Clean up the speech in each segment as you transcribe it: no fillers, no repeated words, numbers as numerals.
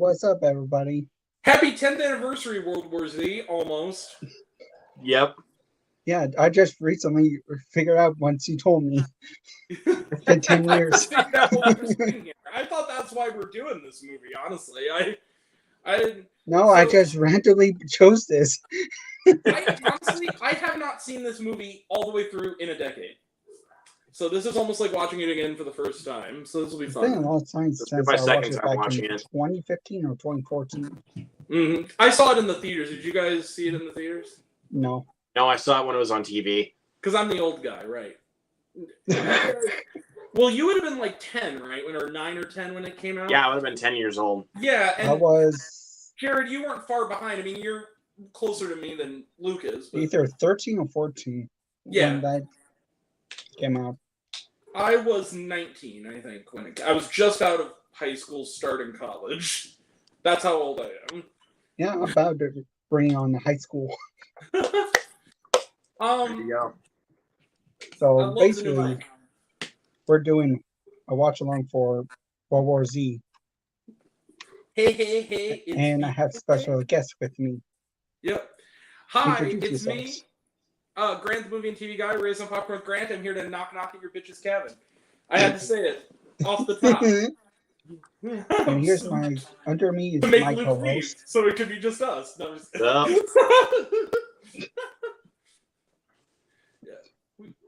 what's up, everybody? Happy 10th anniversary, World War Z, almost. Yep. Yeah, I just recently figured out once you told me. It's been 10 I years. just figured out what we were sitting here. I thought that's why we're doing this movie, honestly. I just randomly chose this. I have not seen this movie all the way through in a decade. So this is almost like watching it again for the first time. So this will be fun. It's been a long time since I watched it back in 2015 or 2014. Mm-hmm. I saw it in the theaters. Did you guys see it in the theaters? No. No, I saw it when it was on TV. Because I'm the old guy, right? Well, you would have been like 10, right? Or 9 or 10 when it came out? Yeah, I would have been 10 years old. Yeah, and I was... Jared, you weren't far behind. I mean, you're closer to me than Luke is. But... Either 13 or 14 when that came out. I was 19, I think. I was just out of high school, starting college. That's how old I am. Yeah, I'm about to bring on the high school. There you go. So basically, we're doing a watch-along for World War Z. Hey. And I have special guests with me. Yep. Hi, Introduce it's yourselves. me, Grant the movie and TV guy, raised on Popcorn with Grant. I'm here to knock at your bitch's cabin. I had to say it off the top. And here's under me is my co-host. So it could be just us. No,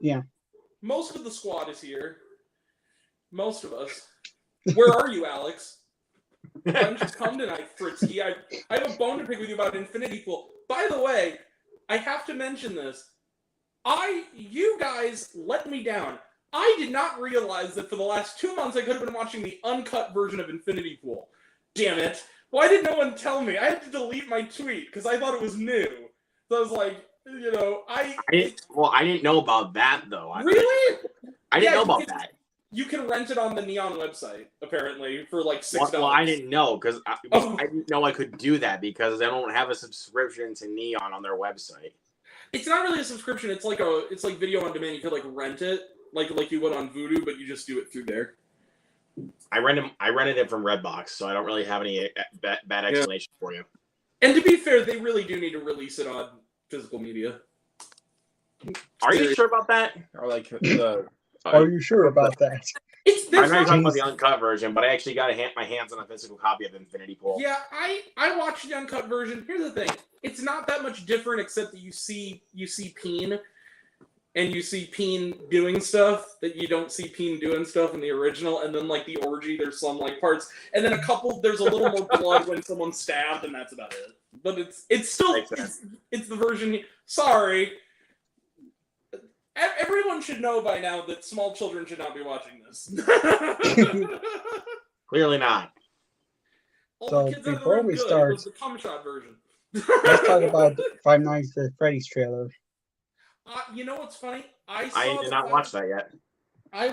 Yeah. Most of the squad is here. Most of us. Where are you, Alex? Why don't you come tonight, Fritzky? I have a bone to pick with you about Infinity Pool. By the way, I have to mention this. You guys let me down. I did not realize that for the last 2 months I could have been watching the uncut version of Infinity Pool. Damn it. Why did no one tell me? I had to delete my tweet because I thought it was new. So I was like, I didn't know about that, though. Really? I didn't know about that. You can rent it on the Neon website, apparently, for like $6. Well, I didn't know because I didn't know I could do that because I don't have a subscription to Neon on their website. It's not really a subscription. It's like video on demand. You could like rent it, like you would on Vudu, but you just do it through there. I rented it from Redbox, so I don't really have any bad explanation for you. And to be fair, they really do need to release it on physical media. Are you sure about that? Or like the? Are you sure about that? I'm not talking about the uncut version, but I actually got my hands on a physical copy of Infinity Pool. Yeah, I watched the uncut version. Here's the thing: it's not that much different, except that you see Peen, and you see Peen doing stuff that you don't see Peen doing stuff in the original. And then like the orgy, there's some like parts, and then there's a little more blood when someone's stabbed, and that's about it. But it's still it's the version. Sorry. Everyone should know by now that small children should not be watching this. Clearly not. So before we start, it was the cum shot version. Let's talk about Five Nights at Freddy's trailer. You know what's funny? I did not watch that yet. I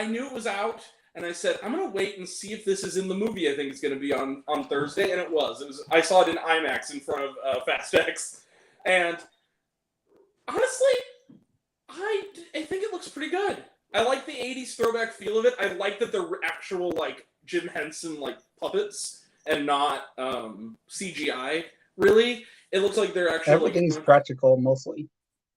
knew it was out, and I said, I'm going to wait and see if this is in the movie I think it's going to be on Thursday, and it was. I saw it in IMAX in front of Fast X, and honestly, I think it looks pretty good. I like the 80s throwback feel of it. I like that they're actual, like, Jim Henson, like, puppets and not CGI, really. It looks like they're actually... Everything's practical, mostly.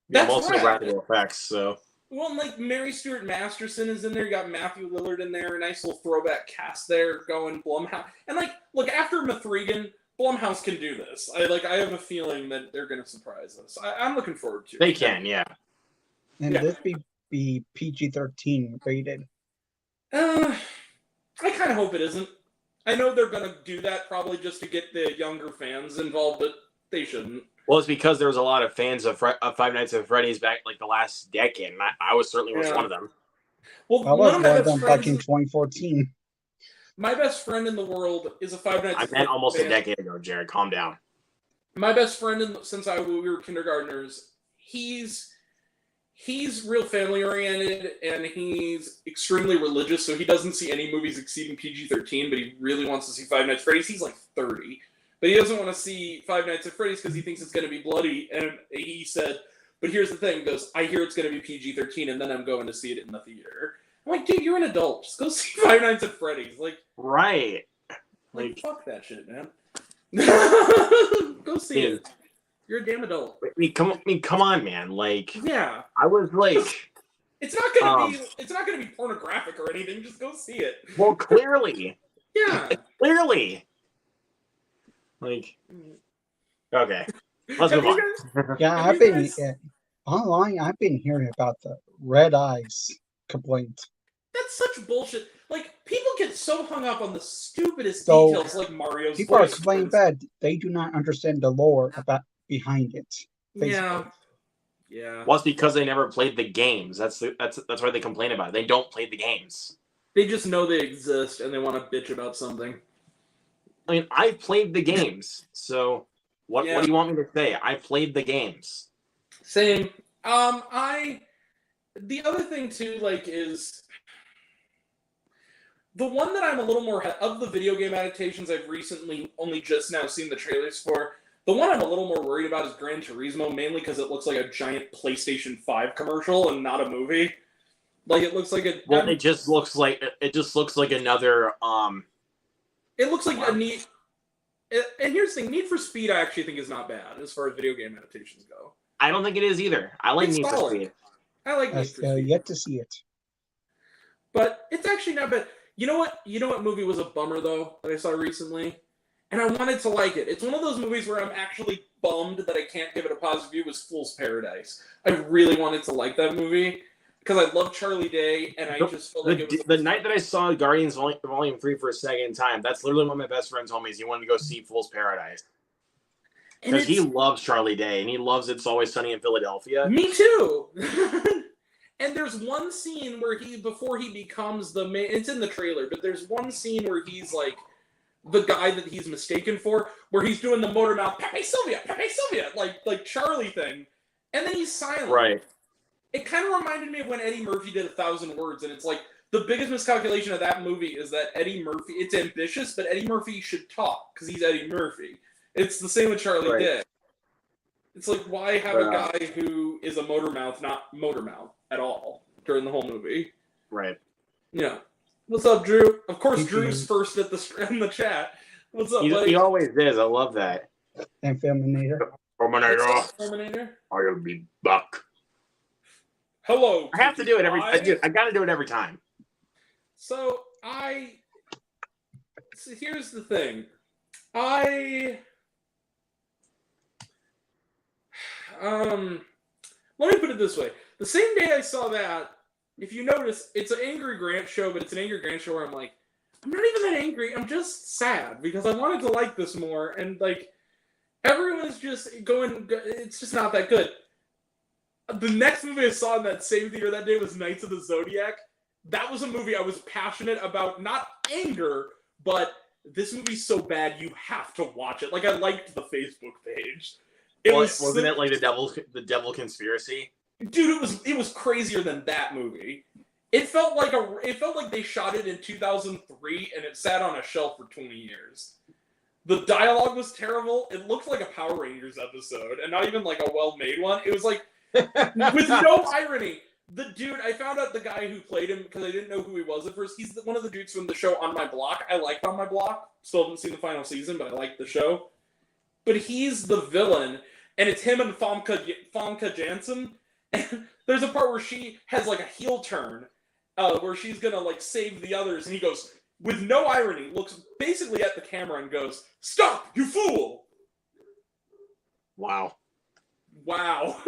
Yeah, mostly practical effects, so... Well, like, Mary Stuart Masterson is in there. You got Matthew Lillard in there. A nice little throwback cast there going Blumhouse. And, like, look, after Mithrigan... Blumhouse can do this. I have a feeling that they're going to surprise us. I'm looking forward to it. They can, yeah. And this be PG-13 rated. I kind of hope it isn't. I know they're going to do that probably just to get the younger fans involved, but they shouldn't. Well, it's because there was a lot of fans of Five Nights at Freddy's back like the last decade, and I was certainly one of them. Well, I was one of them back in 2014. My best friend in the world is a Five Nights at Freddy's I meant almost fan. a decade ago, Jared. Calm down. My best friend, since we were kindergartners, he's real family oriented and he's extremely religious. So he doesn't see any movies exceeding PG-13, but he really wants to see Five Nights at Freddy's. He's like 30, but he doesn't want to see Five Nights at Freddy's because he thinks it's going to be bloody. And he said, "But here's the thing: he goes, I hear it's going to be PG-13, and then I'm going to see it in the theater." I'm like, dude, you're an adult. Just go see Five Nights at Freddy's. Like, right. Like fuck that shit, man. Go see it. You're a damn adult. Come on, man. Like, yeah, I was like, it's not gonna be pornographic or anything. Just go see it. Well, clearly. Yeah. Clearly. Like, okay. Let's move on. Yeah, I've been online. I've been hearing about the red eyes complaint. That's such bullshit. Like, people get so hung up on the stupidest details, like Mario's people voice. People are complaining bad. They do not understand the lore behind it. Basically. Yeah. Well, it's because they never played the games. That's why they complain about it. They don't play the games. They just know they exist and they want to bitch about something. I mean, I've played the games, so what do you want me to say? I played the games. Same. The other thing too, like, is the one that I'm a little more of the video game adaptations I've recently only just now seen the trailers for. The one I'm a little more worried about is Gran Turismo, mainly because it looks like a giant PlayStation 5 commercial and not a movie. Like, it looks like a. Well, it just looks like another. It looks like a neat. And here's the thing: Need for Speed, I actually think is not bad as far as video game adaptations go. I don't think it is either. I like Need for Speed. I like Need for Speed. Yet to see it. But it's actually not bad. You know what? You know what movie was a bummer though that I saw recently, and I wanted to like it. It's one of those movies where I'm actually bummed that I can't give it a positive review. Was Fool's Paradise. I really wanted to like that movie because I love Charlie Day, and I just felt like it was the night that I saw Guardians Volume 3 for a second time. That's literally one of my best friends' homies. He wanted to go see Fool's Paradise because he loves Charlie Day and he loves It's Always Sunny in Philadelphia. Me too. And there's one scene where before he becomes the main, it's in the trailer, but there's one scene where he's like the guy that he's mistaken for, where he's doing the motor mouth, Pepe Sylvia, like Charlie thing, and then he's silent. Right. It kind of reminded me of when Eddie Murphy did 1,000 Words, and it's like the biggest miscalculation of that movie is that Eddie Murphy, it's ambitious, but Eddie Murphy should talk because he's Eddie Murphy. It's the same with Charlie Day. It's like, why have a guy who is a motor mouth not motor mouth at all during the whole movie? Right. Yeah. What's up, Drew? Of course, Drew's first in the chat. What's up, buddy? He always is. I love that. And Filminator. Filminator. I'll be back. Hello. I have to do it every. I got to do it every time. So here's the thing. Let me put it this way. The same day I saw that, if you notice, it's an Angry Grant show, but it's an Angry Grant show where I'm like, I'm not even that angry. I'm just sad because I wanted to like this more, and like everyone's just going. It's just not that good. The next movie I saw in that same theater that day was Knights of the Zodiac. That was a movie I was passionate about, not anger, but this movie's so bad you have to watch it. Like, I liked the Facebook page. Wasn't it like the devil conspiracy? Dude, it was crazier than that movie. It felt like they shot it in 2003 and it sat on a shelf for 20 years. The dialogue was terrible. It looked like a Power Rangers episode, and not even like a well-made one. It was like with no irony. The dude, I found out the guy who played him because I didn't know who he was at first. He's one of the dudes from the show On My Block. I liked On My Block. Still haven't seen the final season, but I liked the show. But he's the villain, and it's him and Famke Janssen. And there's a part where she has like a heel turn, where she's gonna like save the others, and he goes, with no irony, looks basically at the camera and goes, "Stop, you fool!" Wow. Wow.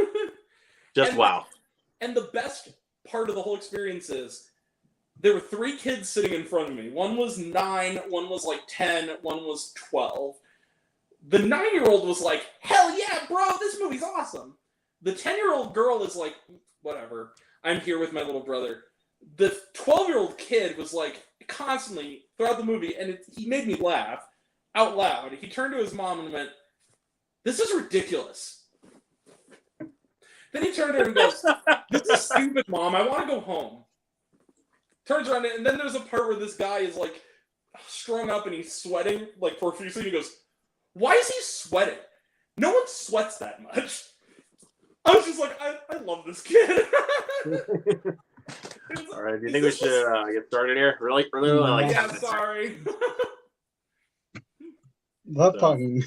And the best part of the whole experience is there were 3 kids sitting in front of me. One was 9, one was like 10, one was 12. The 9-year-old was like, "Hell yeah, bro, this movie's awesome." The 10-year-old girl is like, "Whatever, I'm here with my little brother." The 12-year-old kid was like, constantly throughout the movie, and he made me laugh out loud. He turned to his mom and went, "This is ridiculous." Then he turned to her and goes, "This is stupid, Mom. I want to go home." Turns around, and then there's a part where this guy is like strung up and he's sweating like profusely. And he goes, "Why is he sweating? No one sweats that much." I was just like, I love this kid. All right, do you think we should get started here? Really? Yeah, sorry. Love talking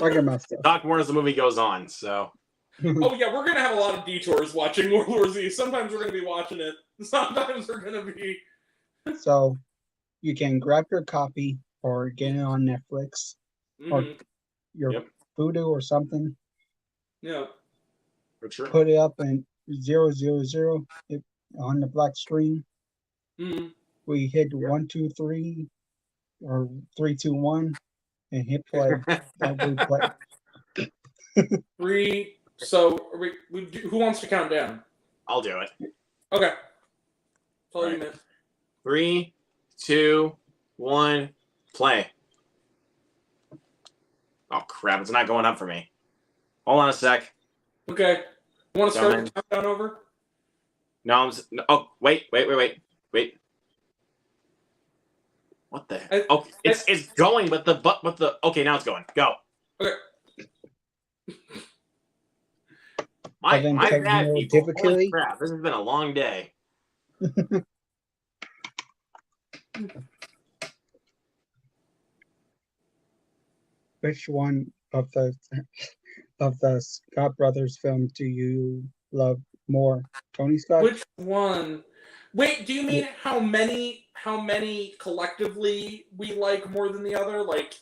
about stuff. Talk more as the movie goes on. So. Oh yeah, we're gonna have a lot of detours watching World War Z. Sometimes we're gonna be watching it. Sometimes we're gonna be. So, you can grab your copy or get it on Netflix or your Voodoo or something. Yeah. For sure. Put it up in 000 on the black screen. We hit 1, 2, 3 or 3, 2, 1 and hit play. We play. 3. So, who wants to count down? I'll do it. Okay. All right. you meant. 3, 2, 1, play. Oh crap! It's not going up for me. Hold on a sec. Okay. You want to start the countdown over? No, oh, wait. What the heck? Oh, it's going, but the okay, now it's going. Go. Okay. My bad, people. Holy crap, this has been a long day. Which one of the Scott Brothers films do you love more? Tony Scott? Which one? Wait, do you mean how many collectively we like more than the other? Like,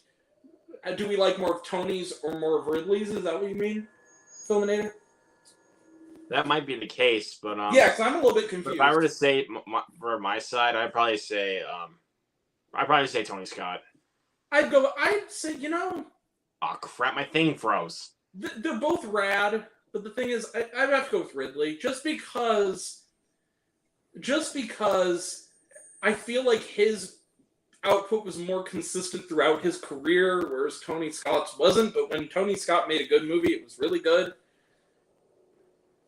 do we like more of Tony's or more of Ridley's? Is that what you mean, Filminator? That might be the case, but yeah, because I'm a little bit confused. If I were to say for my side, I'd probably say Tony Scott. I'd say, oh crap, my thing froze. They're both rad, but the thing is, I'd have to go with Ridley just because I feel like his output was more consistent throughout his career, whereas Tony Scott's wasn't. But when Tony Scott made a good movie, it was really good.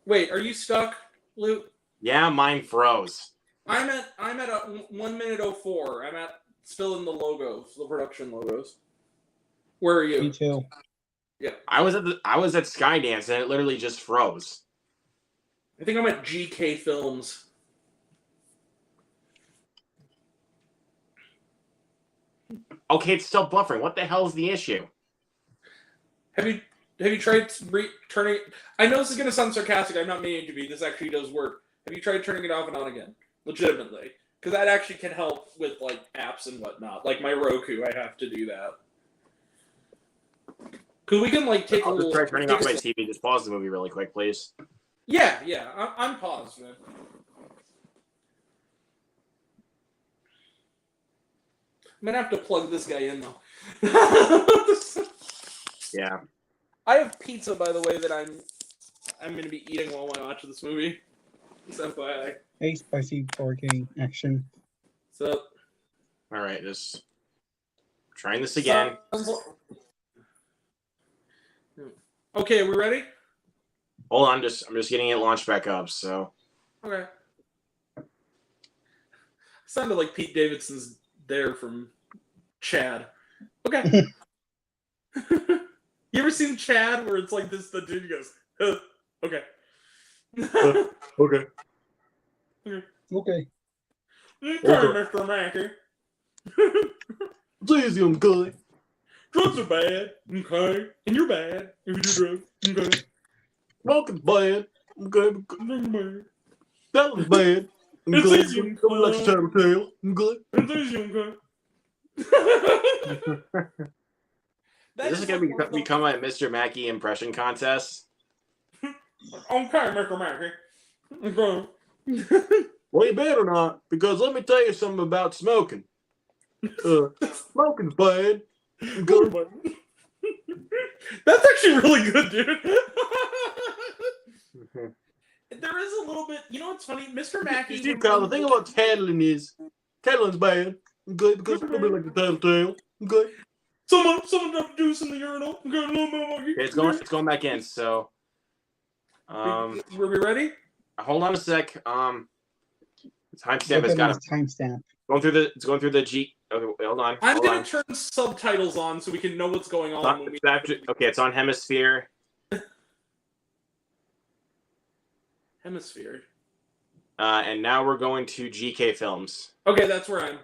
Wait, are you stuck, Luke? Yeah, mine froze. I'm at a 1:04. I'm still in the logos, the production logos. Where are you? Me too. Yeah. I was at Skydance and it literally just froze. I think I'm at GK Films. Okay, it's still buffering. What the hell is the issue? Have you tried turning? I know this is going to sound sarcastic. I'm not meaning to be. This actually does work. Have you tried turning it off and on again? Legitimately. Because that actually can help with, like, apps and whatnot. Like my Roku, I have to do that. Because we can, like, take a little... Just try turning off my TV. Just pause the movie really quick, please. Yeah. I'm paused, man. I'm going to have to plug this guy in, though. Yeah. I have pizza, by the way, that I'm going to be eating while I watch this movie. Just FYI. Hey, spicy 4K action. So. All right, just trying this again. Okay, are we ready? Hold on, I'm just getting it launched back up. So. Okay. Sounded like Pete Davidson's there from Chad. Okay. You ever seen Chad where it's like this? The dude goes, okay. Okay. Okay. Mr. Mackey. It's easy, I'm good. Drugs are bad, okay? And you're bad if you do drugs, okay? Smoking's bad, okay? That was bad. I'm good. It's easy, I'm like a tattletale. I'm good. It's easy, okay? This is going to become a Mr. Mackey impression contest. Okay, Mr. Mackey. Okay. Well, you better not, because let me tell you something about smoking. Smoking's bad. Good. That's actually really good, dude. There is a little bit, what's funny? Mr. Mackey. You see, Kyle, the thing about tattling is, tattling's bad. Okay, because it's a bit like the tattletale. Okay. Someone dropped juice in the urinal. Okay, it's going back in. So, were we ready? Hold on a sec. Timestamp has got a timestamp. It's going through the G. Okay, hold on. I'm gonna turn subtitles on so we can know what's going on. Okay, it's on Hemisphere. Hemisphere. And now we're going to GK Films. Okay, that's where I'm.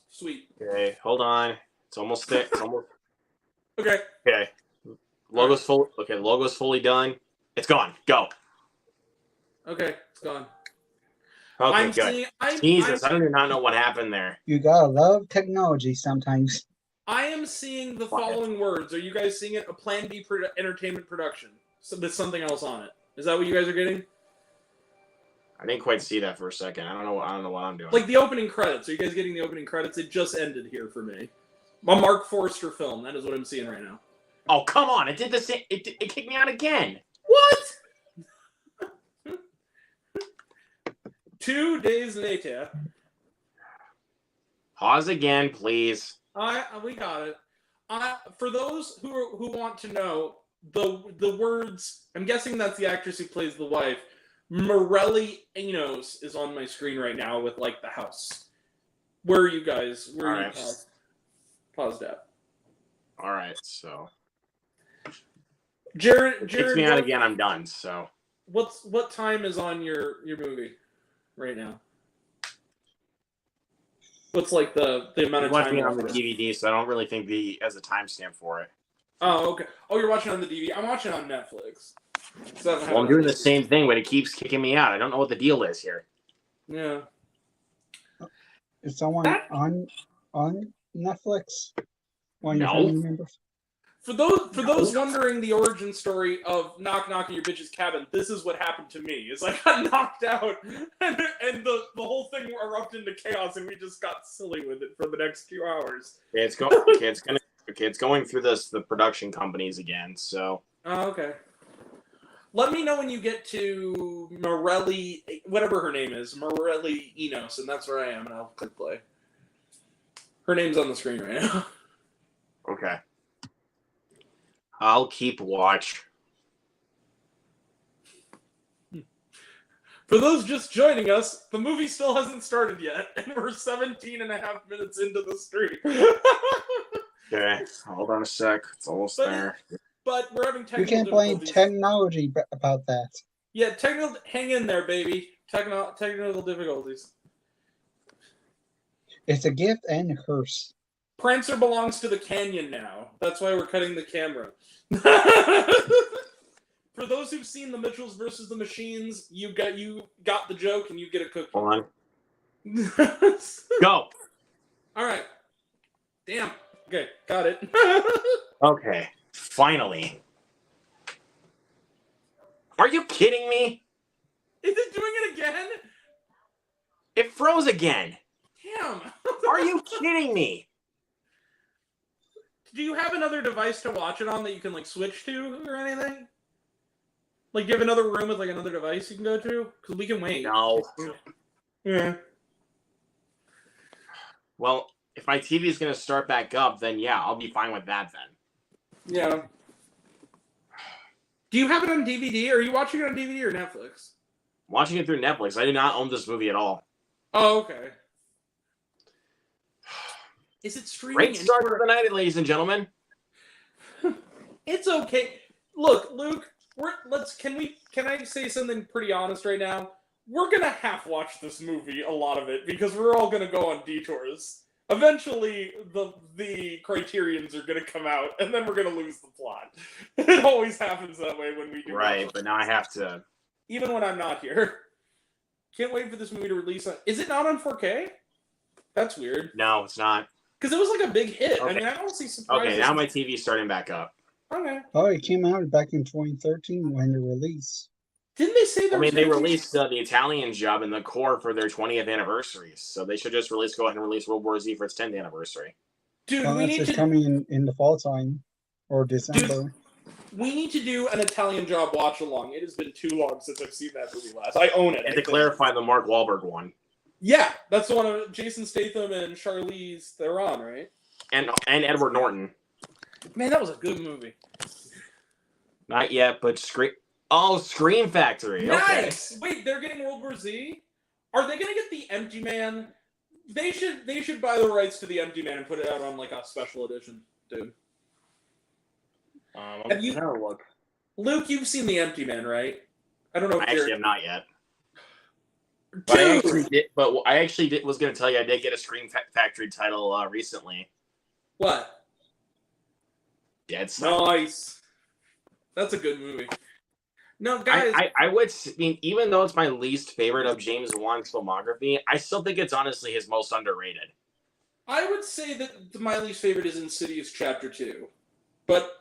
Sweet. Okay, hold on. It's almost there. It's almost. Okay. Okay. Logo's full. Okay, the logo's fully done. It's gone. Go. Okay, it's gone. Okay, good. Jesus, I do not know what happened there. You gotta love technology sometimes. I am seeing the following words. Are you guys seeing it? A Plan B entertainment production. So there's something else on it. Is that what you guys are getting? I didn't quite see that for a second. I don't know what I'm doing. Like the opening credits. Are you guys getting the opening credits? It just ended here for me. A Mark Forster film. That is what I'm seeing right now. Oh, come on. It did the same. It kicked me out again. What? 2 days later. Pause again, please. We got it. For those who want to know, the words, I'm guessing that's the actress who plays the wife, Morelli Enos is on my screen right now with like the house. Where are you guys? Where are you paused at? All right, so Jared, kicks me out again. I'm done. So what time is on your movie right now? What's like the amount of time? I'm watching it on the DVD, so I don't really think he has a timestamp for it. Oh, okay. Oh, you're watching on the DVD. I'm watching on Netflix. Well, I'm doing the same thing, but it keeps kicking me out. I don't know what the deal is here. Yeah. Is someone on Netflix? One of your No. family members? For those wondering the origin story of Knock Knock at Your Bitch's Cabin, this is what happened to me. Is I got knocked out, and the whole thing erupted into chaos, and we just got silly with it for the next few hours. Okay, it's going through the production companies again. So. Oh, okay. Let me know when you get to Morelli, whatever her name is, Morelli Enos, and that's where I am, and I'll click play. Her name's on the screen right now. Okay. I'll keep watch. For those just joining us, the movie still hasn't started yet, and we're 17 and a half minutes into the stream. Okay, hold on a sec. It's almost there. But we're having technical You can't blame difficulties. technology about that. Yeah, hang in there, baby. Technical difficulties. It's a gift and a curse. Prancer belongs to the canyon now. That's why we're cutting the camera. For those who've seen The Mitchells versus the Machines, you got the joke, and you get a cookie. Hold on. Go. All right. Damn. Okay, got it. Okay, finally. Are you kidding me? Is it doing it again? It froze again. Damn. Are you kidding me? Do you have another device to watch it on that you can like switch to or anything? Like, do you have another room with like another device you can go to? Because we can wait. No. Yeah. Well, if my TV is going to start back up, then yeah, I'll be fine with that then. Yeah. Do you have it on DVD? Are you watching it on DVD or Netflix? I'm watching it through Netflix. I do not own this movie at all. Oh, okay. Is it streaming? Great start to the night, ladies and gentlemen. It's okay. Look, Luke, can I say something pretty honest right now? We're gonna half watch this movie, a lot of it, because we're all gonna go on detours. Eventually, the criterions are gonna come out, and then we're gonna lose the plot. It always happens that way when we do. Right, but now I have to. Even when I'm not here. Can't wait for this movie to release. Is it not on 4K? That's weird. No, it's not. Because it was like a big hit. Okay. I mean, I don't see surprises. Okay, now my TV's starting back up. Okay. Oh, it came out back in 2013 when it released. Didn't they say they released the Italian Job and the Core for their 20th anniversaries, so they should just go ahead and release World War Z for its 10th anniversary. Dude, we need to coming in the fall time or December. Dude, we need to do an Italian Job watch-along. It has been too long since I've seen that movie last. I own it. And to clarify, the Mark Wahlberg one. Yeah, that's the one of Jason Statham and Charlize Theron, right? And Edward Norton. Man, that was a good movie. Not yet, but Scream Factory. Nice. Okay. Wait, they're getting World War Z? Are they gonna get the Empty Man? They should buy the rights to the Empty Man and put it out on like a special edition, dude. Have you look? Luke, you've seen the Empty Man, right? I don't know. I actually have not yet. Dude! But I actually was going to tell you I did get a Scream Factory title recently. What? Dead Silence. Nice. That's a good movie. No, guys. I would mean, even though it's my least favorite of James Wan's filmography, I still think it's honestly his most underrated. I would say that my least favorite is Insidious Chapter 2. But,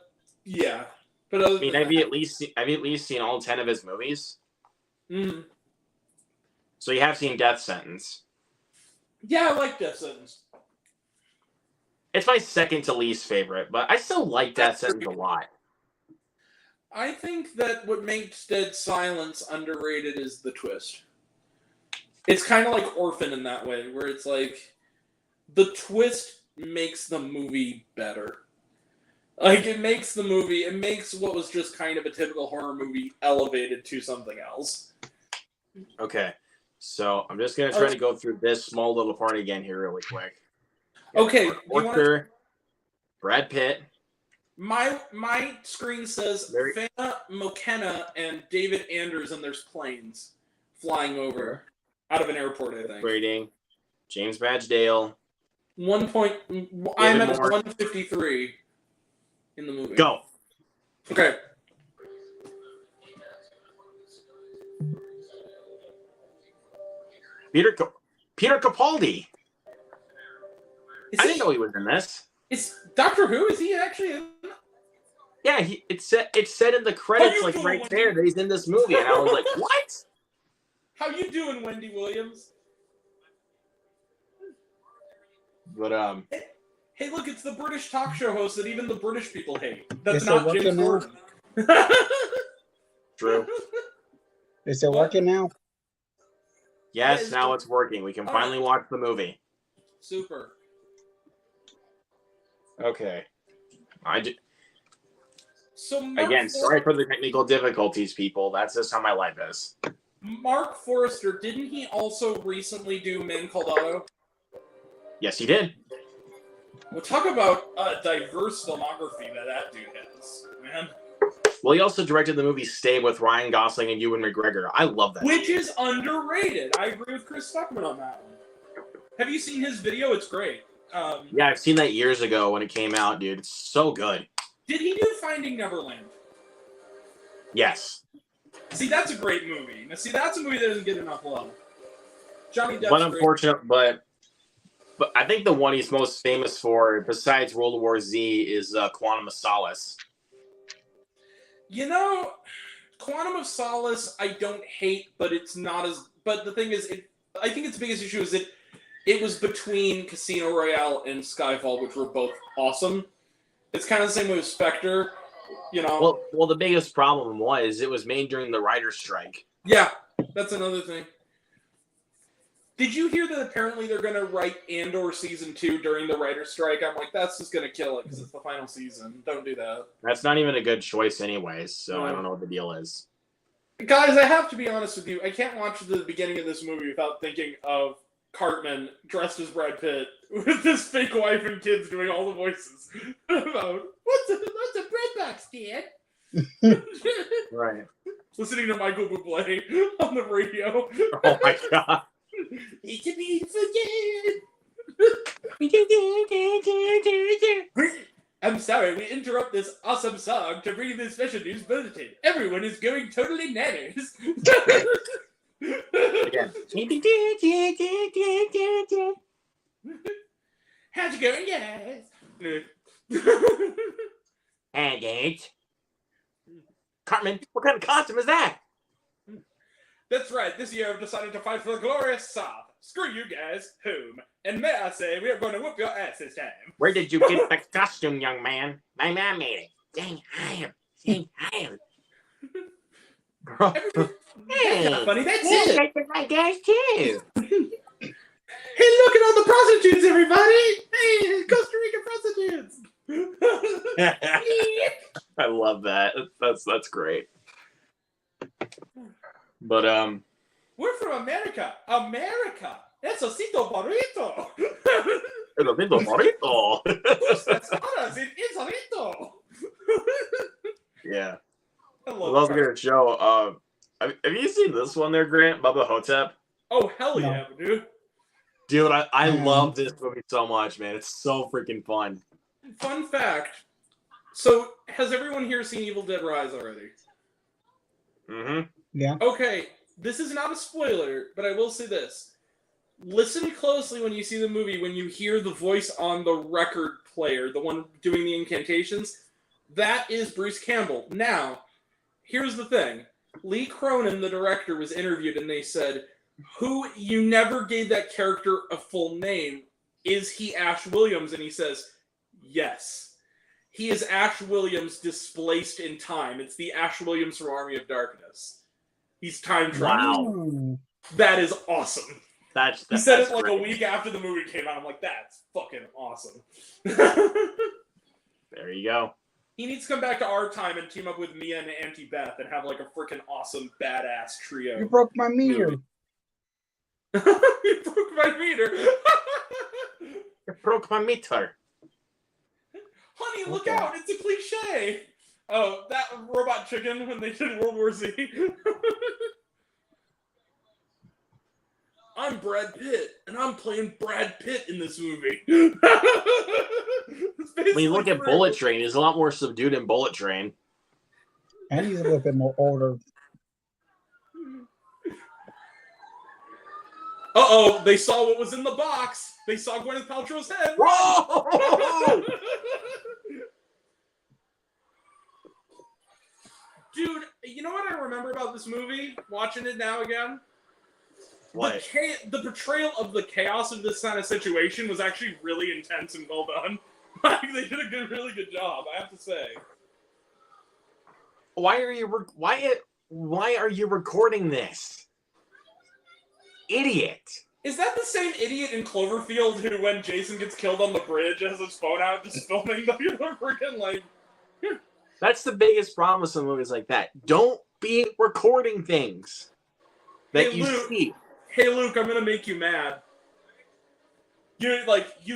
yeah. But I mean, have you at least seen all 10 of his movies? Mm-hmm. So you have seen Death Sentence. Yeah, I like Death Sentence. It's my second to least favorite, but I still like Death Sentence a lot. I think that what makes Dead Silence underrated is the twist. It's kind of like Orphan in that way, where it's like the twist makes the movie better. Like, it makes what was just kind of a typical horror movie elevated to something else. Okay, so I'm just going to try to go through this small little part again here really quick. Okay. Brad Pitt. My screen says Fana McKenna and David Anders, and there's planes flying over out of an airport, I think. Rating. James Badge-Dale. I'm at 153 in the movie. Go. Okay. Peter Capaldi. I didn't know he was in this. It's Doctor Who? Is he actually in? Yeah, it said in the credits, like right there, that he's in this movie, and I was like, "What? How you doing, Wendy Williams?" But Hey, look, it's the British talk show host that even the British people hate. That's Is not it James working Corden. True. Is it working now? Yes, now it's working. We can finally watch the movie. Super. Okay. Again, sorry for the technical difficulties, people. That's just how my life is. Mark Forrester, didn't he also recently do Man Called Otto? Yes, he did. Well, talk about a diverse filmography that dude has, man. Well, he also directed the movie Stay with Ryan Gosling and Ewan McGregor. I love that. Which is underrated. I agree with Chris Stuckman on that one. Have you seen his video? It's great. Yeah, I've seen that years ago when it came out, dude. It's so good. Did he do Finding Neverland? Yes. See, that's a great movie. Now, see, that's a movie that doesn't get enough love. Johnny Depp's But unfortunate, but I think the one he's most famous for, besides World War Z, is Quantum of Solace. You know, Quantum of Solace, I don't hate, but it's not as. But the thing is, I think its biggest issue is that it was between Casino Royale and Skyfall, which were both awesome. It's kind of the same way with Spectre, you know. Well, the biggest problem was it was made during the writer's strike. Yeah, that's another thing. Did you hear that apparently they're going to write Andor Season 2 during the writer's strike? I'm like, that's just going to kill it because it's the final season. Don't do that. That's not even a good choice anyways, so I don't know what the deal is. Guys, I have to be honest with you. I can't watch the beginning of this movie without thinking of Cartman dressed as Brad Pitt with his fake wife and kids doing all the voices about what's a bread box, Dad? Right. Listening to Michael Bublé on the radio. Oh my god. It's a beautiful day. I'm sorry, we interrupt this awesome song to bring you this special news bulletin. Everyone is going totally natters. Again. How's it going, guys? And it. Cartman, what kind of costume is that? That's right, this year I've decided to fight for the glorious South. Screw you guys, whom? And may I say, we are going to whoop your ass this time. Where did you get the costume, young man? My mom made it. Dang iron. Hey, that's not funny, that's it. it. My guys too. Hey, look at all the prostitutes, everybody! Hey, Costa Rica prostitutes! I love that. That's great. But we're from America. America. Necesito burrito. Necesito burrito. It's burrito. Yeah. I love the show. Have you seen this one there, Grant? Bubba Hotep? Oh, hell yeah, no. Dude. Dude, I love this movie so much, man. It's so freaking fun. Fun fact. So, has everyone here seen Evil Dead Rise already? Mm-hmm. Yeah. Okay, this is not a spoiler, but I will say this. Listen closely when you see the movie, when you hear the voice on the record player, the one doing the incantations. That is Bruce Campbell. Now, here's the thing. Lee Cronin, the director, was interviewed and they said, you never gave that character a full name. Is he Ash Williams? And he says, yes. He is Ash Williams displaced in time. It's the Ash Williams from Army of Darkness. He's time traveling. Wow. That is awesome. He said it like great. a week after the movie came out. I'm like, that's fucking awesome. There you go. He needs to come back to our time and team up with Mia and Auntie Beth and have like a freaking awesome badass trio. You broke my meter. You broke my meter. You broke my meter. Honey, look out! It's a cliche. Oh, that Robot Chicken when they did World War Z. I'm Brad Pitt, and I'm playing Brad Pitt in this movie. When you look at Bullet Train, he's a lot more subdued in Bullet Train. And he's a little bit more older. Uh-oh, they saw what was in the box. They saw Gwyneth Paltrow's head. Whoa! Dude, you know what I remember about this movie? Watching it now again? What? The portrayal of the chaos of this kind of situation was actually really intense and well done. Like, they did a really good job, I have to say. Why are you recording this? Idiot. Is that the same idiot in Cloverfield who, when Jason gets killed on the bridge, has his phone out just filming the freaking, like... That's the biggest problem with some movies like that. Don't be recording things that you see. Hey, Luke, I'm gonna make you mad. You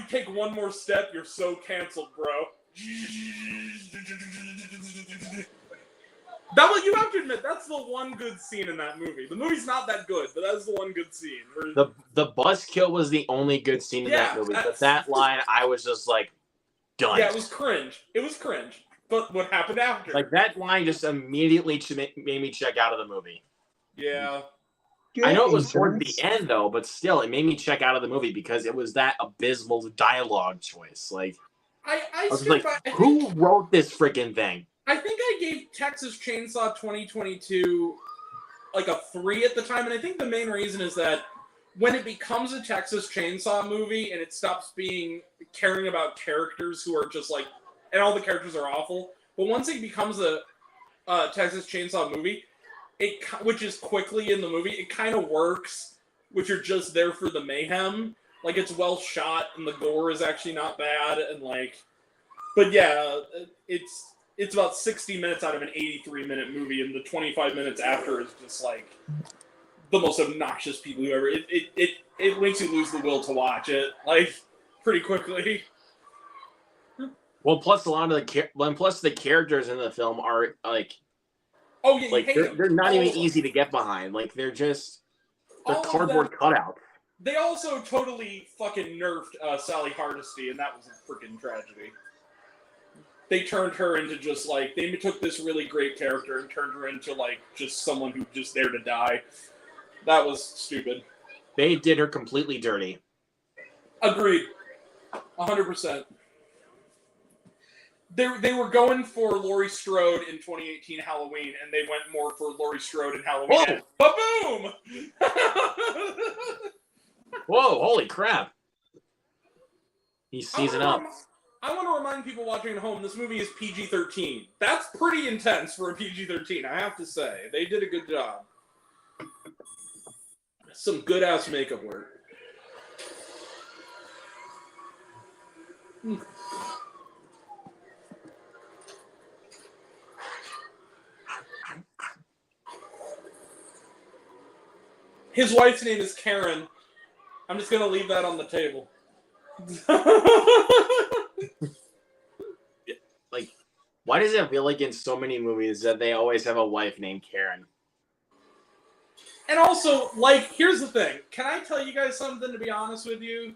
take one more step, you're so canceled, bro. You have to admit, that's the one good scene in that movie. The movie's not that good, but that's the one good scene. The buzzkill was the only good scene in that movie. But that line, I was just like, done. Yeah, it was cringe. But what happened after? Like, that line just immediately made me check out of the movie. Yeah. I know it was toward the end, though, but still, it made me check out of the movie because it was that abysmal dialogue choice. Like, I was like, who wrote this freaking thing? I think I gave Texas Chainsaw 2022 like a 3 at the time, and I think the main reason is that when it becomes a Texas Chainsaw movie and it stops being caring about characters who are just like, and all the characters are awful, but once it becomes a Texas Chainsaw movie, which is quickly in the movie, it kind of works, which are just there for the mayhem. Like, it's well shot, and the gore is actually not bad, and like, but yeah, it's about 60 minutes out of an 83-minute movie, and the 25 minutes after is just like the most obnoxious people who ever. It makes you lose the will to watch it, like, pretty quickly. Well, plus the characters in the film are like. Oh yeah, like they're not even easy to get behind. Like, they're cardboard cutouts. They also totally fucking nerfed Sally Hardesty, and that was a freaking tragedy. They turned her into just like, they took this really great character and turned her into like just someone who's just there to die. That was stupid. They did her completely dirty. Agreed. 100%. They were going for Laurie Strode in 2018 Halloween, and they went more for Laurie Strode in Halloween. Ba-boom! Whoa, holy crap. He's seasoned up. I want to remind people watching at home, this movie is PG-13. That's pretty intense for a PG-13, I have to say. They did a good job. Some good-ass makeup work. His wife's name is Karen. I'm just going to leave that on the table. Like, why does it feel like in so many movies that they always have a wife named Karen? And also, like, here's the thing. Can I tell you guys something, to be honest with you?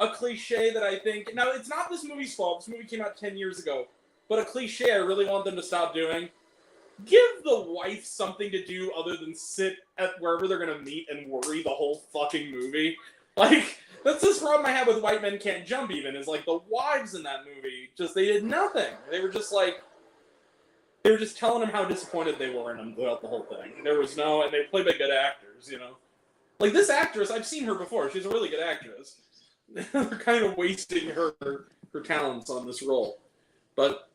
a cliche that I think... Now, it's not this movie's fault. This movie came out 10 years ago. But a cliche I really want them to stop doing. Give the wife something to do other than sit at wherever they're going to meet and worry the whole fucking movie. Like, that's this problem I have with White Men Can't Jump even, is like the wives in that movie, they did nothing. They were just like... They were just telling him how disappointed they were in him throughout the whole thing. There was no... And they played by good actors, you know? Like, this actress, I've seen her before. She's a really good actress. They're kind of wasting her talents on this role. But...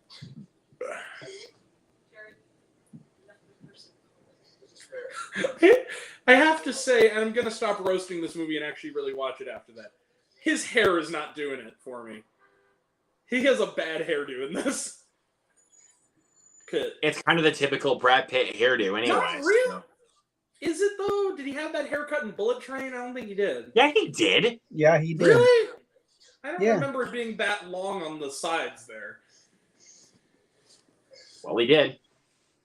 I have to say, and I'm going to stop roasting this movie and actually really watch it after that. His hair is not doing it for me. He has a bad hairdo in this. It's kind of the typical Brad Pitt hairdo anyway. Not really? So. Is it, though? Did he have that haircut in Bullet Train? I don't think he did. Yeah, he did. Yeah, he did. Really? I don't remember it being that long on the sides there. Well, he did.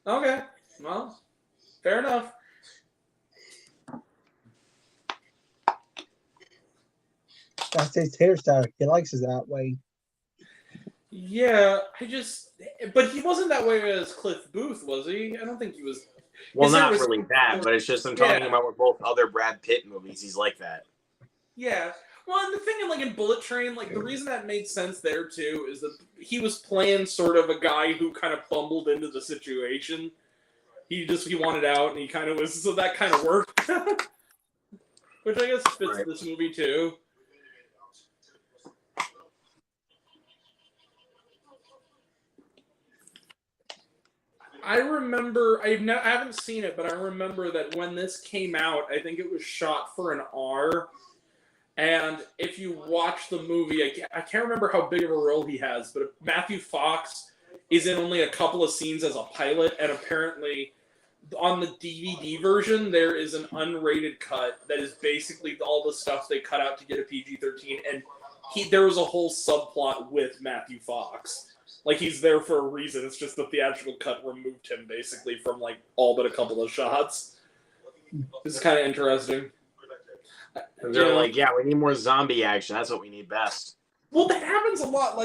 Okay. Well, fair enough. That's his hairstyle. He likes it that way. Yeah, but he wasn't that way as Cliff Booth, was he? I don't think he was. Well, not really that, but it's just I'm talking about with both other Brad Pitt movies. He's like that. Yeah. Well, and the thing in Bullet Train, the reason that made sense there too is that he was playing sort of a guy who kind of bumbled into the situation. He wanted out, and he kind of was, so that kind of worked. Which I guess fits this movie too. I remember, I haven't seen it, but I remember that when this came out, I think it was shot for an R. And if you watch the movie, I can't remember how big of a role he has, but Matthew Fox is in only a couple of scenes as a pilot, and apparently on the DVD version, there is an unrated cut that is basically all the stuff they cut out to get a PG-13, and there was a whole subplot with Matthew Fox. Like, he's there for a reason. It's just the theatrical cut removed him, basically, from, all but a couple of shots. This is kind of interesting. They're like, yeah, we need more zombie action. That's what we need best. Well, that happens a lot.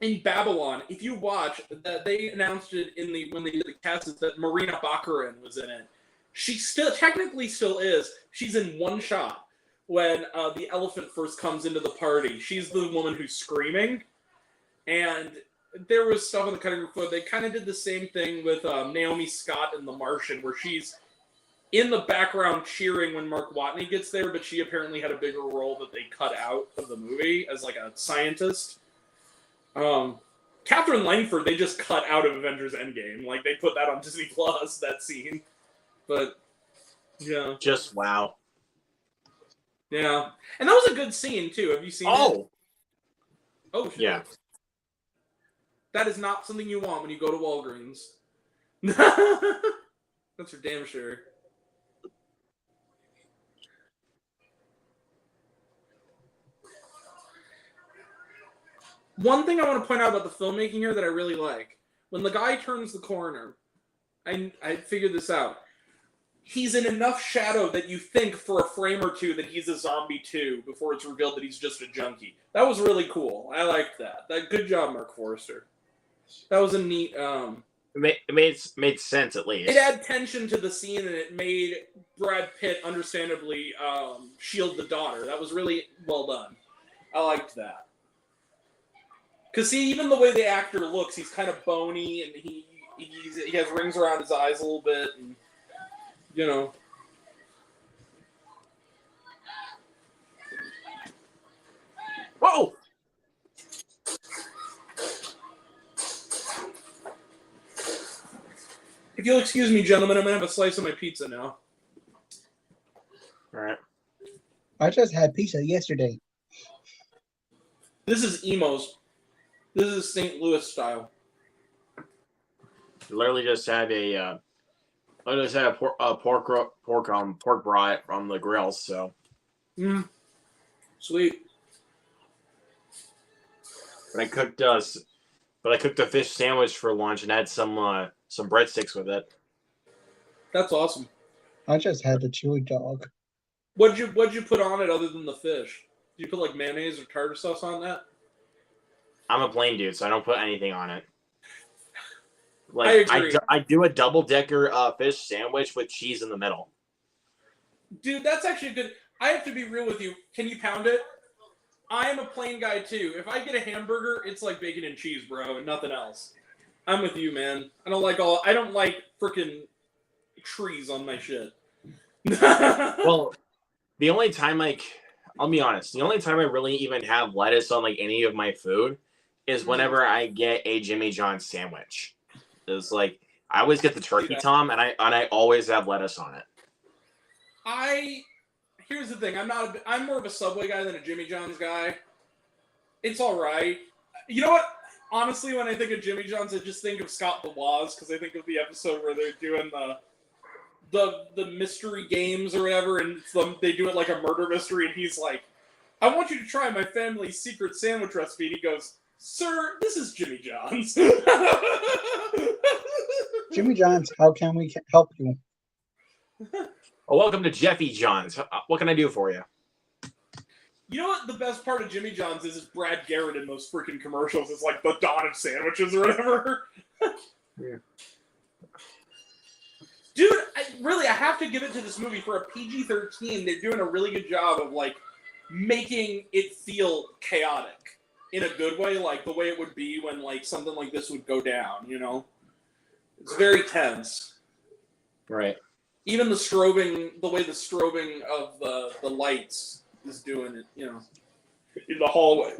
In Babylon, if you watch, they announced it when they did the cast, that Marina Baccarin was in it. She technically still is. She's in one shot when the elephant first comes into the party. She's the woman who's screaming. And there was stuff on the cutting room floor. They kind of did the same thing with Naomi Scott in The Martian, where she's in the background cheering when Mark Watney gets there, but she apparently had a bigger role that they cut out of the movie as a scientist. Catherine Langford, they just cut out of Avengers Endgame. They put that on Disney Plus, that scene. But, yeah. Just wow. Yeah. And that was a good scene, too. Have you seen it? Oh, shit. Yeah. That is not something you want when you go to Walgreens. That's for damn sure. One thing I want to point out about the filmmaking here that I really like, when the guy turns the corner, I figured this out. He's in enough shadow that you think for a frame or two that he's a zombie too, before it's revealed that he's just a junkie. That was really cool. I liked that. Good job, Mark Forrester. That was a neat... It made sense, at least. It added tension to the scene, and it made Brad Pitt understandably shield the daughter. That was really well done. I liked that. Because, see, even the way the actor looks, he's kind of bony, and he has rings around his eyes a little bit, and, you know. Whoa! If you'll excuse me, gentlemen, I'm going to have a slice of my pizza now. All right. I just had pizza yesterday. This is Emo's. This is St. Louis style. Literally just had pork brat from the grill. So. Sweet. But I cooked a fish sandwich for lunch and had some breadsticks with it. That's awesome. I just had the chili dog. What'd you put on it other than the fish? Do you put like mayonnaise or tartar sauce on that? I'm a plain dude, so I don't put anything on it. Like I agree. I do a double-decker fish sandwich with cheese in the middle. Dude, that's actually good. I have to be real with you. Can you pound it? I am a plain guy too. If I get a hamburger, it's like bacon and cheese, bro, and nothing else. I'm with you, man. I don't like freaking trees on my shit. Well, the only time I'll be honest, the only time I really even have lettuce on like any of my food is whenever I get a Jimmy John's sandwich. It's like I always get the turkey tom, and I always have lettuce on it. Here's the thing. I'm more of a Subway guy than a Jimmy John's guy. It's all right. You know what? Honestly, when I think of Jimmy John's, I just think of Scott the Woz, because I think of the episode where they're doing the mystery games or whatever, and they do it like a murder mystery, and he's like, I want you to try my family's secret sandwich recipe, and he goes, sir, this is Jimmy John's. Jimmy John's, how can we help you? Well, welcome to Jeffy John's. What can I do for you? You know what the best part of Jimmy John's is Brad Garrett in those freaking commercials. It's like the dawn of sandwiches or whatever. Yeah. Dude, I have to give it to this movie for a PG-13. They're doing a really good job of like making it feel chaotic in a good way, like the way it would be when like something like this would go down. You know, it's very tense. Right. Even the strobing, the way the strobing of the lights is doing it, you know, in the hallway.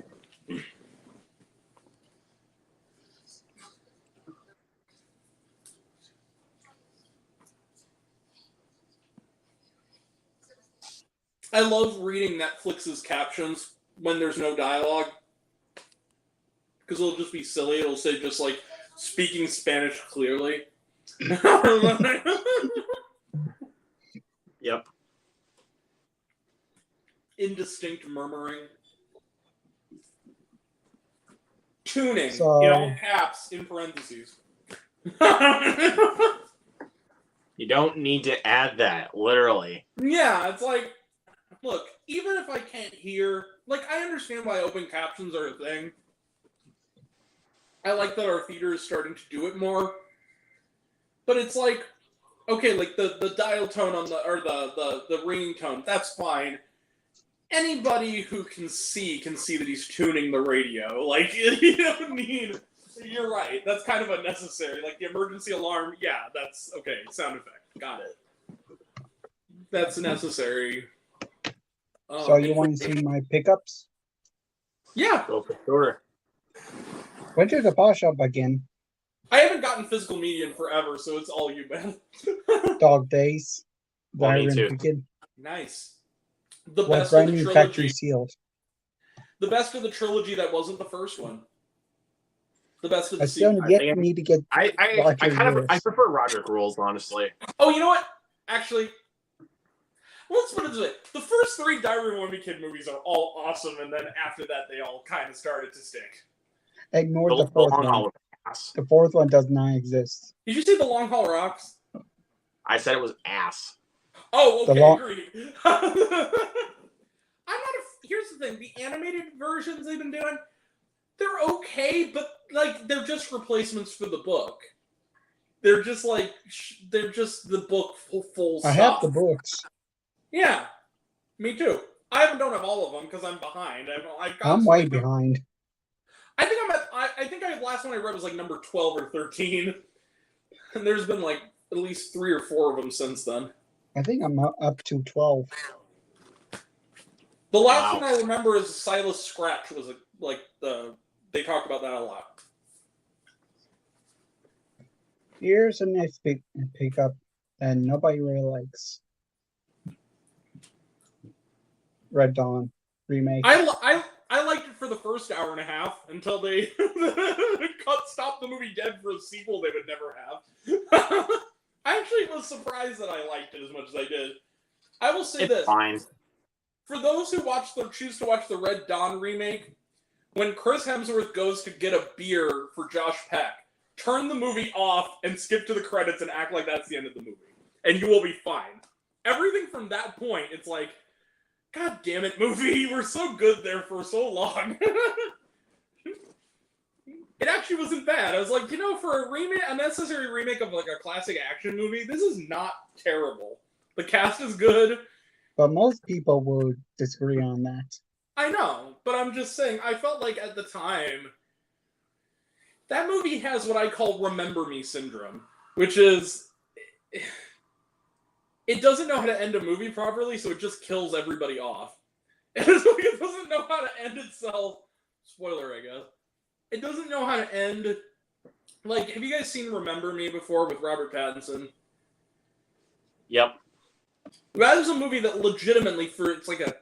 I love reading Netflix's captions when there's no dialogue, because it'll just be silly. It'll say just like speaking Spanish clearly. Yep. Indistinct murmuring. Tuning, So, in all caps, in parentheses. You don't need to add that, literally. Yeah, it's like, look, even if I can't hear, like, I understand why open captions are a thing. I like that our theater is starting to do it more. But it's like, okay, like the dial tone on the ringing tone, that's fine. Anybody who can see that he's tuning the radio. Like, you don't need... You're right. That's kind of unnecessary. Like, the emergency alarm, yeah, that's... Okay, sound effect. Got it. That's necessary. so you want to see my pickups? Yeah. Go for sure. Went to the pawn shop again. I haven't gotten physical media in forever, so it's all you, man. Dog Days. Well, me too. Begin. Nice. The Was best brand of the new trilogy. factory sealed. The best of the trilogy that wasn't the first one. The best of the I still sequel. need to get. I prefer Roderick Rules, honestly. Oh, you know what? Actually, let's put it this way. The first 3 Diary of a Wimpy Kid movies are all awesome, and then after that, they all kind of started to stick. Ignore the fourth one. The fourth one does not exist. Did you see The Long Haul Rocks? I said it was ass. Oh, okay, agreed. Here's the thing. The animated versions they've been doing, they're okay, but, like, they're just replacements for the book. They're just, like, they're just the book full stop. I have the books. Yeah, me too. I don't have all of them because I'm behind. I'm way behind. I think the last one I read was like number 12 or 13. And there's been like at least 3 or 4 of them since then. I think I'm up to 12. The last one I remember is Silas Scratch was they talked about that a lot. Here's a nice pickup that nobody really likes. Red Dawn remake. I liked it for the first hour and a half until they stopped the movie dead for a sequel they would never have. I actually was surprised that I liked it as much as I did. I will say this. Fine. For those who choose to watch the Red Dawn remake, when Chris Hemsworth goes to get a beer for Josh Peck, turn the movie off and skip to the credits and act like that's the end of the movie. And you will be fine. Everything from that point, it's like, God damn it, movie! You were so good there for so long. It actually wasn't bad. I was like, for a necessary remake of like a classic action movie, this is not terrible. The cast is good. But most people would disagree on that. I know, but I'm just saying, I felt like at the time, that movie has what I call remember me syndrome, which is, it doesn't know how to end a movie properly, so it just kills everybody off. It doesn't know how to end itself. Spoiler, I guess. It doesn't know how to end. Like, have you guys seen Remember Me before with Robert Pattinson? Yep. That is a movie that legitimately, it's like a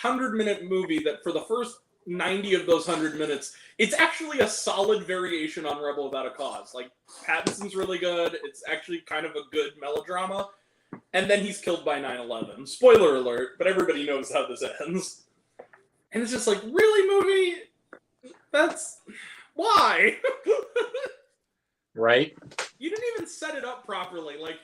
100-minute movie that for the first 90 of those 100 minutes, it's actually a solid variation on Rebel Without a Cause. Like, Pattinson's really good. It's actually kind of a good melodrama. And then he's killed by 9/11. Spoiler alert, but everybody knows how this ends. And it's just like, really, movie? That's... Why? Right? You didn't even set it up properly. Like,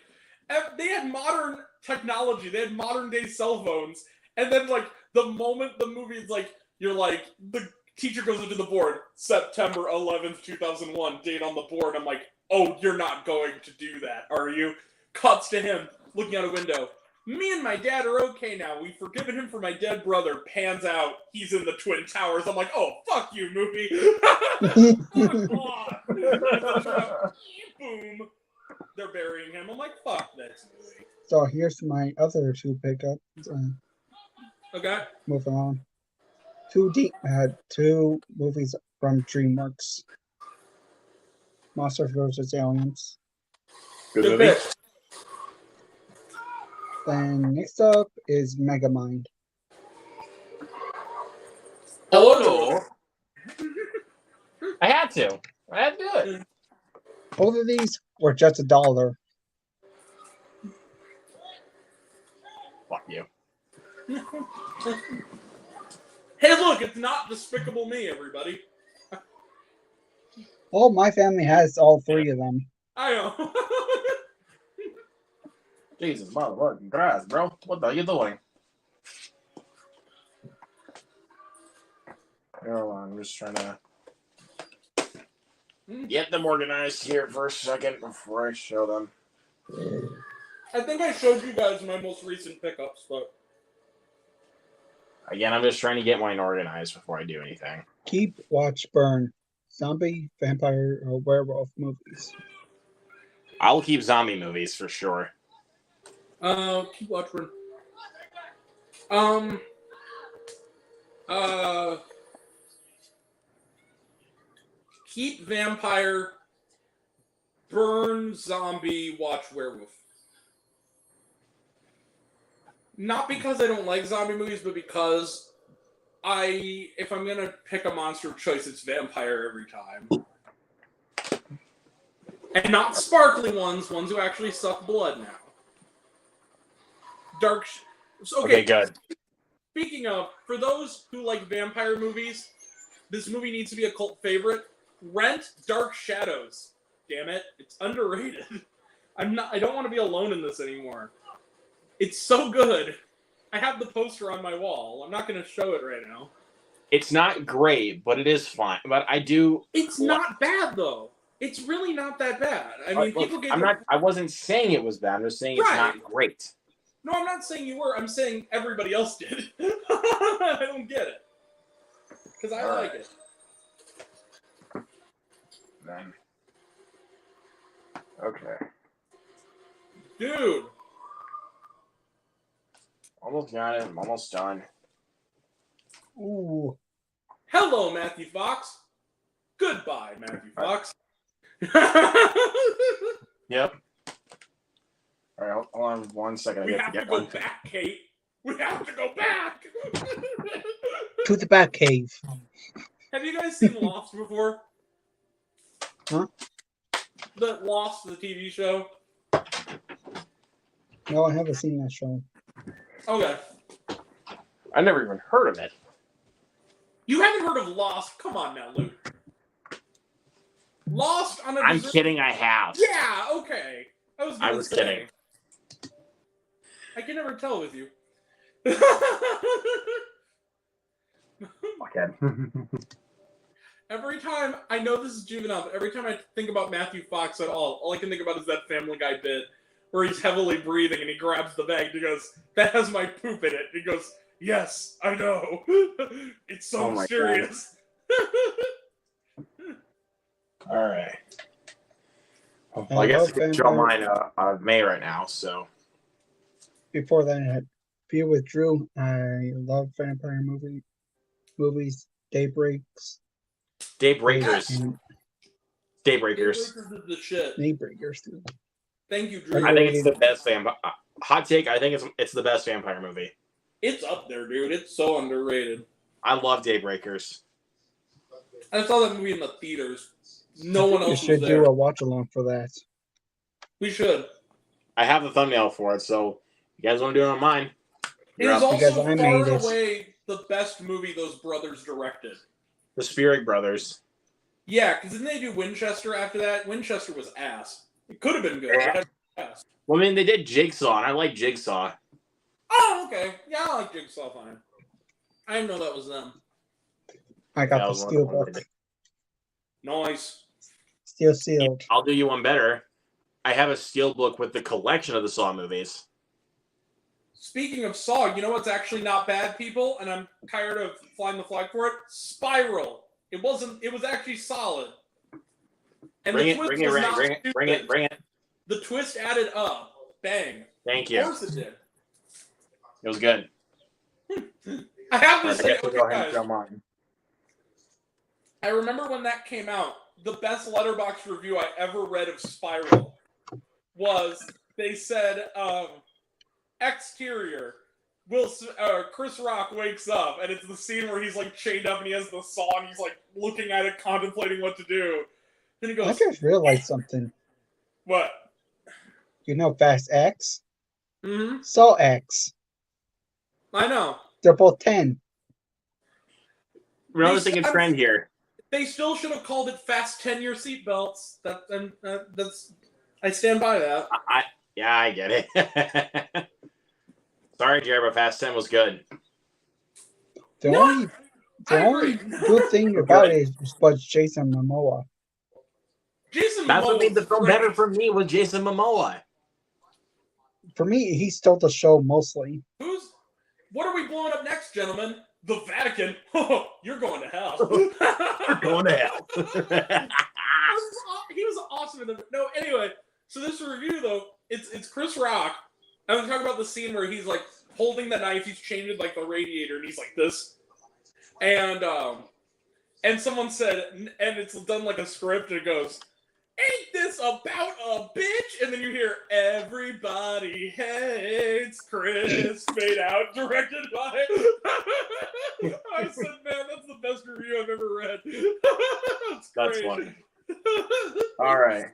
they had modern technology. They had modern-day cell phones. And then, like, the moment the movie is like, you're like, the teacher goes into the board, September 11th, 2001, date on the board. I'm like, oh, you're not going to do that, are you? Cuts to him, looking out a window. Me and my dad are okay now. We've forgiven him for my dead brother. Pans out. He's in the Twin Towers. I'm like, oh, fuck you, movie. Fuck off. Boom. They're burying him. I'm like, fuck this movie. So here's my other two pickups. Okay. Moving on. Two movies from DreamWorks. Monsters vs. Aliens. Good movie. Then next up is Megamind. Oh, I had to do it. Both of these were just $1. Fuck you. Hey, look, it's not Despicable Me, everybody. Well, my family has all three of them. I know. Jesus, motherfucking Christ, bro. What the hell you doing? Hold on, I'm just trying to get them organized here for a second before I show them. I think I showed you guys my most recent pickups, but... Again, I'm just trying to get mine organized before I do anything. Keep, watch, burn. Zombie, vampire, or werewolf movies. I'll keep zombie movies for sure. Keep, watch, burn. Keep, vampire, burn, zombie, watch, werewolf. Not because I don't like zombie movies, but because if I'm gonna pick a monster of choice, it's vampire every time. And not sparkly ones who actually suck blood now. Okay, good. Speaking of, for those who like vampire movies, this movie needs to be a cult favorite. Rent Dark Shadows. Damn it, it's underrated. I don't want to be alone in this anymore. It's so good. I have the poster on my wall. I'm not going to show it right now. It's not great, but it is fine. But I do. It's not bad though. It's really not that bad. I mean, people get. I wasn't saying it was bad. I'm just saying it's not great. No, I'm not saying you were. I'm saying everybody else did. I don't get it because I like it. Then. Okay. Dude. Almost got it. I'm almost done. Ooh. Hello, Matthew Fox. Goodbye, Matthew Fox. Yep. All right, hold on 1 second. We have to go back, Kate. We have to go back. To the Batcave. Have you guys seen Lost before? Huh? The Lost, the TV show? No, I haven't seen that show. Okay. I never even heard of it. You haven't heard of Lost? Come on now, Luke. Lost on a I'm kidding, I have. Yeah, okay. I was kidding. I can never tell with you. Every time, I know this is juvenile, but every time I think about Matthew Fox at all I can think about is that Family Guy bit where he's heavily breathing and he grabs the bag and he goes, "That has my poop in it." And he goes, "Yes, I know." It's so mysterious. All right. Well, I guess I can draw mine May right now, so. Before that, I had Be With Drew. I love vampire movies. Daybreakers. Daybreakers. Daybreakers is the shit. Daybreakers, too. Thank you, Drew. I think it's the best vampire. Hot take, I think it's the best vampire movie. It's up there, dude. It's so underrated. I love Daybreakers. I saw that movie in the theaters. No one else was there. We should do a watch-along for that. We should. I have the thumbnail for it, so you guys want to do it on mine? It is also far and away the best movie those brothers directed. The Spirit Brothers. Yeah, because didn't they do Winchester after that? Winchester was ass. It could have been good. Yeah. Ass. Well, I mean, they did Jigsaw, and I like Jigsaw. Oh, okay. Yeah, I like Jigsaw fine. I didn't know that was them. I got the steelbook. Nice. Still sealed. I'll do you one better. I have a steelbook with the collection of the Saw movies. Speaking of Saw, you know what's actually not bad, people? And I'm tired of flying the flag for it? Spiral. It wasn't. It was actually solid. And bring the twist was not stupid. Bring it. The twist added up. Bang. Thank you. Of course it did. It was good. I have to say, go ahead and show mine. I remember when that came out, the best Letterboxd review I ever read of Spiral was, they said, exterior, Chris Rock wakes up, and it's the scene where he's, like, chained up, and he has the saw, and he's, like, looking at it, contemplating what to do. Then he goes... I just realized something. What? You know Fast X? Mm-hmm. Saw X. I know. They're both 10. We're noticing a trend here. They still should have called it Fast 10-Year Seatbelts. That's... I stand by that. I get it. Sorry, Jared, but Fast 10 was good. The only good thing about it was Jason Momoa. That's what made the film better for me was Jason Momoa. For me, he stole the show mostly. What are we blowing up next, gentlemen? The Vatican. You're going to hell. You're going to hell. He was awesome in the... No, anyway. So this review, though, it's Chris Rock. I'm talking about the scene where he's, like, holding the knife. He's chained with, like, the radiator, and he's like this. And someone said, and it's done like a script, and it goes, "Ain't this about a bitch?" And then you hear, "Everybody hates Chris," fade out, directed by... I said, man, that's the best review I've ever read. That's funny. All right.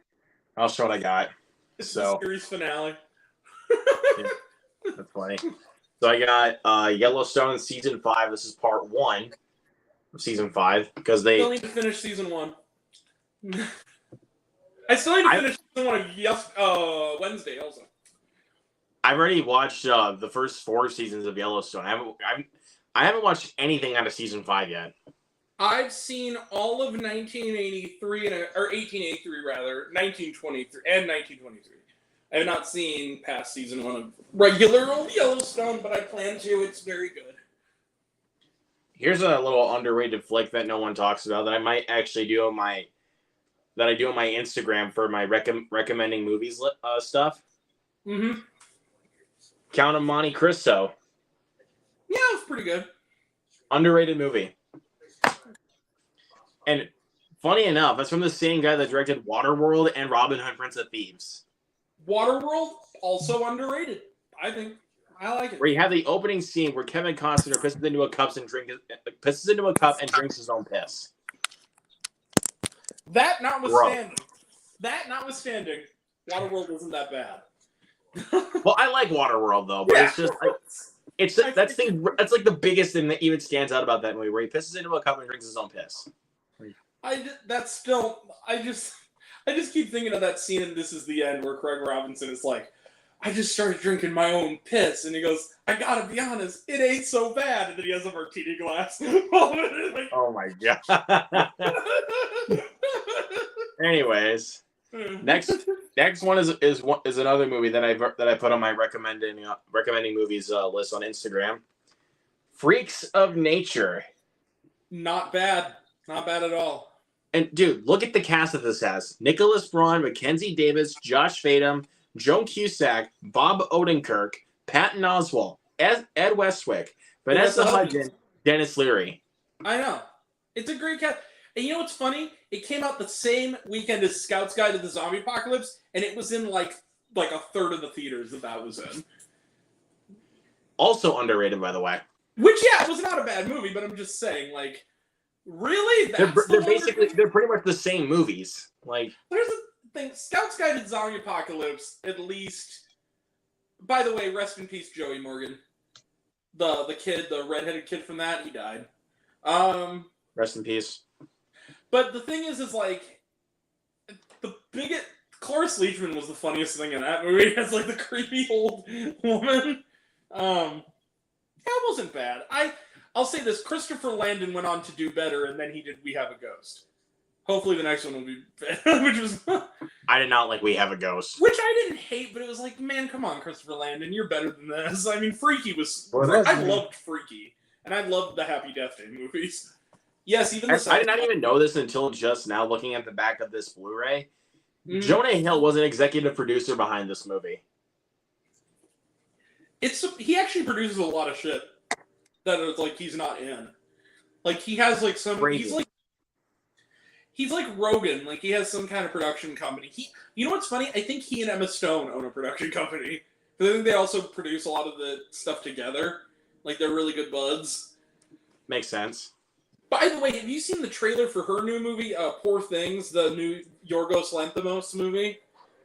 I'll show what I got. It's the series finale. Yeah, that's funny. So I got Yellowstone Season 5. This is part 1 of Season 5. Because they... still need to finish Season 1. I still need to finish Season 1 of Wednesday also. I've already watched the first 4 seasons of Yellowstone. I haven't watched anything out of Season 5 yet. I've seen all of 1983, or 1883 rather, 1923, and 1923. I have not seen past Season 1 of regular old Yellowstone, but I plan to. It's very good. Here's a little underrated flick that no one talks about that I might actually do on my Instagram for my recommending movies stuff. Mm-hmm. Count of Monte Cristo. Yeah, it was pretty good. Underrated movie. And funny enough, that's from the same guy that directed Waterworld and Robin Hood, Prince of Thieves. Waterworld, also underrated. I think. I like it. Where you have the opening scene where Kevin Costner pisses into a cup and drinks his own piss. That notwithstanding, Waterworld isn't that bad. Well, I like Waterworld though, but it's just like that's like the biggest thing that even stands out about that movie, where he pisses into a cup and drinks his own piss. I just keep thinking of that scene in This Is the End where Craig Robinson is like, I just started drinking my own piss. And he goes, I gotta be honest, it ain't so bad. And then he has a martini glass. Oh my god. Anyways, next one is another movie that I put on my recommending movies list on Instagram. Freaks of Nature. Not bad. Not bad at all. And dude, look at the cast that this has: Nicholas Braun, Mackenzie Davis, Josh Fadem, Joan Cusack, Bob Odenkirk, Patton Oswalt, Ed Westwick, Vanessa Hudgens, Dennis Leary. I know. It's a great cast. And you know what's funny? It came out the same weekend as Scout's Guide to the Zombie Apocalypse, and it was in like a third of the theaters that was in. Also underrated, by the way. Which, yeah, it was not a bad movie, but I'm just saying, like, really? They're pretty much the same movies. Like, there's a thing. Scout's Guide to the Zombie Apocalypse, at least. By the way, rest in peace, Joey Morgan. The kid, the redheaded kid from that, he died. Rest in peace. But the thing is like, the biggest. Cloris Leachman was the funniest thing in that movie. As like the creepy old woman. That wasn't bad. I'll say this: Christopher Landon went on to do better, and then he did We Have a Ghost. Hopefully, the next one will be better. Which was I did not like We Have a Ghost, which I didn't hate, but it was like, man, come on, Christopher Landon, you're better than this. I mean, Freaky was. I loved Freaky, and I loved the Happy Death Day movies. Yes, even the I did not even know this until just now, looking at the back of this Blu-ray. Mm-hmm. Jonah Hill was an executive producer behind this movie. He actually produces a lot of shit that it's like he's not in. Like he has like some. Crazy. He's like Rogan. Like he has some kind of production company. You know what's funny? I think he and Emma Stone own a production company. But I think they also produce a lot of the stuff together. Like they're really good buds. Makes sense. By the way, have you seen the trailer for her new movie, Poor Things, the new Yorgos Lanthimos movie?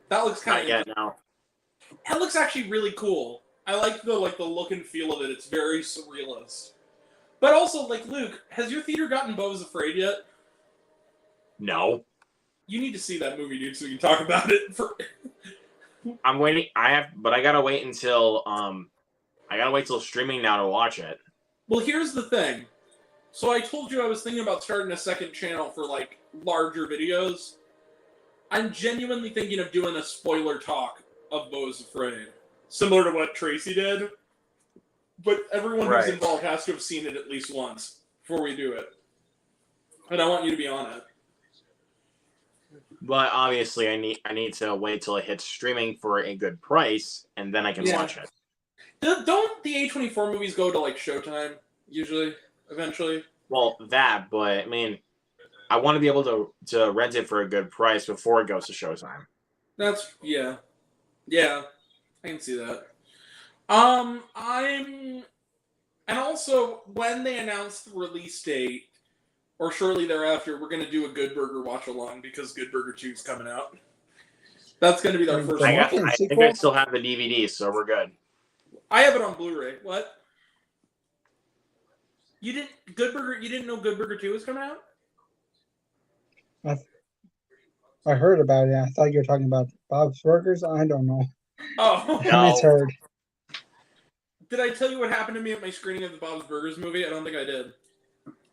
That looks kind of. Not yet, no. That looks actually really cool. I like the look and feel of it. It's very surrealist. But also, like, Luke, has your theater gotten Beau's Afraid yet? No. You need to see that movie, dude, so we can talk about it. I'm waiting. But I gotta wait until streaming now to watch it. Well, here's the thing. So I told you I was thinking about starting a second channel for like larger videos. I'm genuinely thinking of doing a spoiler talk of Beau's Afraid, similar to what Tracy did. But everyone who's involved has to have seen it at least once before we do it. And I want you to be on it. But obviously, I need to wait till it hits streaming for a good price, and then I can watch it. Don't the A24 movies go to like Showtime usually? Eventually. Well, that, but I mean, I want to be able to rent it for a good price before it goes to Showtime. Yeah, I can see that. And also when they announce the release date, or shortly thereafter, we're gonna do a Good Burger watch along because Good Burger 2 is coming out. That's gonna be our first. I think I still have the DVD, so we're good. I have it on Blu-ray. What? You didn't know Good Burger 2 was coming out? I heard about it. I thought you were talking about Bob's Burgers. I don't know. Oh, no. I misheard. Did I tell you what happened to me at my screening of the Bob's Burgers movie? I don't think I did.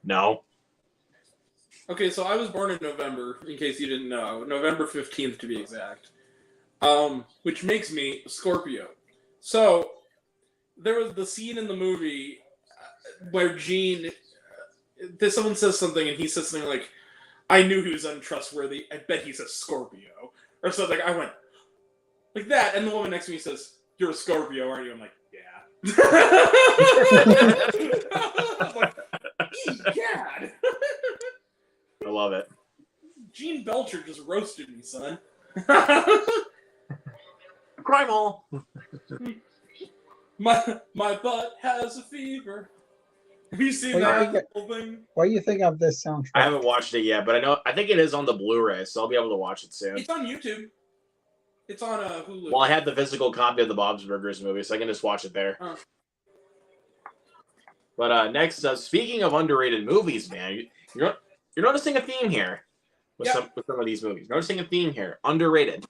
No. Okay, so I was born in November, in case you didn't know. November 15th, to be exact. Which makes me a Scorpio. So, there was the scene in the movie where Gene, someone says something and he says something like, I knew he was untrustworthy. I bet he's a Scorpio. Or something. I went, like that. And the woman next to me says, you're a Scorpio, aren't you? I'm like, yeah. I'm like, God. I love it. Gene Belcher just roasted me, son. Crime Hall. My butt has a fever. Have you seen that whole thing? What do you think of this soundtrack? I haven't watched it yet, but I think it is on the Blu-ray, so I'll be able to watch it soon. It's on YouTube. It's on Hulu. Well, I have the physical copy of the Bob's Burgers movie, so I can just watch it there. But next, speaking of underrated movies, man, you're noticing a theme here with some of these movies. Noticing a theme here. Underrated.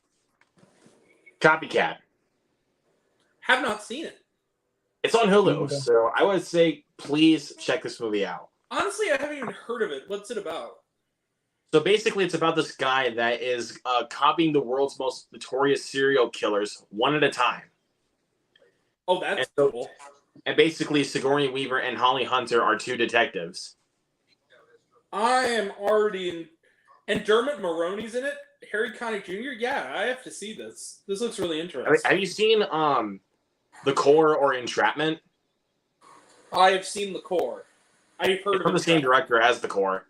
Copycat. Have not seen it. It's on Hulu, so I would say please check this movie out. Honestly, I haven't even heard of it. What's it about? So basically, it's about this guy that is copying the world's most notorious serial killers one at a time. Oh, that's cool. And basically, Sigourney Weaver and Holly Hunter are two detectives. I am already in... And Dermot Mulroney's in it? Harry Connick Jr.? Yeah, I have to see this. This looks really interesting. Have you seen The Core or Entrapment? I have seen The Core. I've heard from the same director as The Core.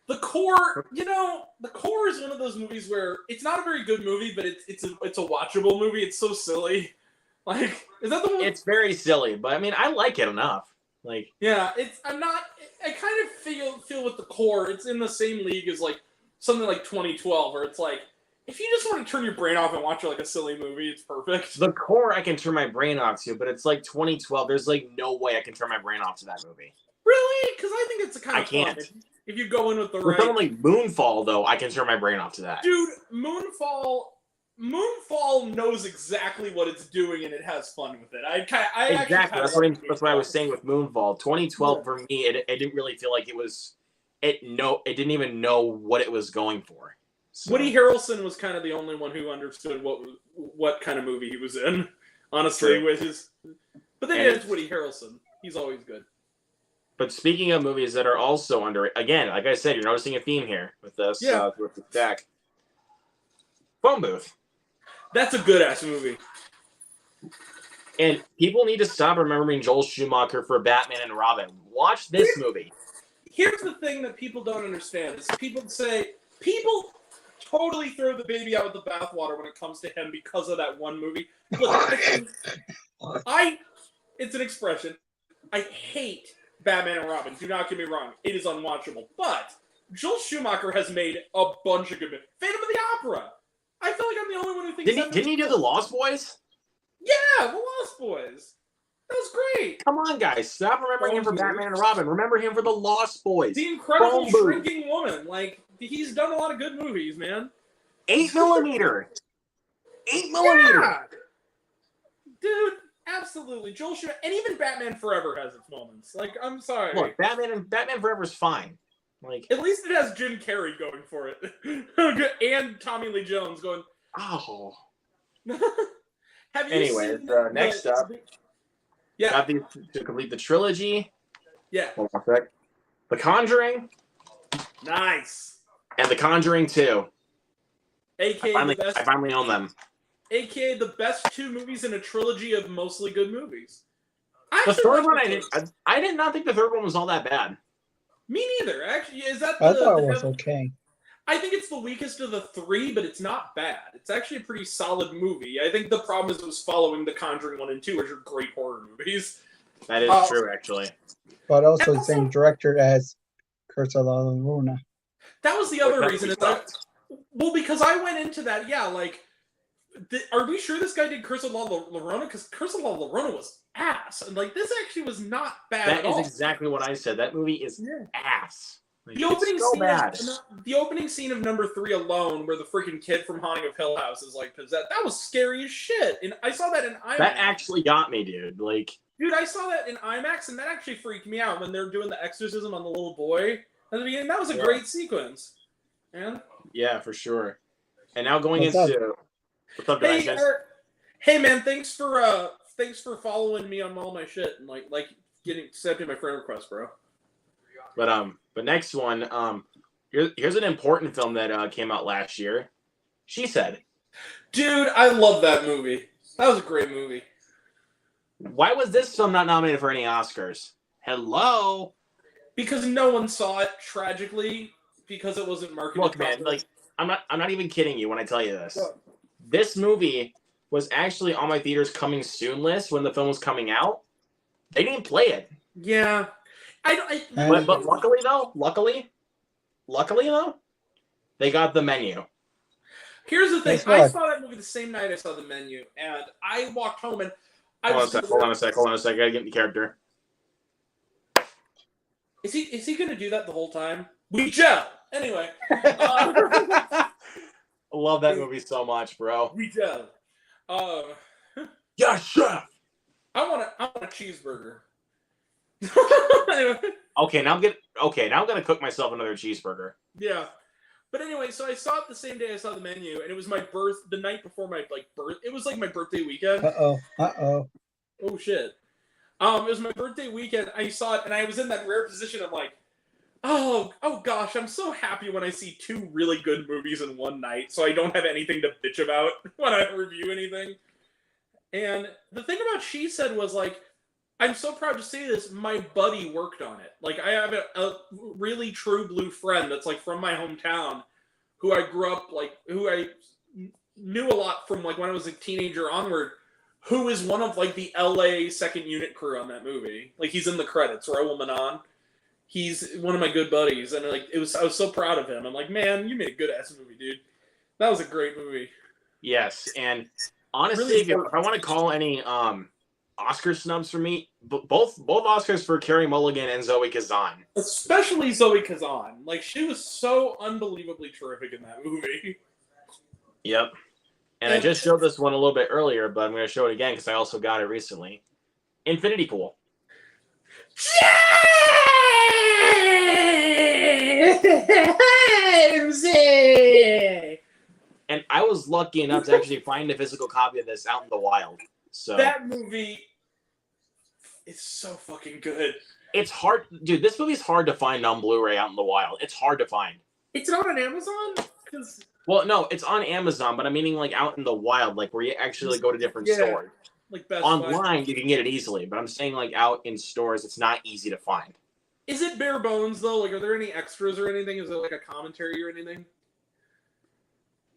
The Core, The Core is one of those movies where it's not a very good movie, but it's a watchable movie. It's so silly. Like, is that the one? It's very silly, but I mean, I like it enough. Like, yeah, I kind of feel with The Core, it's in the same league as like something like 2012, where it's like, if you just want to turn your brain off and watch like a silly movie, it's perfect. The Core I can turn my brain off to, but it's like 2012. There's like no way I can turn my brain off to that movie. Really? Because I think it's a kind of fun. If you go in with the right... something like Moonfall, though, I can turn my brain off to that. Dude, Moonfall knows exactly what it's doing, and it has fun with it. Exactly. That's what I was saying with Moonfall. 2012 for me, it didn't really feel like it was. It didn't even know what it was going for. So. Woody Harrelson was kind of the only one who understood what kind of movie he was in. Honestly, with his. But then it's Woody Harrelson. He's always good. But speaking of movies that are also under, again, like I said, you're noticing a theme here with this, with the deck. Phone Booth. That's a good-ass movie. And people need to stop remembering Joel Schumacher for Batman and Robin. Watch this movie. Here's the thing that people don't understand. Is people totally throw the baby out with the bathwater when it comes to him because of that one movie. Look, it's an expression. I hate Batman and Robin. Do not get me wrong. It is unwatchable. But Joel Schumacher has made a bunch of good movies. Phantom of the Opera. I feel like I'm the only one who thinks Didn't he do The Lost Boys? Yeah, The Lost Boys. That was great. Come on, guys. Stop remembering him for Batman and Robin. Remember him for The Lost Boys. The Incredible Shrinking Woman. Like, he's done a lot of good movies, man. 8mm. 8mm. Yeah. Dude, absolutely. Joel Schumacher, and even Batman Forever has its moments. Like, I'm sorry. Look, Batman Forever is fine. Like, at least it has Jim Carrey going for it, and Tommy Lee Jones going. Oh. Have you anyway, next up, got these to complete the trilogy. Yeah. Hold on a sec. The Conjuring. Nice. And The Conjuring 2. AKA I finally own them. AKA the best two movies in a trilogy of mostly good movies. The third one, I did not think the third one was all that bad. Me neither. Actually, is that I thought it was okay. I think it's the weakest of the three, but it's not bad. It's actually a pretty solid movie. I think the problem is it was following The Conjuring 1 and 2, which are great horror movies. That is true, actually. But also the same director as Curse of La Llorona. That was the other reason. Because I went into that, are we sure this guy did Curse of La Llorona? Because Curse of La Llorona was ass. And, this actually was not bad at all. That is exactly what I said. That movie is ass. Like, the opening scene of number 3 alone, where the freaking kid from Haunting of Hill House is possessed, that was scary as shit. And I saw that in IMAX. That actually got me, dude. Dude, I saw that in IMAX, and that actually freaked me out when they're doing the exorcism on the little boy at the beginning. That was a great sequence. Man. Yeah, for sure. And now going into what's up, hey man, thanks for following me on all my shit and accepting my friend request, bro. But next one, here's an important film that came out last year. She Said. Dude, I love that movie. That was a great movie. Why was this film not nominated for any Oscars? Hello? Because no one saw it, tragically, because it wasn't marketed. Look, man, I'm not even kidding you when I tell you this. This movie was actually on my theater's coming soon list when the film was coming out. They didn't play it. Yeah. But luckily though, they got The Menu. Here's the thing. I saw that movie the same night I saw The Menu, and I walked home and Hold on a sec. I gotta get in the character. Is he gonna do that the whole time? We gel. Anyway. I love that movie so much, bro. We gel. Yes, chef. I want a cheeseburger. Okay, now I'm gonna cook myself another cheeseburger. Yeah. But anyway, so I saw it the same day I saw the menu, and it was the night before my birth. It was like my birthday weekend. Uh-oh. Oh shit. It was my birthday weekend. I saw it, and I was in that rare position of like, oh gosh, I'm so happy when I see two really good movies in one night, so I don't have anything to bitch about when I review anything. And the thing about She Said was like, I'm so proud to say this, my buddy worked on it. Like, I have a really true blue friend that's like from my hometown, who I grew up, like, who I knew a lot from like when I was a teenager onward, who is one of like the LA second unit crew on that movie. Like, he's in the credits, Raul Manon. He's one of my good buddies, and like I was so proud of him. I'm like, man, you made a good ass movie, dude. That was a great movie. Yes, and honestly, Really if I want to call any Oscar snubs for me, both Oscars for Carey Mulligan and Zoe Kazan. Especially Zoe Kazan. Like, she was so unbelievably terrific in that movie. Yep. And I just showed this one a little bit earlier, but I'm going to show it again because I also got it recently. Infinity Pool. And I was lucky enough to actually find a physical copy of this out in the wild. So that movie is so fucking good. It's hard, dude. This movie's hard to find on Blu-ray out in the wild. It's hard to find. It's not on Amazon? Well, no, it's on Amazon, but I'm meaning like out in the wild, like where you actually go to different stores. Like Best Online, Buy. you can get it easily, but I'm saying like out in stores, it's not easy to find. Is it bare bones though? Like, are there any extras or anything? Is it like a commentary or anything?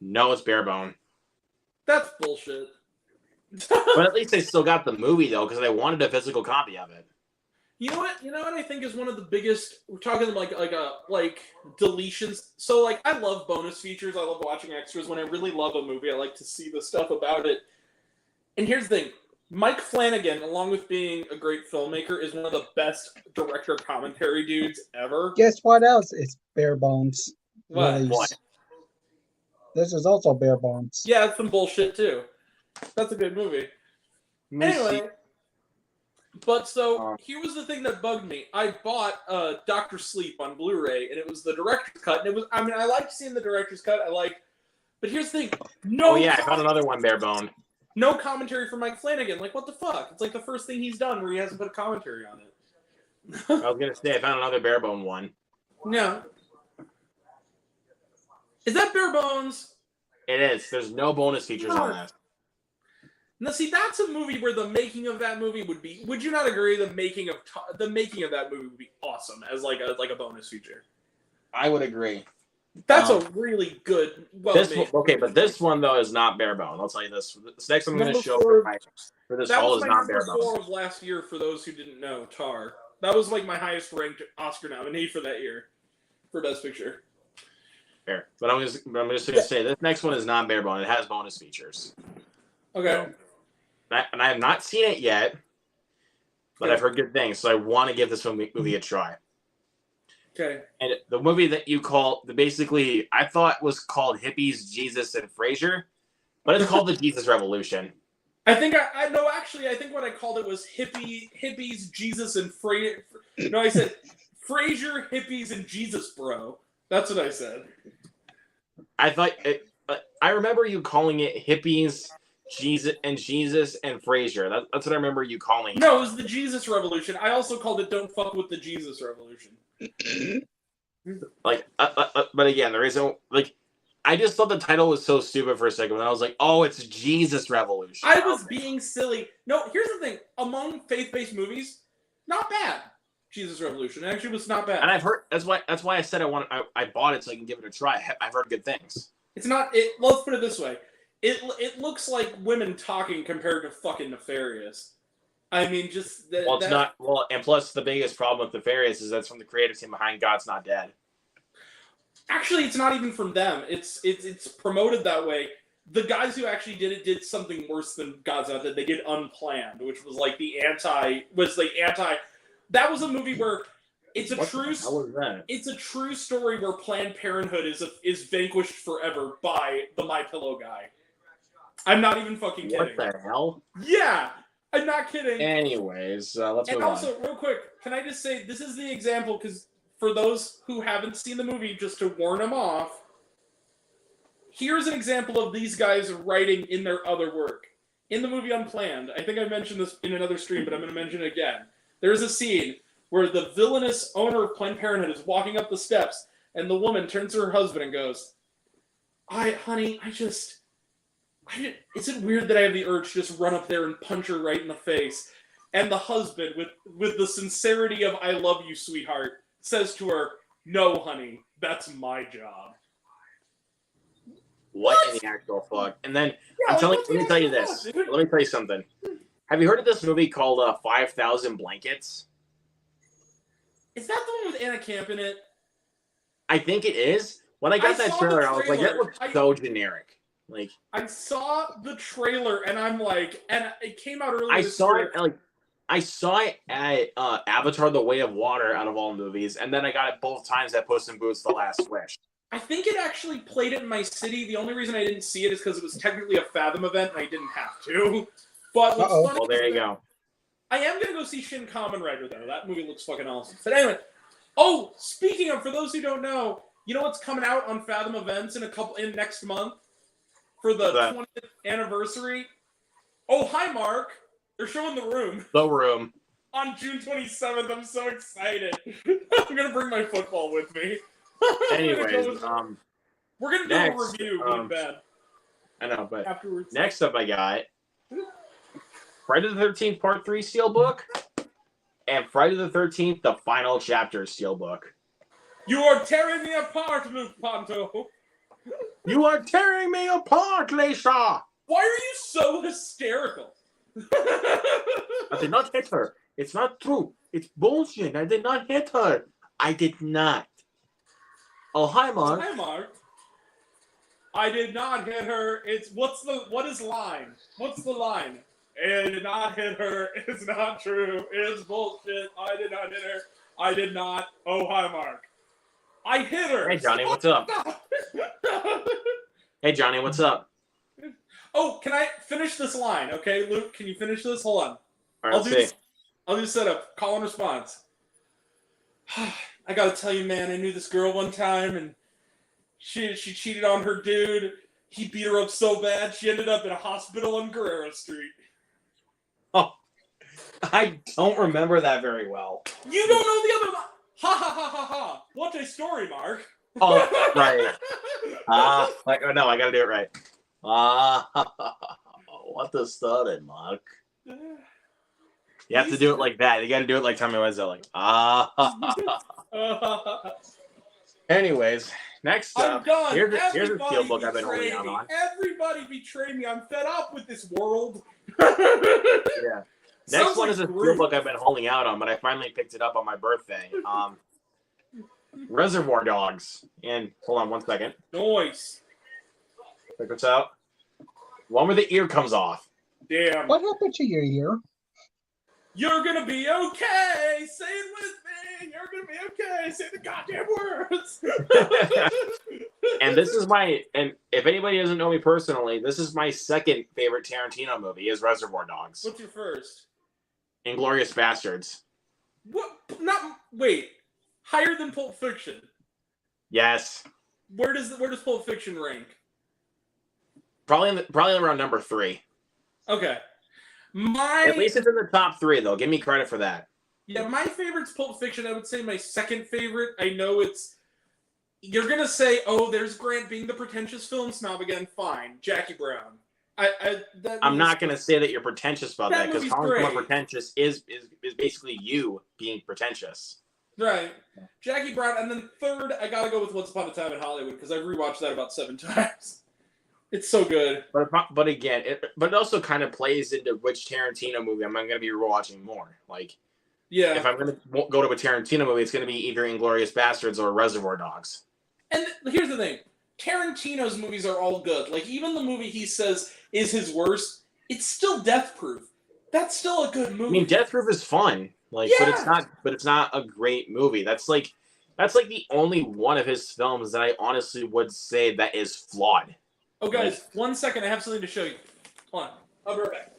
No, it's bare bone. That's bullshit. But at least they still got the movie though, because they wanted a physical copy of it. You know what? I think is one of the biggest. We're talking like deletions. So like, I love bonus features. I love watching extras. When I really love a movie, I like to see the stuff about it. And here's the thing: Mike Flanagan, along with being a great filmmaker, is one of the best director commentary dudes ever. Guess what else? It's bare bones. What? This is also bare bones. Yeah, it's some bullshit too. That's a good movie. Anyway, but so here was the thing that bugged me. I bought Dr. Sleep on Blu-ray, and it was the director's cut. And it was, I mean, I liked seeing the director's cut. But here's the thing. I found another one bare bone. No commentary from Mike Flanagan. Like, what the fuck? It's like the first thing he's done where he hasn't put a commentary on it. I was gonna say I found another bare bone one. No. Is that bare bones? It is. There's no bonus features on that. Now, see, that's a movie where the making of that movie would be. Would you not agree? The making of that movie would be awesome as like a bonus feature. I would agree. That's a really good. But this one though is not bare bone. I'll tell you this. This next one I'm going to show for this haul is not bare bone. That was my number 4 of last year. For those who didn't know, Tar. That was like my highest ranked Oscar nominee for that year, for Best Picture. Fair, but I'm just going to say this next one is not bare bone. It has bonus features. Okay. And I have not seen it yet, but I've heard good things, so I want to give this movie a try. Okay. And the movie that you call basically, I thought was called Hippies, Jesus, and Frasier, but it's called the Jesus Revolution. I think I know. Actually, I think what I called it was hippies, Jesus, and Frasier. No, I said Frasier, hippies, and Jesus, bro. That's what I said. I remember you calling it Hippies, Jesus, and Frasier. That's what I remember you calling it. No, it was the Jesus Revolution. I also called it "Don't Fuck with the Jesus Revolution." But again, the reason, I just thought the title was so stupid for a second, and I was like, "Oh, it's Jesus Revolution." I was being silly. No, here's the thing: among faith-based movies, not bad. Jesus Revolution actually was not bad. And I've heard that's why I said I bought it so I can give it a try. I've heard good things. It's not. Let's put it this way: it looks like women talking compared to fucking Nefarious. I mean, just that. Well, it's not. Well, and plus the biggest problem with Nefarious is that's from the creative team behind God's Not Dead. Actually, it's not even from them. It's promoted that way. The guys who actually did it did something worse than God's Not Dead. They did Unplanned, which was like the anti. That was a movie where it's a It's a true story where Planned Parenthood is vanquished forever by the My Pillow guy. I'm not even fucking kidding. What the hell? Yeah, I'm not kidding. Anyways, let's move on. And also, real quick, can I just say, this is the example, because for those who haven't seen the movie, just to warn them off, here's an example of these guys writing in their other work. In the movie Unplanned, I think I mentioned this in another stream, but I'm going to mention it again. There's a scene where the villainous owner of Planned Parenthood is walking up the steps, and the woman turns to her husband and goes, honey, is it weird that I have the urge to just run up there and punch her right in the face? And the husband, with the sincerity of "I love you, sweetheart," says to her, "No, honey, that's my job." What in the actual fuck? And then let me tell you this. Let me tell you something. Have you heard of this movie called 5,000 Blankets? Is that the one with Anna Camp in it? I think it is. When I got that trailer, I was like, that looks so generic. Like, I saw the trailer and I'm like, and it came out earlier. I saw it at Avatar: The Way of Water out of all movies, and then I got it both times at Puss in Boots: The Last Wish. I think it actually played it in my city. The only reason I didn't see it is because it was technically a Fathom event and I didn't have to. But what's funny, well, there you go. I am going to go see Shin Kamen Rider, though. That movie looks fucking awesome. But anyway, speaking of, for those who don't know, you know what's coming out on Fathom events in next month for the 20th anniversary? Oh, hi, Mark. They're showing The Room. The Room. On June 27th. I'm so excited. I'm going to bring my football with me. Anyways, we're going to do a review with Ben. I know, but afterwards. Next up I got Friday the 13th Part 3 Steelbook and Friday the 13th The Final Chapter Steelbook. You are tearing me apart, Luke Ponto. You are tearing me apart, Lisa. Why are you so hysterical? I did not hit her. It's not true. It's bullshit. I did not hit her. I did not. Oh, hi, Mark. Hi, Mark. I did not hit her. What is line? What's the line? I did not hit her. It's not true. It's bullshit. I did not hit her. I did not. Oh, hi, Mark. I hit her. Hey, Johnny, what's up? Hey, Johnny, what's up? Oh, can I finish this line? Okay, Luke, can you finish this? Hold on. All right, I'll do setup. Call and response. I gotta tell you, man, I knew this girl one time, and she cheated on her dude. He beat her up so bad, she ended up in a hospital on Guerrero Street. Oh, I don't remember that very well. You don't know the other line? Ha ha ha ha ha! What a story, Mark. Oh, right. No, I gotta do it right. What the study, Mark? You have to do it like that. You got to do it like Tommy Wiseau, like Anyways, next up, here's a steelbook I've been holding out on. Everybody betray me. I'm fed up with this world. Yeah. Next one is a steelbook I've been holding out on, but I finally picked it up on my birthday. Reservoir Dogs. And hold on one second. Nice. Check this out. One where the ear comes off. Damn. What happened to your ear? You're gonna be okay. Say it with me. You're gonna be okay. Say the goddamn words. And if anybody doesn't know me personally, this is my second favorite Tarantino movie is Reservoir Dogs. What's your first? Inglourious Bastards. What? Wait. Higher than Pulp Fiction. Yes. Where does Pulp Fiction rank? Probably around number 3. Okay. At least it's in the top 3, though. Give me credit for that. Yeah, my favorite's Pulp Fiction. I would say my second favorite. I know you're gonna say, "Oh, there's Grant being the pretentious film snob again." Fine, Jackie Brown. I'm not gonna say that you're pretentious about that because calling someone pretentious is basically you being pretentious. Right, Jackie Brown, and then third, I gotta go with Once Upon a Time in Hollywood because I've rewatched that about 7 times. It's so good. But again, it also kind of plays into which Tarantino movie I'm going to be rewatching more. Like, yeah, if I'm going to go to a Tarantino movie, it's going to be either Inglourious Bastards or Reservoir Dogs. And here's the thing. Tarantino's movies are all good. Like, even the movie he says is his worst, it's still Death Proof. That's still a good movie. I mean, Death Proof is fun. Like, yeah. but it's not a great movie. That's like the only one of his films that I honestly would say that is flawed. Oh, guys, 1 second. I have something to show you. Hold on. I'll be right back.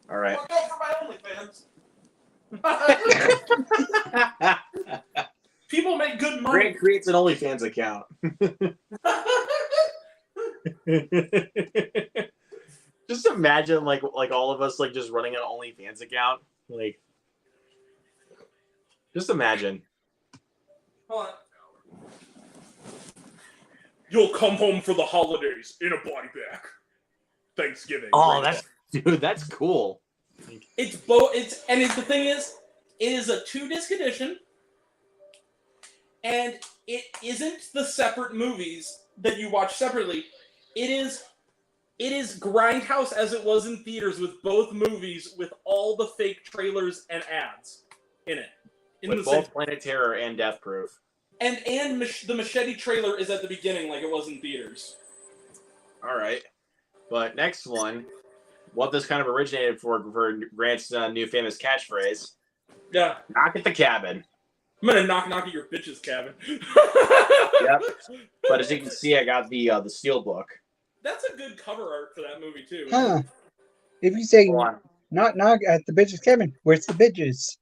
All right. I'll go for my OnlyFans. People make good money. Grant creates an OnlyFans account. Just imagine like all of us like just running an OnlyFans account. Like, just imagine. Hold on. You'll come home for the holidays in a body bag. Thanksgiving. Oh, that's cool. It's both. The thing is, it is a 2-disc edition, and it isn't the separate movies that you watch separately. It is Grindhouse as it was in theaters with both movies with all the fake trailers and ads in it. With both Planet Terror and Death Proof. And the Machete trailer is at the beginning like it was in theaters. All right. But next one, what this kind of originated for Grant's new famous catchphrase. Yeah. Knock at the cabin. I'm going to knock at your bitch's cabin. Yep. But as you can see, I got the steel book. That's a good cover art for that movie, too. Huh. If you say knock at the bitch's cabin, where's the bitches?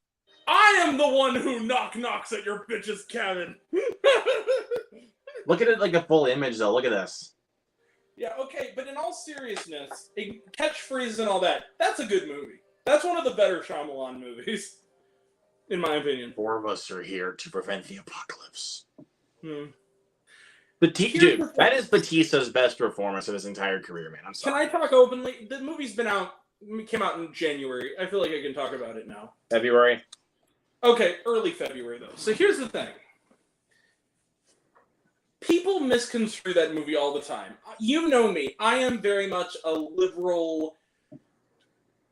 I am the one who knocks at your bitch's cabin. Look at it like a full image, though. Look at this. Yeah, okay, but in all seriousness, catchphrases and all that, that's a good movie. That's one of the better Shyamalan movies, in my opinion. 4 of us are here to prevent the apocalypse. Dude, that is Batista's best performance of his entire career, man. I'm sorry. Can I talk openly? The movie's came out in January. I feel like I can talk about it now. February? Okay, early February, though. So here's the thing. People misconstrue that movie all the time. You know me. I am very much a liberal,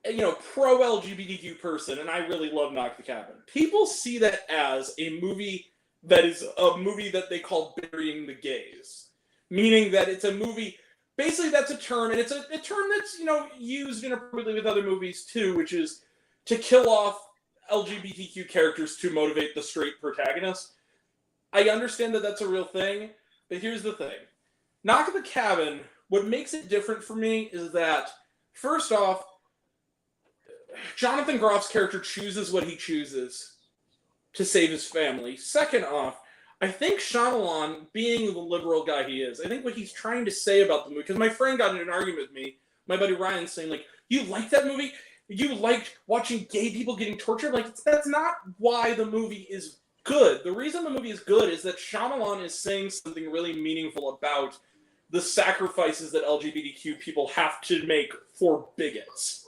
pro-LGBTQ person, and I really love Knock the Cabin. People see that as a movie that is a movie that they call burying the gays. Meaning that it's a movie, basically that's a term, and it's a term that's, used inappropriately with other movies too, which is to kill off LGBTQ characters to motivate the straight protagonist. I understand that that's a real thing, but here's the thing. Knock at the Cabin, what makes it different for me is that, first off, Jonathan Groff's character chooses what he chooses to save his family. Second off, I think Shyamalan, being the liberal guy he is, I think what he's trying to say about the movie, because my friend got in an argument with me, my buddy Ryan, saying, like, you like that movie? You liked watching gay people getting tortured? Like, that's not why the movie is good. The reason the movie is good is that Shyamalan is saying something really meaningful about the sacrifices that LGBTQ people have to make for bigots.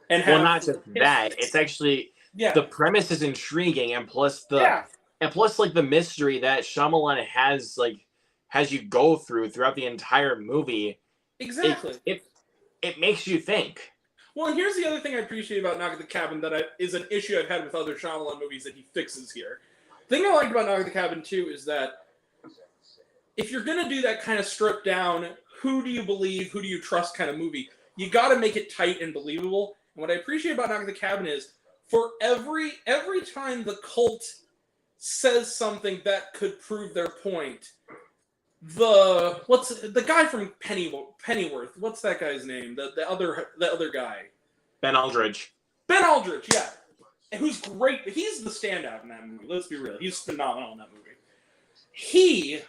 And not just that. It's actually the premise is intriguing, and plus the mystery that Shyamalan has you go throughout the entire movie. Exactly. It makes you think. Well, and here's the other thing I appreciate about Knock at the Cabin that is an issue I've had with other Shyamalan movies that he fixes here. The thing I liked about Knock at the Cabin, too, is that if you're going to do that kind of stripped down, who do you believe, who do you trust kind of movie, you got to make it tight and believable. And what I appreciate about Knock at the Cabin is, for every time the cult says something that could prove their point, the guy from Pennyworth? What's that guy's name? The other guy. Ben Aldridge. Ben Aldridge, yeah. And who's great. He's the standout in that movie. Let's be real. He's phenomenal in that movie. He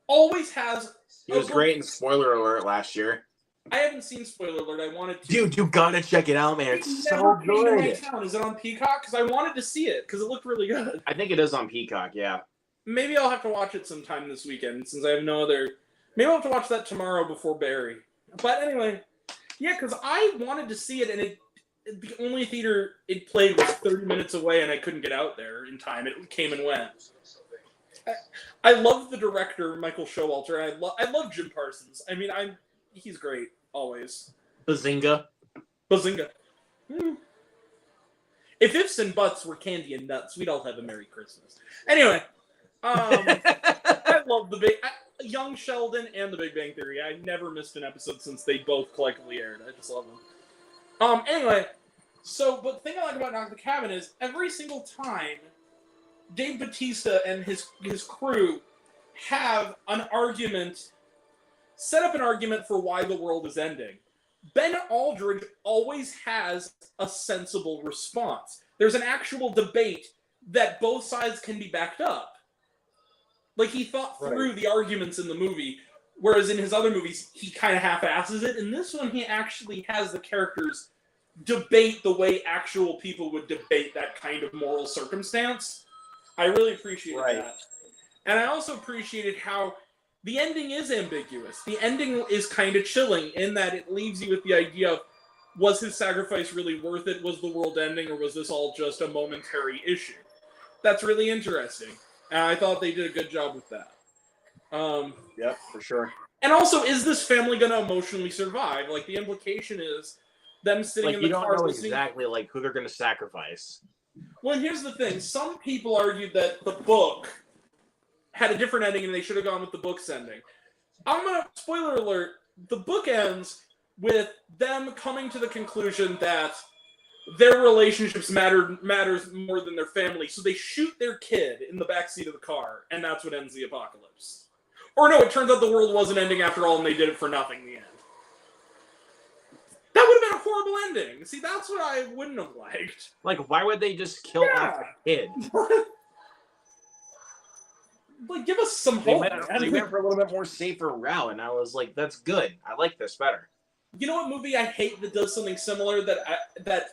always has. He was great in Spoiler Alert last year. I haven't seen Spoiler Alert. I wanted to. Dude, you gotta check it out, man. It's so good. Is it on Peacock? Because I wanted to see it because it looked really good. I think it is on Peacock. Yeah. Maybe I'll have to watch it sometime this weekend since I have no other. Maybe I'll have to watch that tomorrow before Barry. But anyway, yeah, because I wanted to see it, and the only theater it played was 30 minutes away, and I couldn't get out there in time. It came and went. I love the director, Michael Showalter, and I love Jim Parsons. I mean, he's great always. Bazinga. If ifs and buts were candy and nuts, we'd all have a Merry Christmas. Anyway, I love Young Sheldon and The Big Bang Theory. I never missed an episode since they both collectively aired. I just love them. Anyway, but the thing I like about Knock the Cabin is every single time Dave Bautista and his crew have set up an argument for why the world is ending. Ben Aldridge always has a sensible response. There's an actual debate that both sides can be backed up. Like, he thought through the arguments in the movie, whereas in his other movies, he kind of half-asses it. In this one, he actually has the characters debate the way actual people would debate that kind of moral circumstance. I really appreciated that. And I also appreciated how the ending is ambiguous. The ending is kind of chilling in that it leaves you with the idea of, was his sacrifice really worth it? Was the world ending, or was this all just a momentary issue? That's really interesting. And I thought they did a good job with that. Yep, for sure. And also, is this family going to emotionally survive? Like, the implication is them sitting in the car. You don't know exactly like who they're going to sacrifice. Well, here's the thing. Some people argued that the book had a different ending and they should have gone with the book's ending. Spoiler alert, the book ends with them coming to the conclusion that their relationships matters more than their family, so they shoot their kid in the backseat of the car, and that's what ends the apocalypse. Or no, it turns out the world wasn't ending after all, and they did it for nothing in the end. That would have been a horrible ending. See, that's what I wouldn't have liked. Like, why would they just kill off a kid? Like, give us some hope. They went for a little bit more safer route, and I was like, that's good. I like this better. You know what movie I hate that does something similar that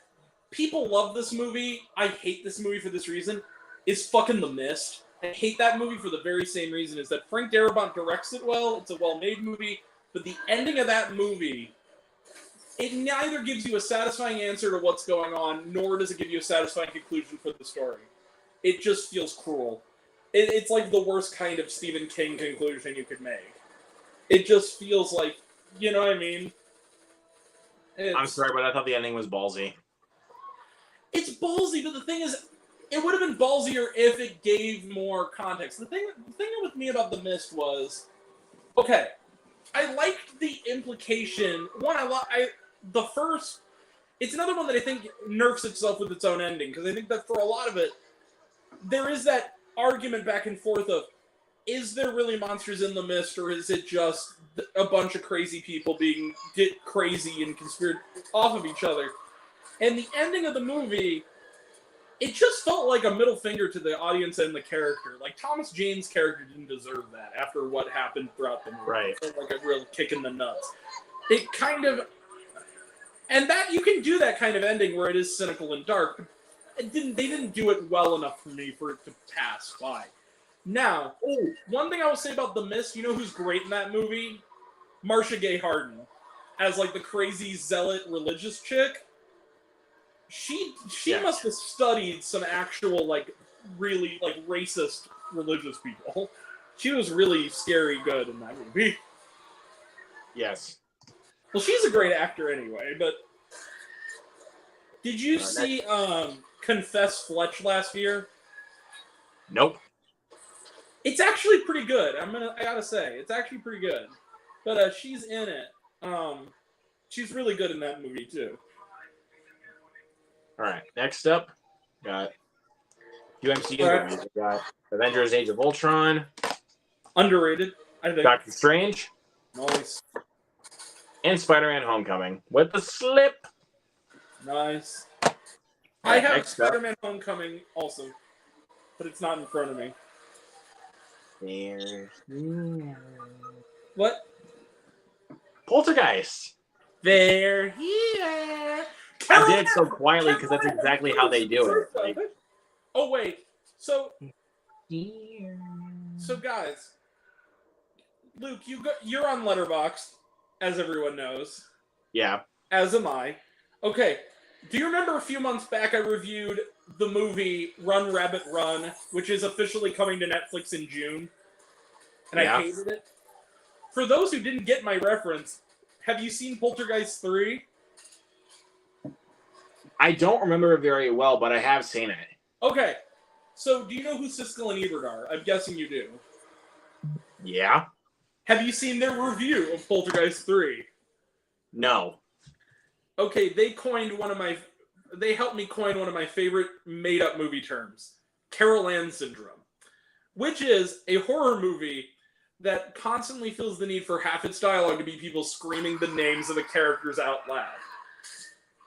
people love this movie? I hate this movie for this reason. Is fucking The Mist. I hate that movie for the very same reason, is that Frank Darabont directs it well. It's a well-made movie, but the ending of that movie, it neither gives you a satisfying answer to what's going on, nor does it give you a satisfying conclusion for the story. It just feels cruel. It's like the worst kind of Stephen King conclusion you could make. It just feels like, you know what I mean? I'm sorry, but I thought the ending was ballsy. It's ballsy, but the thing is, it would have been ballsier if it gave more context. The thing with me about The Mist was, okay, I liked the implication. It's another one that I think nerfs itself with its own ending, because I think that for a lot of it, there is that argument back and forth of, is there really monsters in the mist, or is it just a bunch of crazy people being crazy and conspired off of each other? And the ending of the movie, it just felt like a middle finger to the audience and the character. Like, Thomas Jane's character didn't deserve that after what happened throughout the movie. Right. It felt like a real kick in the nuts. It kind of... And that, you can do that kind of ending where it is cynical and dark. They didn't do it well enough for me for it to pass by. Now, one thing I will say about The Mist, you know who's great in that movie? Marcia Gay Harden. As, like, the crazy zealot religious chick. She must have studied some actual, like, really, like, racist religious people. She was really scary good in that movie. Yes. Well, she's a great actor anyway, but... Did you see, Confess Fletch last year? Nope. It's actually pretty good. I gotta say, it's actually pretty good. But she's in it. She's really good in that movie too. All right. Next up, got UMCU movies. We got Avengers: Age of Ultron. Underrated, I think. Doctor Strange. Nice. And Spider-Man: Homecoming with the slip. Nice. I have Spider-Man: Homecoming also, but it's not in front of me. There. What? Poltergeist. They're here. I did it so quietly because that's exactly how they do it. Like, oh wait, so guys, Luke, you're on Letterboxd, as everyone knows. Yeah. As am I. Okay, do you remember a few months back I reviewed the movie Run Rabbit Run, which is officially coming to Netflix in June? And I hated it. For those who didn't get my reference, have you seen Poltergeist 3? I don't remember it very well, but I have seen it. Okay, so do you know who Siskel and Ebert are? I'm guessing you do. Yeah. Have you seen their review of Poltergeist 3? No. Okay, they helped me coin one of my favorite made-up movie terms, Carol Ann syndrome, which is a horror movie that constantly feels the need for half its dialogue to be people screaming the names of the characters out loud.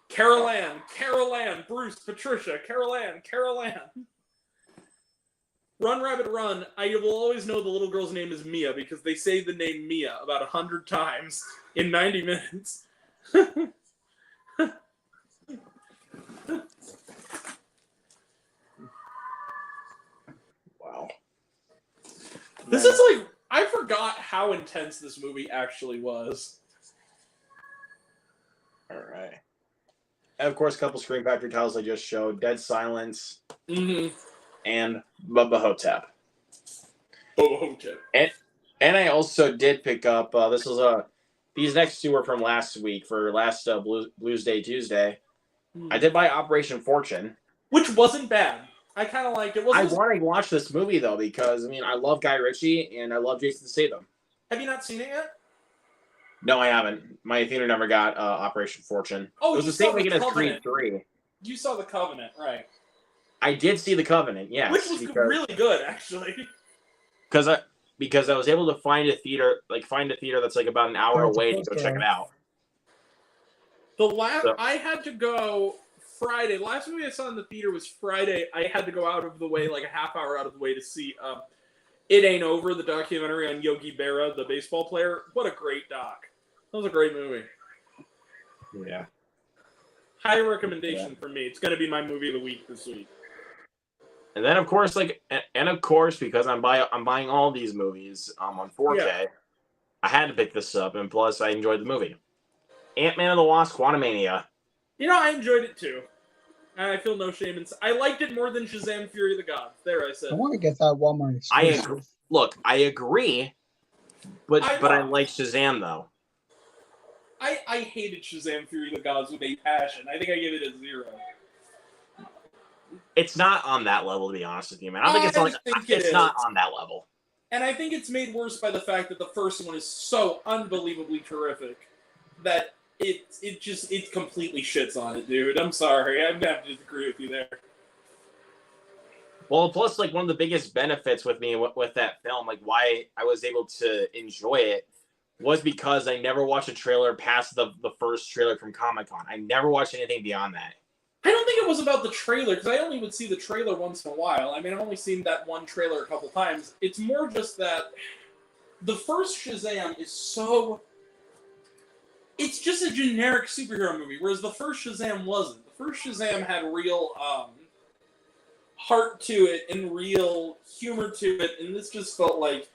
Carol Ann, Bruce, Patricia, Carol Ann. Run, Rabbit, Run. I will always know the little girl's name is Mia because they say the name Mia about 100 times in 90 minutes. Wow. This is like, I forgot how intense this movie actually was. All right. And of course, a couple Scream Factory titles I just showed: Dead Silence and Bubba Hotep. And I also did pick up. This was these next two were from last week for last Blues Day Tuesday. I did buy Operation Fortune, which wasn't bad. I kind of liked it. I want to watch this movie though because I mean I love Guy Ritchie and I love Jason Statham. Have you not seen it yet? No, I haven't. My theater never got Operation Fortune. Oh, it was the same weekend as Creed 3. You saw The Covenant, right? I did see The Covenant, yes. Which was really good, actually. Because I was able to find a theater that's like about an hour away to go check it out. I had to go Friday. Last movie I saw in the theater was Friday. I had to go out of the way, like a half hour out of the way, to see It Ain't Over, the documentary on Yogi Berra, the baseball player. What a great doc. That was a great movie. Yeah. High recommendation for me. It's going to be my movie of the week this week. And then, of course, because I'm buying all these movies on 4K, I had to pick this up, and plus I enjoyed the movie. Ant-Man and the Wasp: Quantumania. You know, I enjoyed it too. I feel no shame in. I liked it more than Shazam: Fury of the Gods. There, I said. I want to get that Walmart exclusive. I agree, but I like Shazam though. I hated Shazam: Fury of the Gods with a passion. I think I gave it a 0. It's not on that level, to be honest with you, man. I think it's not on that level. And I think it's made worse by the fact that the first one is so unbelievably terrific that it completely shits on it, dude. I'm sorry. I'm gonna have to disagree with you there. Well, plus, like, one of the biggest benefits with me with that film, like, why I was able to enjoy it, was because I never watched a trailer past the first trailer from Comic-Con. I never watched anything beyond that. I don't think it was about the trailer, because I only would see the trailer once in a while. I mean, I've only seen that one trailer a couple times. It's more just that the first Shazam is so... It's just a generic superhero movie, whereas the first Shazam wasn't. The first Shazam had real heart to it and real humor to it, and this just felt like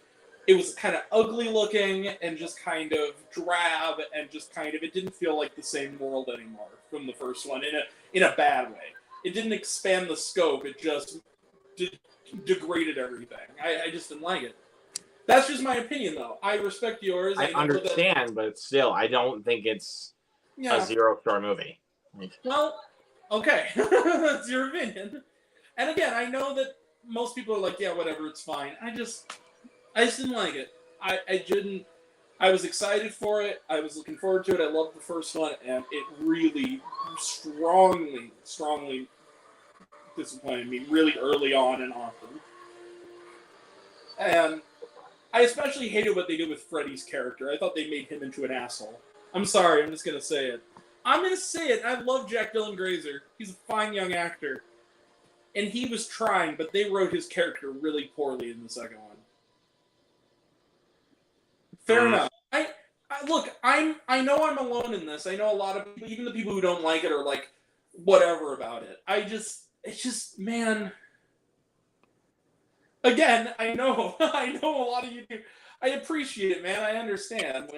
it was kind of ugly looking and just kind of drab and just kind of, it didn't feel like the same world anymore from the first one in a bad way. It didn't expand the scope, it just degraded everything. I just didn't like it. That's just my opinion, though. I respect yours. I understand, but still, I don't think it's a 0-star movie. Well, okay. That's your opinion. And again, I know that most people are like, yeah, whatever, it's fine. I just didn't like it. I was excited for it. I was looking forward to it. I loved the first one, and it really strongly disappointed me really early on and often. And I especially hated what they did with Freddy's character. I thought they made him into an asshole. I'm sorry, I'm just going to say it. I'm going to say it. I love Jack Dylan Grazer. He's a fine young actor. And he was trying, but they wrote his character really poorly in the second one. Fair enough. Look, I know I'm alone in this. I know a lot of people, even the people who don't like it, are like, whatever about it. It's just, man. Again, I know a lot of you do. I appreciate it, man. I understand.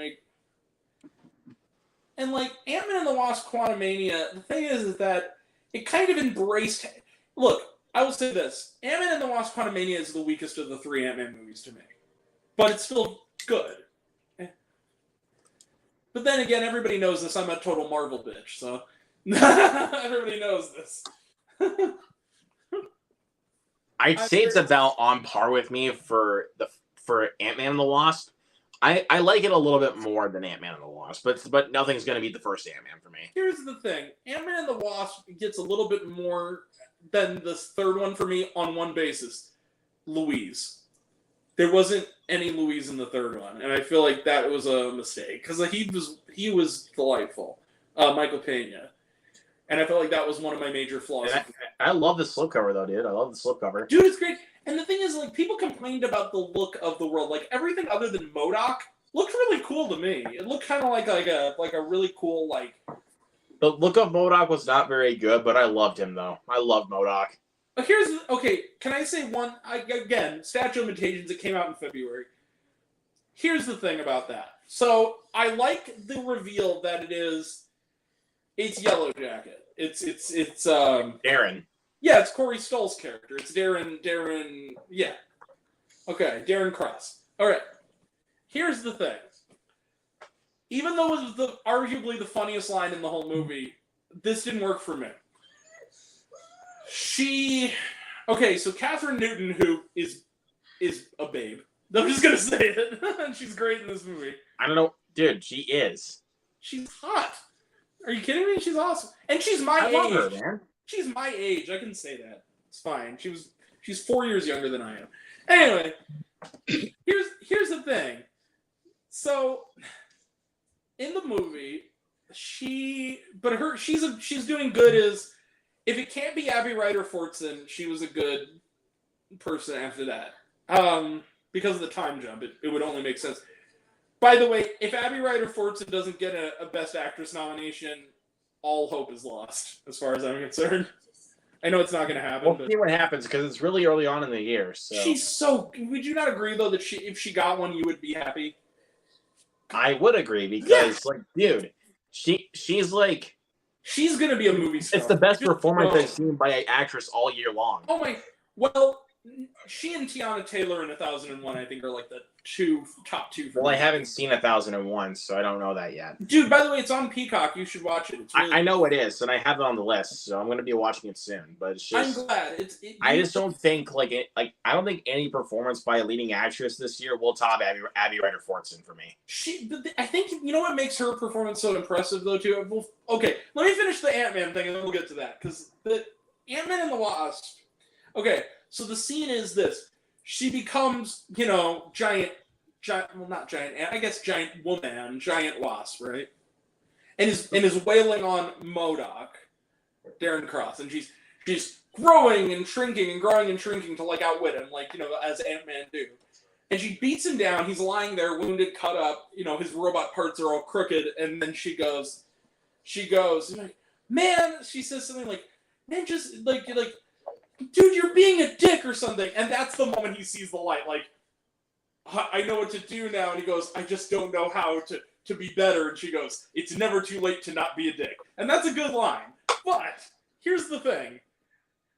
Ant-Man and the Wasp: Quantumania, the thing is that it kind of embraced... Look, I will say this. Ant-Man and the Wasp: Quantumania is the weakest of the 3 Ant-Man movies to me. But it's still good. But then again, everybody knows this. I'm a total Marvel bitch, so... everybody knows this. I'd say it's about on par with me for Ant-Man and the Wasp. I like it a little bit more than Ant-Man and the Wasp, but nothing's going to beat the first Ant-Man for me. Here's the thing. Ant-Man and the Wasp gets a little bit more than this third one for me on one basis. Louise. There wasn't any Louise in the third one, and I feel like that was a mistake because he was delightful, Michael Pena, and I felt like that was one of my major flaws. I love the slipcover though, dude. I love the slipcover. Dude, it's great. And the thing is, like, people complained about the look of the world. Like, everything other than MODOK looked really cool to me. It looked kind of like a really cool, like... The look of MODOK was not very good, but I loved him, though. I loved MODOK. But okay, can I say one... Again, statute of limitations, it came out in February. Here's the thing about that. So, I like the reveal that it's Yellow Jacket. It's Darren. Yeah, it's Corey Stoll's character. It's Darren, yeah. Okay, Darren Cross. All right. Here's the thing. Even though it was arguably the funniest line in the whole movie, this didn't work for me. Okay, so Catherine Newton, who is a babe. I'm just going to say it. She's great in this movie. I don't know. Dude, she is. She's hot. Are you kidding me? She's awesome. And she's my age. I love her, man. She's my age. I can say that. It's fine. She's 4 years younger than I am. Anyway, here's the thing. So, in the movie, she's doing good as if it can't be Abby Ryder Fortson, she was a good person after that. Because of the time jump, it would only make sense. By the way, if Abby Ryder Fortson doesn't get a Best Actress nomination, all hope is lost, as far as I'm concerned. I know it's not going to happen. We'll see what happens, because it's really early on in the year. So. Would you not agree, though, that if she got one, you would be happy? I would agree, because, like, dude, she's like... She's going to be a movie star. It's the best performance I've seen by an actress all year long. Oh, my... Well, she and Tiana Taylor in 1001, I think, are, like, the top two. Well, I haven't seen 1001, so I don't know that yet. Dude, by the way, it's on Peacock. You should watch it. It's really I know it is, and I have it on the list, so I'm going to be watching it soon. But it's just, I'm glad. I just don't think I don't think any performance by a leading actress this year will top Abby Ryder Fortson for me. I think you know what makes her performance so impressive though too. Well, okay, let me finish the Ant-Man thing and then we'll get to that because the Ant-Man and the Wasp. Okay, so the scene is this: she becomes, giant. Well, not giant. I guess giant woman, giant wasp, right? And is wailing on MODOK, Darren Cross, and she's growing and shrinking and growing and shrinking to outwit him, as Ant-Man do. And she beats him down. He's lying there, wounded, cut up. His robot parts are all crooked. And then she goes, man. She says something like, man, just dude, you're being a dick or something. And that's the moment he sees the light. I know what to do now. And he goes, I just don't know how to be better. And she goes, it's never too late to not be a dick. And that's a good line. But here's the thing.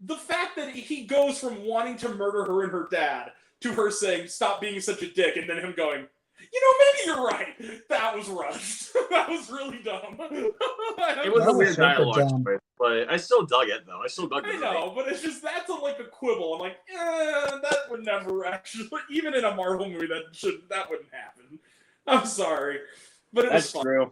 The fact that he goes from wanting to murder her and her dad to her saying, stop being such a dick, and then him going, maybe you're right. That was rushed. That was really dumb. It was a weird dialogue, but I still dug it, though. I know, but it's just, that's a quibble. I'm like, that would never actually, even in a Marvel movie, that wouldn't happen. I'm sorry. But it was fun. True.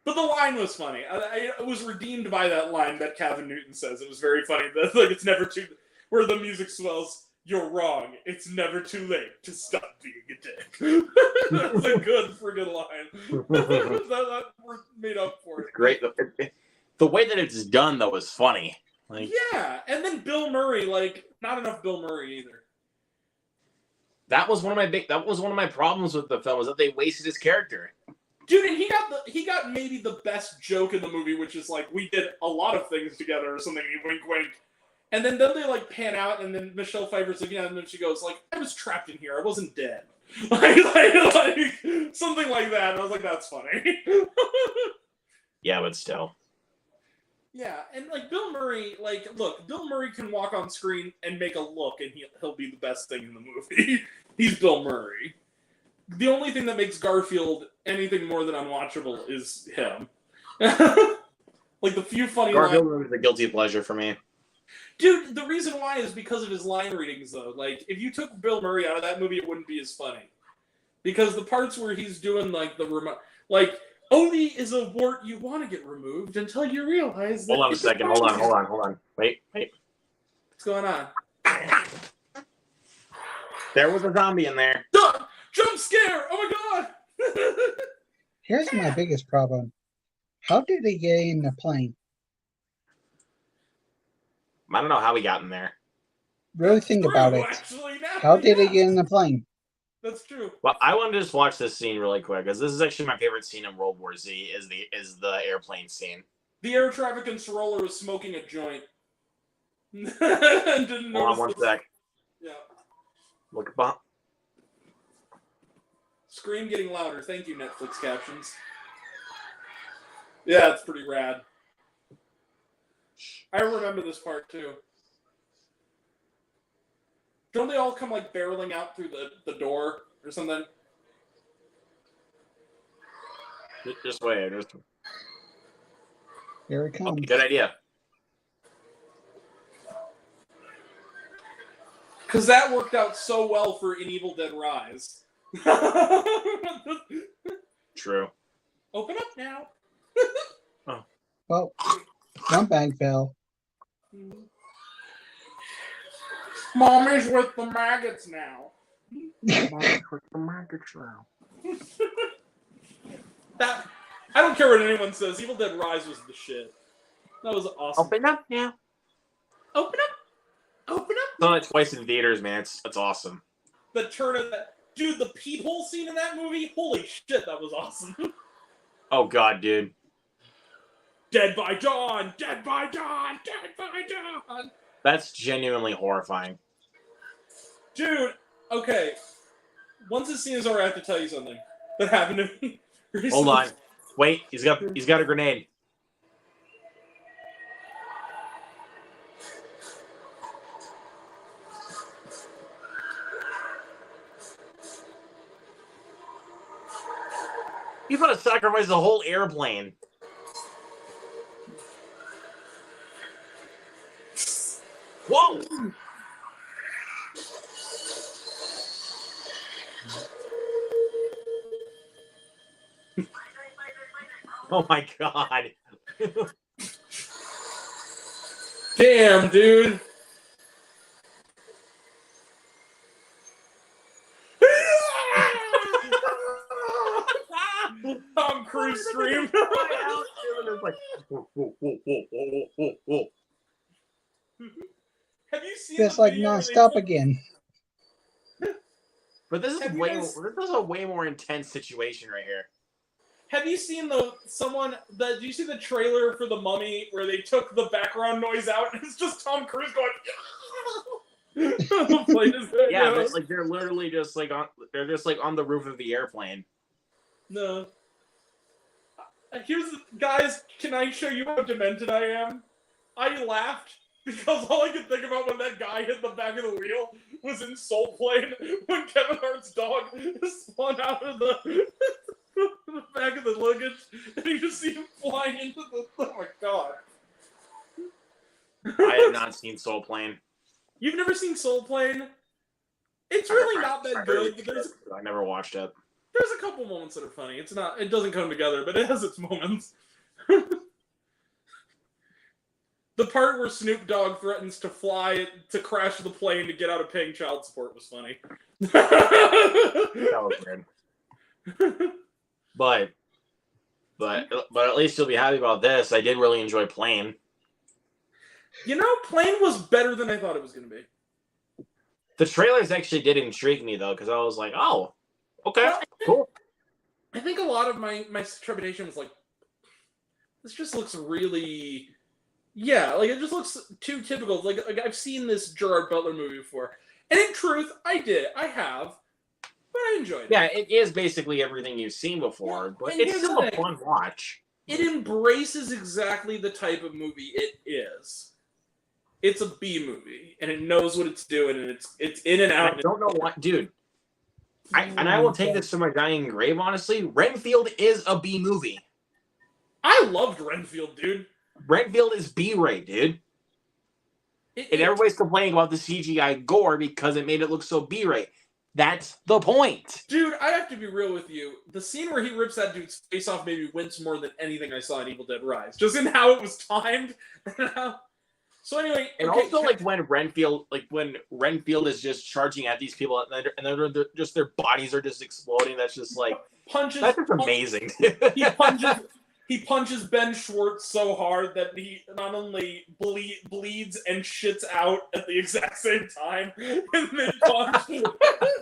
But the line was funny. I was redeemed by that line that Catherine Newton says. It was very funny. That, it's never too, where the music swells, you're wrong. It's never too late to stop being a dick. That's a good friggin' line. that made up for it. It's great. The way that it's done, though, is funny. Yeah, and then Bill Murray, not enough Bill Murray either. That was one of my problems with the film, is that they wasted his character. Dude, and he got maybe the best joke in the movie, which is we did a lot of things together or something. Wink, wink. And then they pan out, and then Michelle Pfeiffer's yeah, and then she goes I was trapped in here. I wasn't dead. Something like that. And I was like, that's funny. Yeah, but still. Yeah, and Bill Murray, look, Bill Murray can walk on screen and make a look, and he'll be the best thing in the movie. He's Bill Murray. The only thing that makes Garfield anything more than unwatchable is him. The few funny Garfield was a guilty pleasure for me. Dude, the reason why is because of his line readings, though. If you took Bill Murray out of that movie, it wouldn't be as funny. Because the parts where he's doing, the remote... Odie is a wart you want to get removed until you realize that... Hold on a second. Hold on. Wait. What's going on? There was a zombie in there. Jump scare! Oh my god! Here's my biggest problem. How did he get in the plane? I don't know how he got in there. Really That's think true, about it. Actually, now, How did he yeah. get in the plane? That's true. Well, I want to just watch this scene really quick because this is actually my favorite scene in World War Z. Is the airplane scene. The air traffic controller was smoking a joint. Didn't Hold on notice one sec. Yeah. Look up. Scream getting louder. Thank you, Netflix captions. Yeah, it's pretty rad. I remember this part too. Don't they all come like barreling out through the door or something? Just wait. Here it comes. Okay, good idea. Because that worked out so well for an Evil Dead Rise. True. Open up now. Oh. Well, one bag fell. Mommy's with the maggots now. Mommy's with the maggots now. That I don't care what anyone says. Evil Dead Rise was the shit. That was awesome. Open up now. Open up. Open up. Saw it twice in theaters, man. It's awesome. The turn of that. Dude, the peephole scene in that movie, holy shit, that was awesome. Oh god, dude. Dead by dawn! Dead by dawn! Dead by dawn! That's genuinely horrifying. Dude, okay. Once this scene is over, I have to tell you something that happened to me recently. Hold on. Wait, he's got a grenade. He's about to sacrifice the whole airplane. Whoa! Oh my god. Damn, dude. Tom Cruise scream. Like, whoa, whoa, whoa, whoa, whoa, whoa, whoa. Have you seen Just the like video where nonstop they- again. But this is Have you way guys- this is a way more intense situation right here. Have you seen do you see the trailer for The Mummy where they took the background noise out and it's just Tom Cruise going Yeah, but like they're literally just like on the roof of the airplane. No. Guys, can I show you how demented I am? I laughed because all I could think about when that guy hit the back of the wheel was in Soul Plane when Kevin Hart's dog spun out of the back of the luggage and you just see him flying into the. Oh my god. I have not seen Soul Plane. You've never seen Soul Plane? It's really not that good, but I never watched it. there's a couple moments that are funny. It doesn't come together, but it has its moments. The part where Snoop Dogg threatens to crash the plane to get out of paying child support was funny. That was weird. But at least you'll be happy about this. I did really enjoy Plane. You know, Plane was better than I thought it was going to be. The trailers actually did intrigue me though, because I was like, oh, okay, Well, cool. I think a lot of my trepidation was like, this just looks really, like it just looks too typical. Like I've seen this Gerard Butler movie before, and in truth, I have, but I enjoyed it. Yeah, it is basically everything you've seen before, but And it's here's still the a thing. fun watch. It embraces exactly the type of movie it is. It's a B movie, and it knows what it's doing, and it's in and out. I don't know what, dude. I will take this to my dying grave. Honestly, Renfield is a B movie. I loved Renfield, dude. Renfield is B-rate, dude. And everybody's complaining about the CGI gore because it made it look so B-rate. That's the point. Dude, I have to be real with you. The scene where he rips that dude's face off made me wince more than anything I saw in Evil Dead Rise. Just in how it was timed. So anyway, and also like when Renfield is just charging at these people, and they're just their bodies are just exploding. That's just like that's just amazing. He punches Ben Schwartz so hard that he not only bleeds and shits out at the exact same time in mid-punch.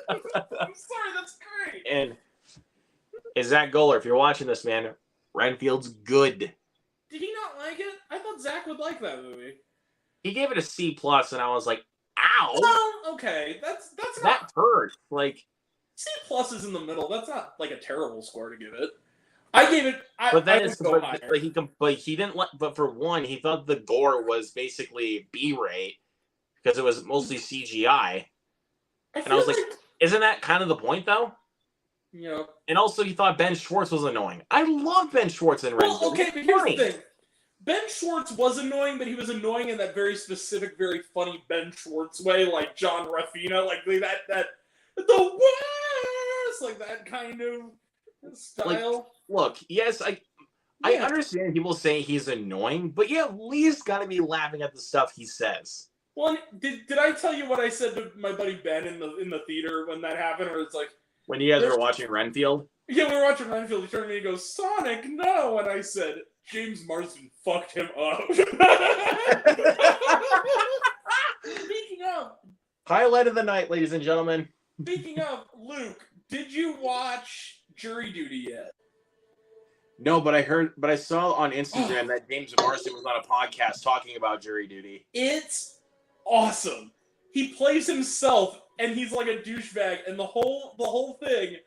I'm sorry, that's great. And Zach Goller, if you're watching this, man, Renfield's good. Did he not like it? I thought Zach would like that movie. He gave it a C+, and I was like, "Ow!" Well, okay, that's that hurt. Like C+ is in the middle. That's not like a terrible score to give it. I gave it. But he didn't. But for one, he thought the gore was basically B-rate because it was mostly CGI, and I was like, "Isn't that kind of the point, though?" Yeah. And also, he thought Ben Schwartz was annoying. I love Ben Schwartz in Renfield. Well, okay, but here's the thing: Ben Schwartz was annoying, but he was annoying in that very specific, very funny Ben Schwartz way, like John Raffina, like that the worst, like that kind of style. Like, look, yes, I understand people saying he's annoying, but you at least got to be laughing at the stuff he says. Well, did I tell you what I said to my buddy Ben in the theater when that happened? Or it's like when you guys were watching Renfield. Yeah, we were watching Renfield. He turned to me and goes, "Sonic, no!" And I said, "James Marsden fucked him up." Speaking of, highlight of the night, ladies and gentlemen. Speaking of, Luke, did you watch Jury Duty yet? No, but I saw on Instagram that James Marsden was on a podcast talking about Jury Duty. It's awesome. He plays himself, and he's like a douchebag, and the whole thing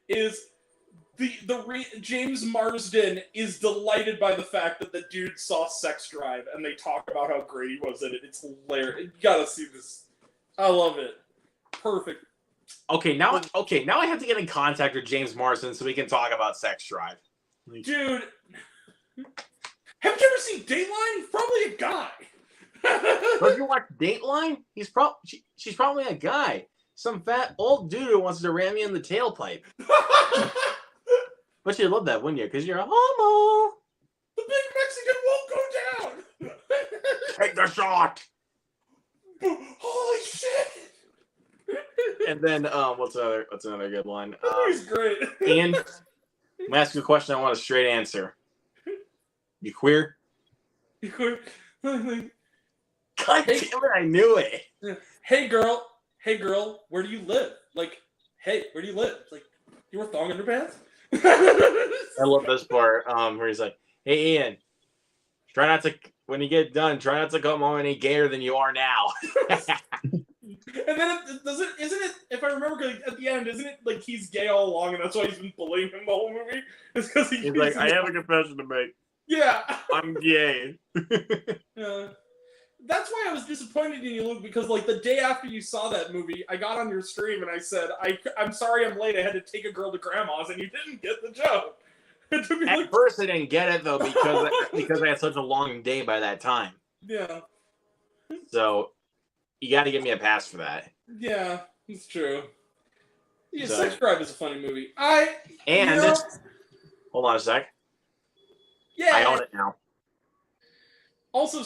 is James Marsden is delighted by the fact that the dude saw Sex Drive, and they talk about how great he was in it. It's hilarious. You gotta see this. I love it. Perfect. Okay, now I have to get in contact with James Marsden so we can talk about Sex Drive. Dude, have you ever seen Dateline? He's probably a guy. Have you watched Dateline? She's probably a guy. Some fat old dude who wants to ram me in the tailpipe. But you'd love that, wouldn't you? Because you're a homo. The big Mexican won't go down. Take the shot. Holy shit. And then what's another good one? He's great. Ian, I'm gonna ask you a question. I want a straight answer. You queer? You queer? God damn it! I knew it. Hey girl, where do you live? Like, hey, where do you live? Like, you wear thong underpants? I love this part where he's like, "Hey Ian, when you get done, try not to come home any gayer than you are now." And then isn't it, if I remember at the end, isn't it like he's gay all along and that's why he's been bullying him the whole movie? It's because he's like, "I have a confession to make. Yeah. I'm gay." That's why I was disappointed in you, Luke, because like the day after you saw that movie, I got on your stream and I said, I'm sorry I'm late, I had to take a girl to grandma's, and you didn't get the joke. At first I didn't get it though because I had such a long day by that time. Yeah. So you got to give me a pass for that. Yeah, it's true. Yeah, So, Sex Drive is a funny movie. Hold on a sec. Yeah. I own it now. Also,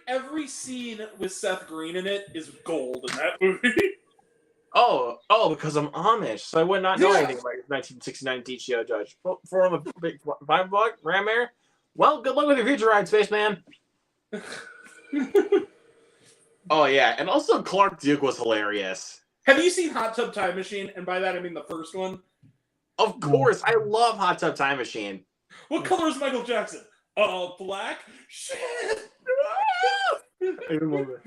every scene with Seth Green in it is gold in that movie. Oh, because I'm Amish, so I would not know anything about 1969 TGO Judge. For a big $5 Ram Air. Well, good luck with your future ride, spaceman. Oh yeah, and also Clark Duke was hilarious. Have you seen Hot Tub Time Machine? And by that I mean the first one. Of course, I love Hot Tub Time Machine. What color is Michael Jackson? Black. Shit. You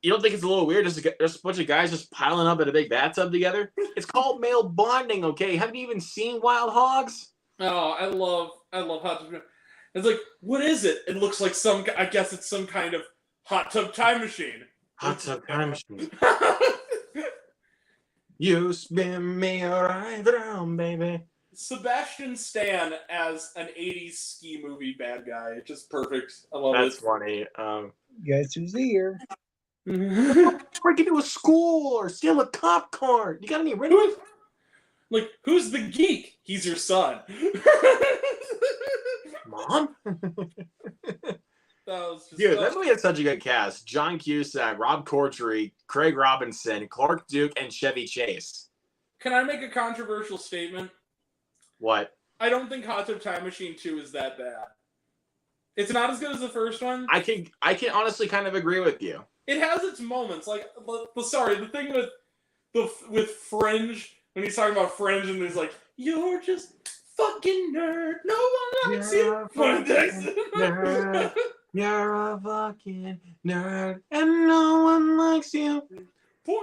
don't think it's a little weird? There's a bunch of guys just piling up in a big bathtub together. It's called male bonding. Okay, haven't you even seen Wild Hogs? Oh, I love Hot Tub. It's like, what is it? It looks like I guess it's some kind of Hot Tub Time Machine. Hot Tub Time Machine. You spin me right around, baby. Sebastian Stan as an 80s ski movie bad guy. It's just perfect. I love it. That's funny. Guess who's here? Break into a school or steal a cop car. You got any riddles? Like, who's the geek? He's your son. Mom? That was just Dude, that movie had such a good cast. John Cusack, Rob Corddry, Craig Robinson, Clark Duke, and Chevy Chase. Can I make a controversial statement? What? I don't think Hot Tub Time Machine 2 is that bad. It's not as good as the first one. I can honestly kind of agree with you. It has its moments. Like, the thing with Fringe, when he's talking about Fringe and he's like, you're just fucking nerd. No one likes you. Nerd. You're a fucking nerd. And no one likes you.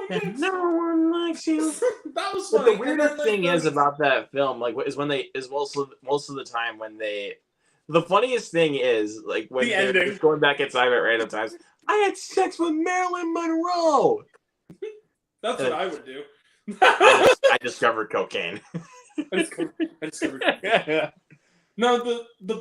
And no one likes you. That was funny. But the weirdest then, thing is about that film, like, is when they is most of the time when they. The funniest thing is like when they're just going back in time at random times. I had sex with Marilyn Monroe. That's what I would do. I discovered cocaine. I discovered cocaine. No, the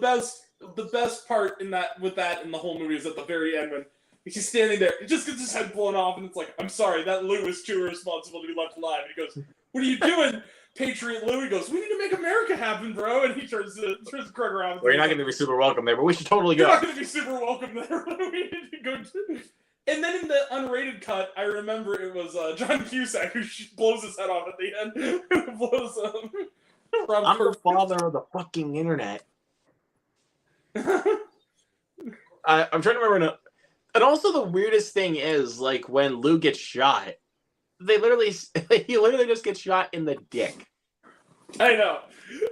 best part in that in the whole movie is at the very end when he's standing there. He just gets his head blown off, and it's like, I'm sorry, that Lou is too irresponsible to be left alive. And he goes, what are you doing, Patriot Lou? He goes, we need to make America happen, bro. And he turns to Craig around. Well, you're not going to be super welcome there, but we should totally go. You're not going to be super welcome there. We need to go to... And then in the unrated cut, I remember it was John Cusack who blows his head off at the end. Blows I'm the father of the fucking internet. I'm trying to remember now. And also the weirdest thing is, like, when Lou gets shot, he literally just gets shot in the dick. I know.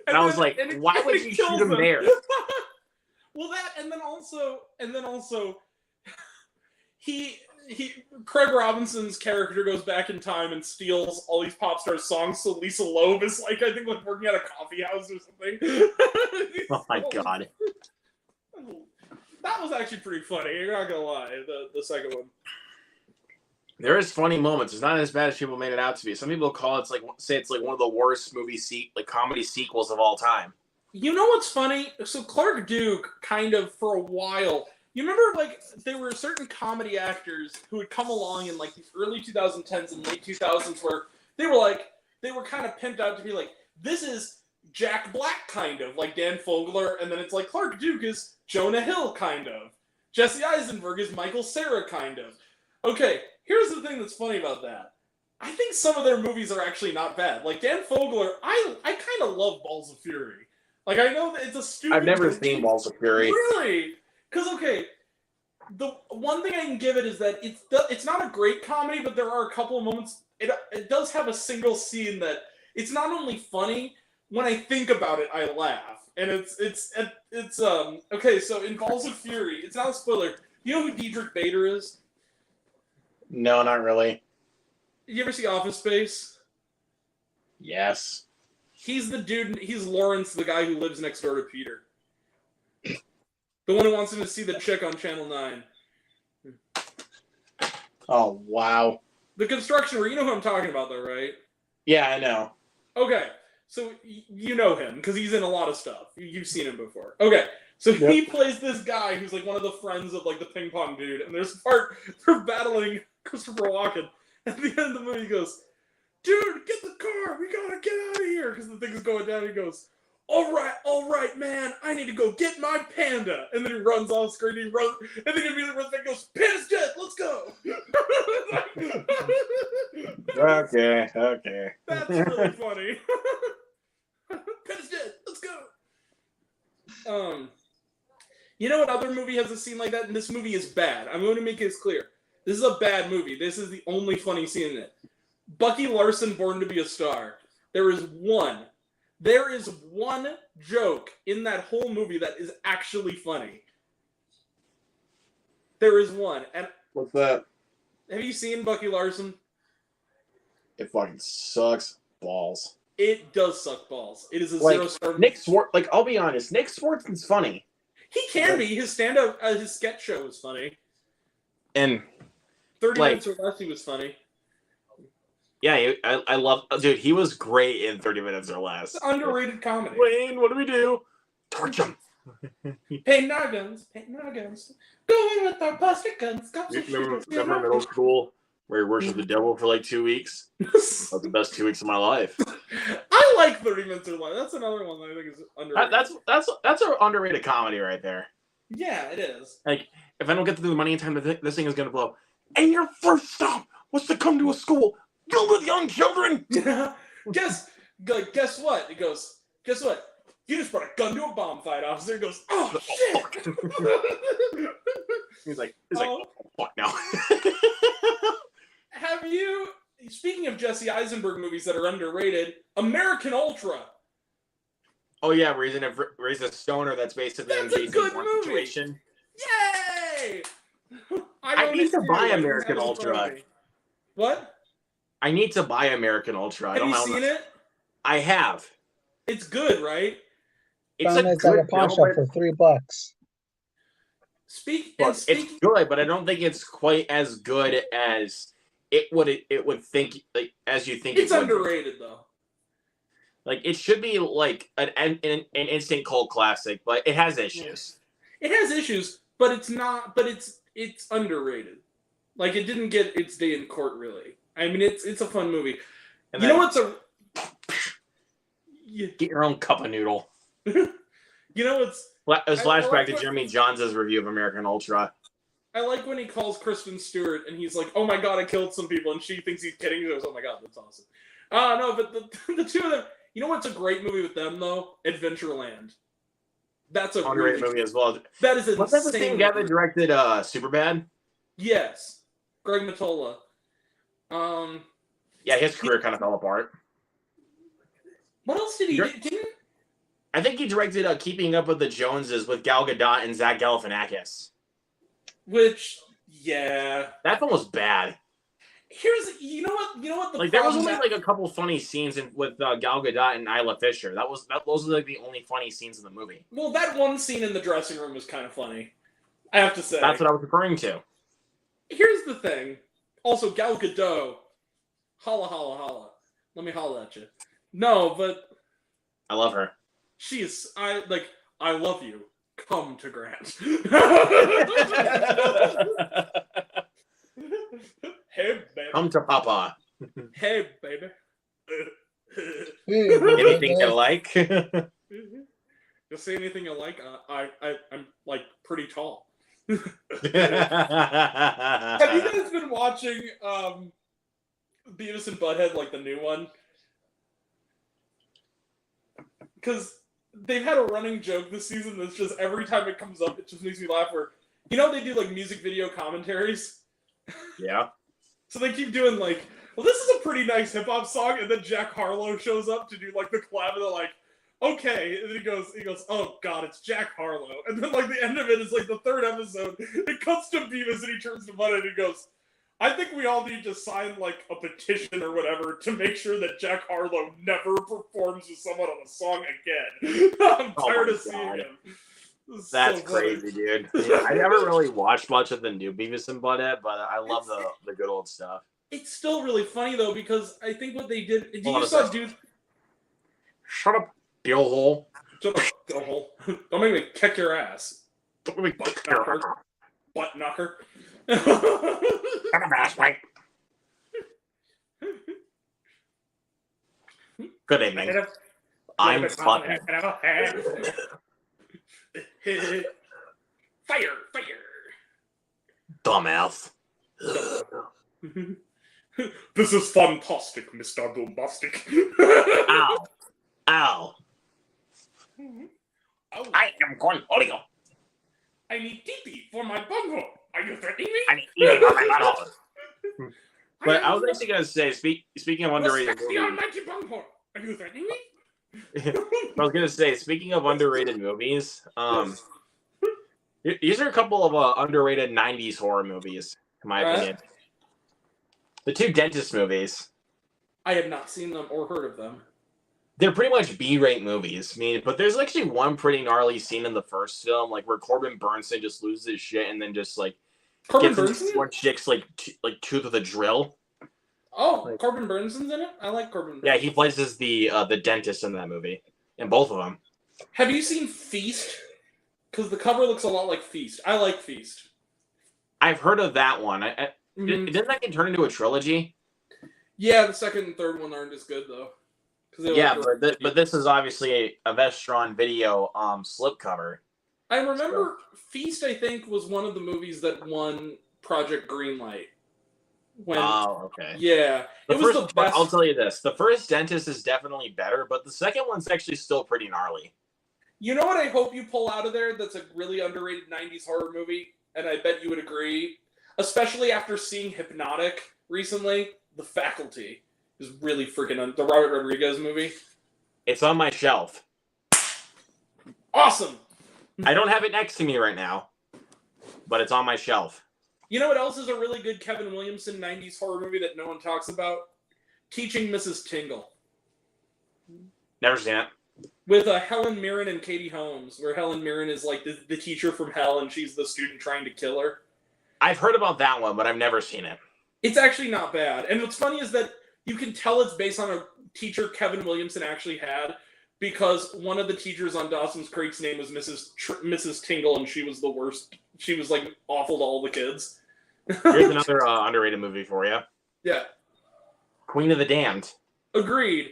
And I was like, why would you shoot him there? Well, that, and then also, Craig Robinson's character goes back in time and steals all these pop star songs, so Lisa Loeb is like, I think, like working at a coffee house or something. Oh my god. That was actually pretty funny, you're not gonna lie, the second one. There is funny moments. It's not as bad as people made it out to be. Some people call it, say it's like one of the worst comedy sequels of all time. You know what's funny? So Clark Duke, kind of, for a while, you remember, like, there were certain comedy actors who would come along in, like, the early 2010s and late 2000s where they were kind of pimped out to be like, this is Jack Black, kind of, like Dan Fogler, and then it's like Clark Duke is Jonah Hill, kind of. Jesse Eisenberg is Michael Cera, kind of. Okay, here's the thing that's funny about that. I think some of their movies are actually not bad. Like, Dan Fogler, I kind of love Balls of Fury. Like, I know that it's a stupid... I've never seen Balls of Fury. Really? Because, okay, the one thing I can give it is that it's not a great comedy, but there are a couple of moments... It does have a single scene that... It's not only funny, when I think about it, I laugh. And it's okay, so in Balls of Fury, it's not a spoiler. You know who Diedrich Bader is? No, not really. You ever see Office Space? Yes. He's the dude, he's Lawrence, the guy who lives next door to Peter. The one who wants him to see the chick on Channel 9. Oh, wow. The construction where, you know who I'm talking about though, right? Yeah, I know. Okay, so you know him, because he's in a lot of stuff. You've seen him before. Okay, so he plays this guy who's like one of the friends of like the ping pong dude, and there's a part they're battling Christopher Walken. At the end of the movie, he goes, dude, get the car, we gotta get out of here, because the thing is going down. He goes, all right, man, I need to go get my panda. And then he runs off screen, and then he immediately runs back and goes, panda's dead, let's go. Okay. That's really funny. Panda's dead, let's go. You know what other movie has a scene like that? And this movie is bad. I'm going to make this clear. This is a bad movie. This is the only funny scene in it. Bucky Larson, Born to be a Star. There is one joke in that whole movie that is actually funny. There is one. And what's that? Have you seen Bucky Larson? It fucking sucks balls. It does suck balls. It is a 0-star. Nick Swart. Like, I'll be honest. Nick Swartzen's funny. He can be. His stand-up, his sketch show was funny. And 30 Minutes or Less, he was funny. Yeah, I love... Dude, he was great in 30 Minutes or Less. It's underrated comedy. Wayne, what do we do? Torch him. Painting our guns. Going with our plastic guns. Remember middle school where he worshipped the devil for like 2 weeks? That was the best 2 weeks of my life. I like 30 Minutes or Less. That's another one that I think is underrated. That's an underrated comedy right there. Yeah, it is. Like, if I don't get through the money in time, this thing is going to blow. And your first stop was to come to a school filled with young children. guess what? It goes, guess what? You just brought a gun to a bomb fight, officer. It goes, oh, shit. He's like, oh, fuck now. Have you, speaking of Jesse Eisenberg movies that are underrated, American Ultra. Oh, yeah, where he's a stoner that's basically engaged in one situation. Yay! I need to buy American Ultra. What? I need to buy American Ultra. Have you seen it? I have. It's good, right? It's at a pawn shop for $3. It's good, but I don't think it's quite as good as it would think. Like as you think, it's underrated though. Like it should be like an instant cult classic, but it has issues. It has issues, but it's not. But it's underrated. Like it didn't get its day in court, really. I mean, it's a fun movie. And you know what's a get your own cup of noodle. You know what's a flashback to Jeremy Johns' review of American Ultra. I like when he calls Kristen Stewart and he's like, "Oh my god, I killed some people," and she thinks he's kidding. He goes, "Oh my god, that's awesome." No, but the two of them. You know what's a great movie with them though? Adventureland. That's a great movie as well. That is insane. Was that the same guy that directed Superbad? Yes, Greg Mottola. Yeah, his career kind of fell apart. What else did he do? I think he directed Keeping Up with the Joneses with Gal Gadot and Zach Galifianakis. Which, yeah, that film was bad. You know what? There was only like a couple funny scenes with Gal Gadot and Isla Fisher. Those were like the only funny scenes in the movie. Well, that one scene in the dressing room was kind of funny. I have to say. That's what I was referring to. Here's the thing. Also, Gal Gadot, holla holla holla. Let me holla at you. No, but I love her. She is. I love you. Come to Grant. Hey, baby. Come to Papa. Hey, baby. Anything you like? You see anything you like? I'm like pretty tall. Have you guys been watching Beavis and Butthead, like the new one? Because they've had a running joke this season that's just every time it comes up, it just makes me laugh. Where they do like music video commentaries. Yeah. So they keep doing like, well, this is a pretty nice hip hop song, and then Jack Harlow shows up to do like the collab, and they're like, okay, and then he goes, oh god, it's Jack Harlow, and then like the end of it is like the third episode. It cuts to Beavis, and he turns to Butthead, and he goes, I think we all need to sign like a petition or whatever to make sure that Jack Harlow never performs with someone on a song again. I'm tired of seeing him. That's so crazy, dude. Yeah, I never really watched much of the new Beavis and Butthead, but I love the good old stuff. It's still really funny though, because I think what they did. You saw dude. Shut up, Bill Hole. Shut up, Bill Hole. Don't make me kick your ass. Don't make me kick your ass. Butt knocker. Good evening. I'm Butthead. Fire! Dumbass. This is fantastic, Mr. Boombastic. Ow. Oh. I am Cornholio. I need TP for my bunghole. Are you threatening me? I need TP for my bunghole. But I was actually going to say, speaking of underrated movies. The almighty bunghole. Are you threatening me? I was going to say, speaking of underrated movies, these are a couple of underrated 90s horror movies, in my opinion. The two Dentist movies. I have not seen them or heard of them. They're pretty much B-rate movies. But there's actually one pretty gnarly scene in the first film, like where Corbin Burnson just loses his shit and then just like gets this one chick's like tooth with a drill. Oh, Corbin Burnson's in it? I like Corbin Burnson. Yeah, he plays as the dentist in that movie. In both of them. Have you seen Feast? Because the cover looks a lot like Feast. I like Feast. I've heard of that one. Didn't that get turned into a trilogy? Yeah, the second and third one aren't as good, though. Yeah, but this is obviously a Vestron video slipcover. I remember Feast, I think, was one of the movies that won Project Greenlight. Okay. Yeah. It was the best. I'll tell you this. The first Dentist is definitely better, but the second one's actually still pretty gnarly. You know what I hope you pull out of there that's a really underrated 90s horror movie? And I bet you would agree, especially after seeing Hypnotic recently. The Faculty is really freaking the Robert Rodriguez movie. It's on my shelf. Awesome! I don't have it next to me right now, but it's on my shelf. You know what else is a really good Kevin Williamson 90s horror movie that no one talks about? Teaching Mrs. Tingle. Never seen it. With Helen Mirren and Katie Holmes, where Helen Mirren is like the teacher from hell and she's the student trying to kill her. I've heard about that one, but I've never seen it. It's actually not bad. And what's funny is that you can tell it's based on a teacher Kevin Williamson actually had, because one of the teachers on Dawson's Creek's name was Mrs. Tingle, and she was the worst. She was like awful to all the kids. Here's another underrated movie for you. Yeah. Queen of the Damned. Agreed.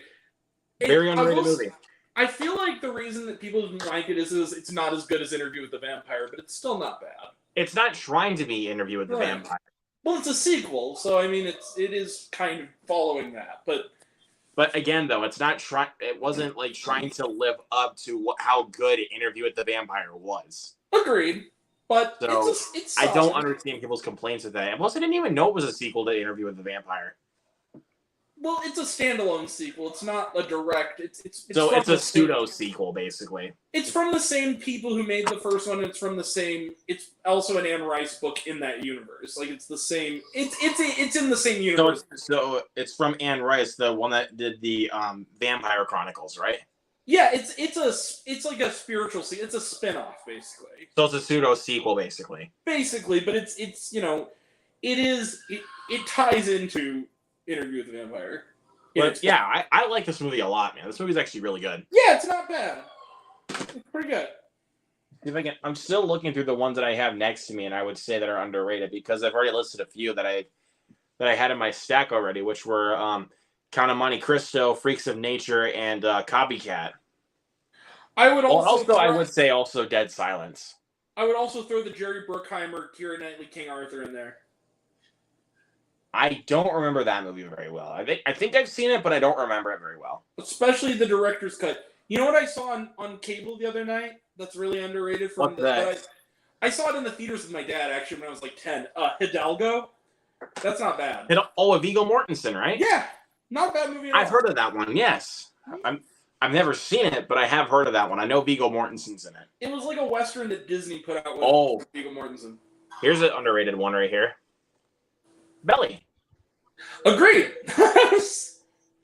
Very underrated movie. I feel like the reason that people didn't like it is it's not as good as Interview with the Vampire, but it's still not bad. It's not trying to be Interview with the Vampire. Well, it's a sequel, so I mean, it is kind of following that, But again, though, it's not trying. It wasn't like trying to live up to how good Interview with the Vampire was. Agreed. But so it's I don't understand people's complaints with that. And plus, I didn't even know it was a sequel to Interview with the Vampire. Well, it's a standalone sequel. It's not a direct. It's a pseudo sequel, basically. It's from the same people who made the first one. It's from the same. It's also an Anne Rice book in that universe. Like it's the same. It's in the same universe. So it's from Anne Rice, the one that did the Vampire Chronicles, right? Yeah, it's like a spiritual. It's a spin-off, basically. So it's a pseudo sequel, basically. Basically, but it's it ties into Interview with the Vampire. But yeah, I like this movie a lot, man. This movie's actually really good. Yeah, it's not bad. It's pretty good. If I can, I'm still looking through the ones that I have next to me, and I would say that are underrated because I've already listed a few that I had in my stack already, which were Count of Monte Cristo, Freaks of Nature, and Copycat. I would also I would say Dead Silence. I would also throw the Jerry Bruckheimer, Keira Knightley, King Arthur in there. I don't remember that movie very well. I think I've seen it, but I don't remember it very well. Especially the director's cut. You know what I saw on cable the other night? That's really underrated. What's that? I saw it in the theaters with my dad actually when I was like 10. Hidalgo. That's not bad. Of Viggo Mortensen, right? Yeah, not a bad movie at all. I've heard of that one. Yes, I've never seen it, but I have heard of that one. I know Viggo Mortensen's in it. It was like a western that Disney put out with Viggo Mortensen. Here's an underrated one right here. Belly. Agreed.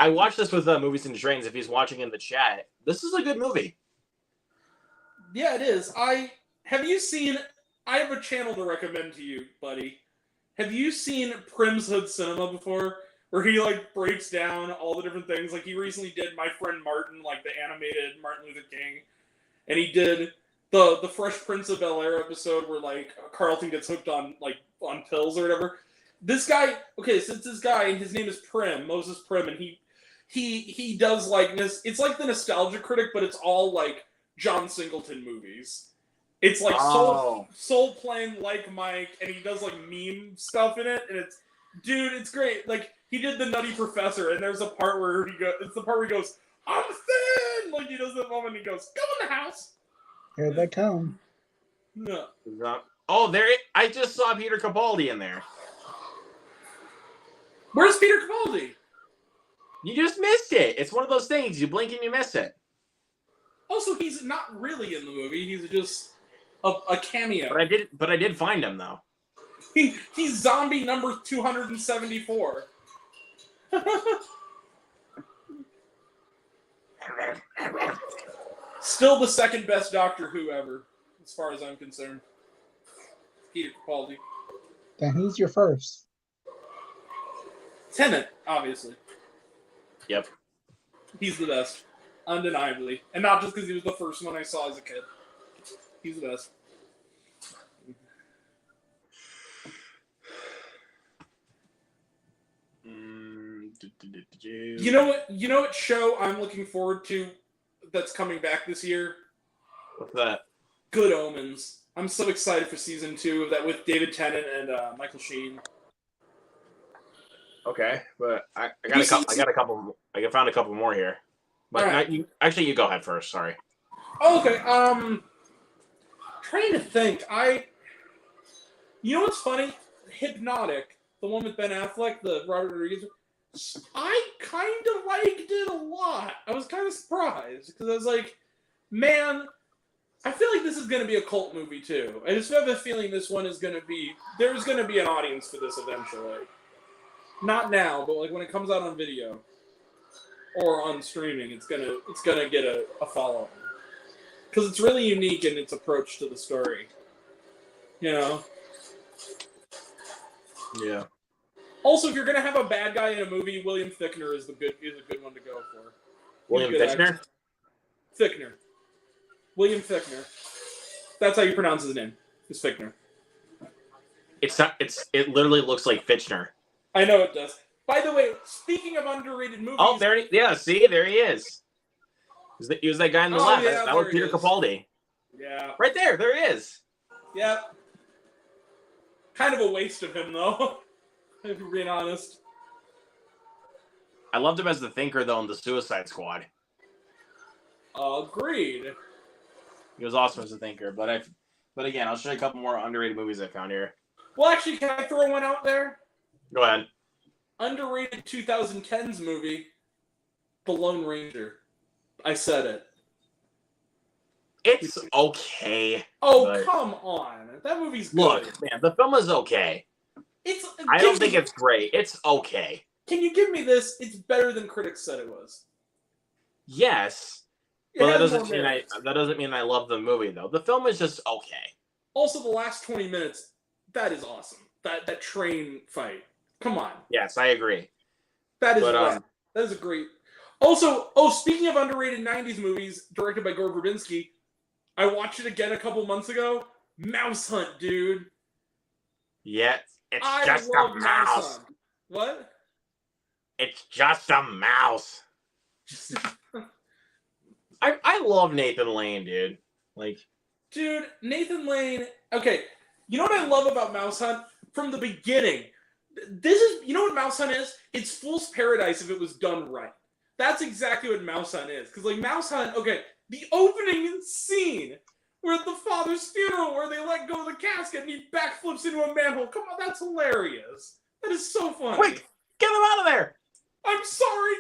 I watched this with Movies and Trains. If he's watching in the chat, this is a good movie. Yeah, it is. I have a channel to recommend to you, buddy. Have you seen Prim's Hood Cinema before? Where he like breaks down all the different things. Like he recently did My Friend Martin, like the animated Martin Luther King, and he did the Fresh Prince of Bel-Air episode where like Carlton gets hooked on pills or whatever. This guy, okay, so it's this guy, and his name is Prim, Moses Prim, and he does like this. It's like the Nostalgia Critic, but it's all like John Singleton movies. It's like soul playing like Mike, and he does like meme stuff in it, and it's great. Like he did the Nutty Professor, and there's a part where it's the part where he goes, "I'm thin," like he does that moment, and he goes, "Go in the house." Here they come. No. Oh, I just saw Peter Capaldi in there. Where's Peter Capaldi? You just missed it. It's one of those things. You blink and you miss it. Also, he's not really in the movie. He's just a cameo. But I did find him though. He's zombie number 274. Still the second best Doctor Who ever, as far as I'm concerned. Peter Capaldi. Then who's your first? Tennant, obviously. Yep. He's the best. Undeniably. And not just because he was the first one I saw as a kid. He's the best. You know what show I'm looking forward to that's coming back this year? What's that? Good Omens. I'm so excited for season 2 of that with David Tennant and Michael Sheen. Okay, but I found a couple more here. But right. you go ahead first. Sorry. Oh, okay. Trying to think. You know what's funny? Hypnotic, the one with Ben Affleck, the Robert Rodriguez. I kind of liked it a lot. I was kind of surprised because I was like, man, I feel like this is going to be a cult movie too. I just have a feeling this one is going to be. There's going to be an audience for this eventually. Not now, but like when it comes out on video or on streaming, it's gonna get a following because it's really unique in its approach to the story. You know. Yeah. Also, if you're gonna have a bad guy in a movie, William Fichtner is a good one to go for. William Fichtner? Fichtner. William Fichtner. That's how you pronounce his name. It's Fichtner. It literally looks like Fichtner. I know it does. By the way, speaking of underrated movies... Oh, there he is. He was that guy in the left. Yeah, that was Peter Capaldi. Yeah. Right there he is. Yep. Kind of a waste of him, though, if we're being honest. I loved him as the Thinker, though, in the Suicide Squad. Agreed. He was awesome as a Thinker, but again, I'll show you a couple more underrated movies I found here. Well, actually, can I throw one out there? Go ahead. Underrated 2010s movie, The Lone Ranger. I said it. It's okay. Oh, come on. That movie's good. Look, man, the film is okay. I don't think it's great. It's okay. Can you give me this? It's better than critics said it was. Yes. But that doesn't mean I love the movie, though. The film is just okay. Also, the last 20 minutes, that is awesome. That train fight. Come on. Yes, I agree. That is a great... Also, speaking of underrated 90s movies directed by Gore Verbinski, I watched it again a couple months ago. Mouse Hunt, dude. Yeah, it's just a mouse. What? It's just a mouse. I love Nathan Lane, dude. Dude, Nathan Lane... Okay, you know what I love about Mouse Hunt? From the beginning... You know what Mouse Hunt is? It's Fool's Paradise if it was done right. That's exactly what Mouse Hunt is. Because, Mouse Hunt, okay, the opening scene where at the father's funeral where they let go of the casket and he backflips into a manhole. Come on, that's hilarious. That is so funny. Wait, get him out of there! I'm sorry,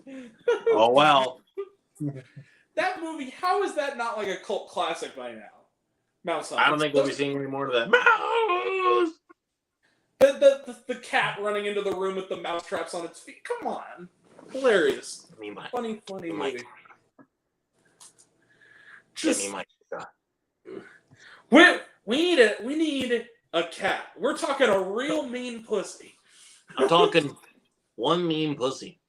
Dad! Oh, well. That movie, how is that not a cult classic by now? Mouse Hunt. I don't think we'll be seeing any more of that. Mouse! The cat running into the room with the mouse traps on its feet. Come on. Hilarious. Funny movie. We need a cat. We're talking a real mean pussy. I'm talking one mean pussy.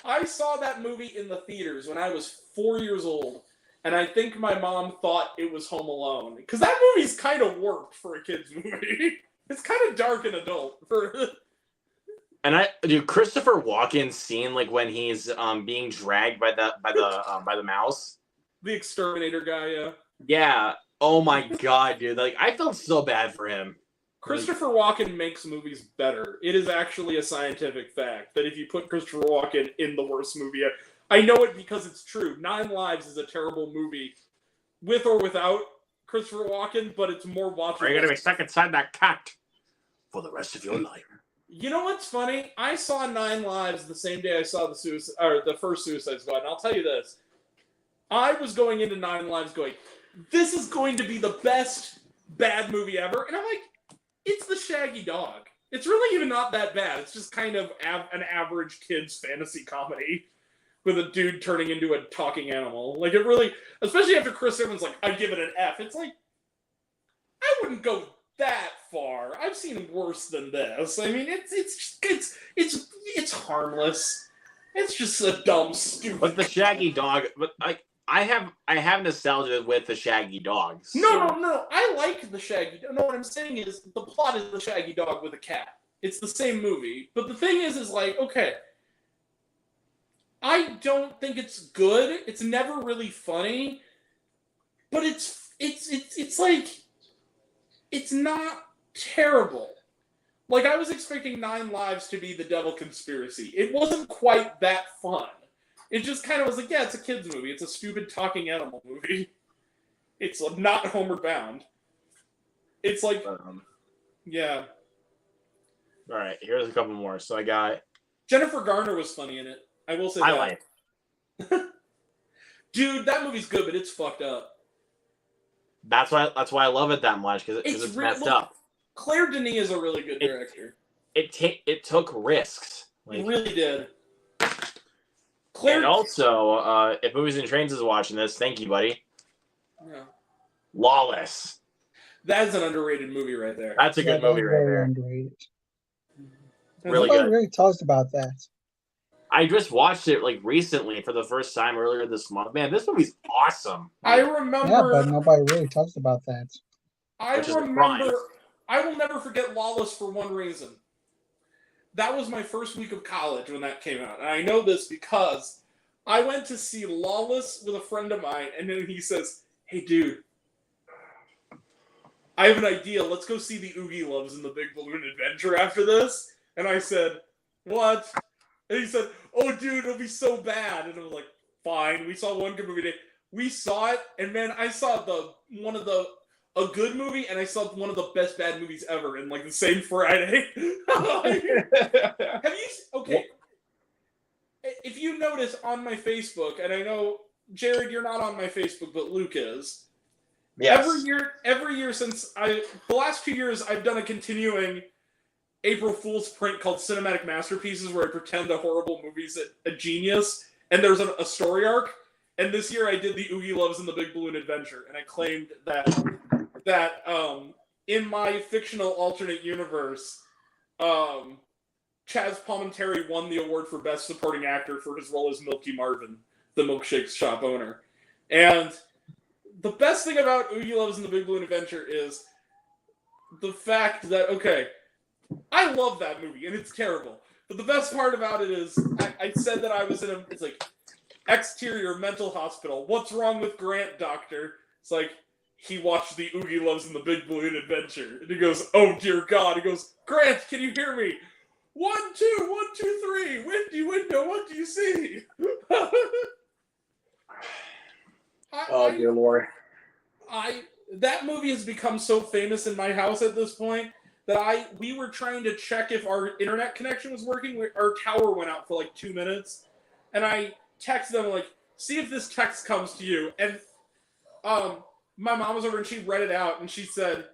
I saw that movie in the theaters when I was 4 years old, and I think my mom thought it was Home Alone. Because that movie's kind of worked for a kid's movie. It's kind of dark and adult. And Christopher Walken's scene, when he's being dragged by the mouse. The exterminator guy, yeah. Yeah. Oh my god, dude. I felt so bad for him. Christopher Walken makes movies better. It is actually a scientific fact that if you put Christopher Walken in the worst movie, I know it because it's true. 9 Lives is a terrible movie, with or without Christopher Walken, but it's more watchable. Are you gonna be stuck inside that cat for the rest of your life? You know what's funny? I saw 9 Lives the same day I saw the first Suicide Squad, and I'll tell you this. I was going into 9 Lives going, this is going to be the best bad movie ever, and I'm like, it's the Shaggy Dog. It's really even not that bad. It's just kind of an average kid's fantasy comedy with a dude turning into a talking animal. It really, especially after Chris Evans, I give it an F. It's I wouldn't go that far. I've seen worse than this. I mean, it's harmless. It's just a dumb, stupid. But the Shaggy Dog, I have nostalgia with the Shaggy Dog. So. No. I like the Shaggy Dog. No, what I'm saying is the plot is the Shaggy Dog with a cat. It's the same movie. But the thing is okay, I don't think it's good. It's never really funny. but it's like it's not terrible. Like, I was expecting 9 Lives to be the Devil Conspiracy. It wasn't quite that fun. It just kind of was like, yeah, it's a kid's movie. It's a stupid talking animal movie. It's not homeward bound. It's like, yeah. All right, here's a couple more. So I got Jennifer Garner was funny in it. I will say Highlight. that. Dude, that movie's good, but it's fucked up. That's why I love it that much, because it's messed up. Claire Denis is a really good director. It took risks. It really did. And also, if Movies and Trains is watching this, thank you, buddy. Yeah. Lawless. That's an underrated movie right there. That's a good movie right there. Underrated. Really Nobody good. really talks about that. I just watched it like recently for the first time earlier this month. Man, this movie's awesome. I remember. Yeah, but nobody really talks about that. I remember. I will never forget Lawless for one reason. That was my first week of college when that came out. And I know this because I went to see Lawless with a friend of mine, and then he says, "Hey, dude, I have an idea. Let's go see the Oogie Loves and the Big Balloon Adventure after this." And I said, "What?" And he said, "Oh, dude, it'll be so bad." And I was like, "Fine." We saw one good movie today. We saw it, and man, I saw a good movie, and I saw one of the best bad movies ever in like the same Friday. Have you? Okay. If you notice on my Facebook, and I know Jared, you're not on my Facebook, but Luke is. Yes. Every year since the last 2 years, I've done a continuing April Fool's prank called Cinematic Masterpieces, where I pretend a horrible movie's a genius, and there's a story arc. And this year I did the Oogie Loves and the Big Balloon Adventure, and I claimed that in my fictional alternate universe, Chaz Palminteri won the award for Best Supporting Actor for his role as Milky Marvin, the milkshake shop owner. And the best thing about Oogie Loves and the Big Balloon Adventure is the fact that, okay, I love that movie, and it's terrible. But the best part about it is I said that I was in it's like, exterior mental hospital. What's wrong with Grant, doctor? It's like, he watched the Oogie Loves and the Big Balloon Adventure. And he goes, "Oh, dear God." He goes, "Grant, can you hear me? 1, 2, 1, 2, 3. Windy window, what do you see?" Dear Lord. That movie has become so famous in my house at this point that we were trying to check if our internet connection was working. Our tower went out for like 2 minutes. And I texted them, like, "See if this text comes to you." And my mom was over and she read it out, and she said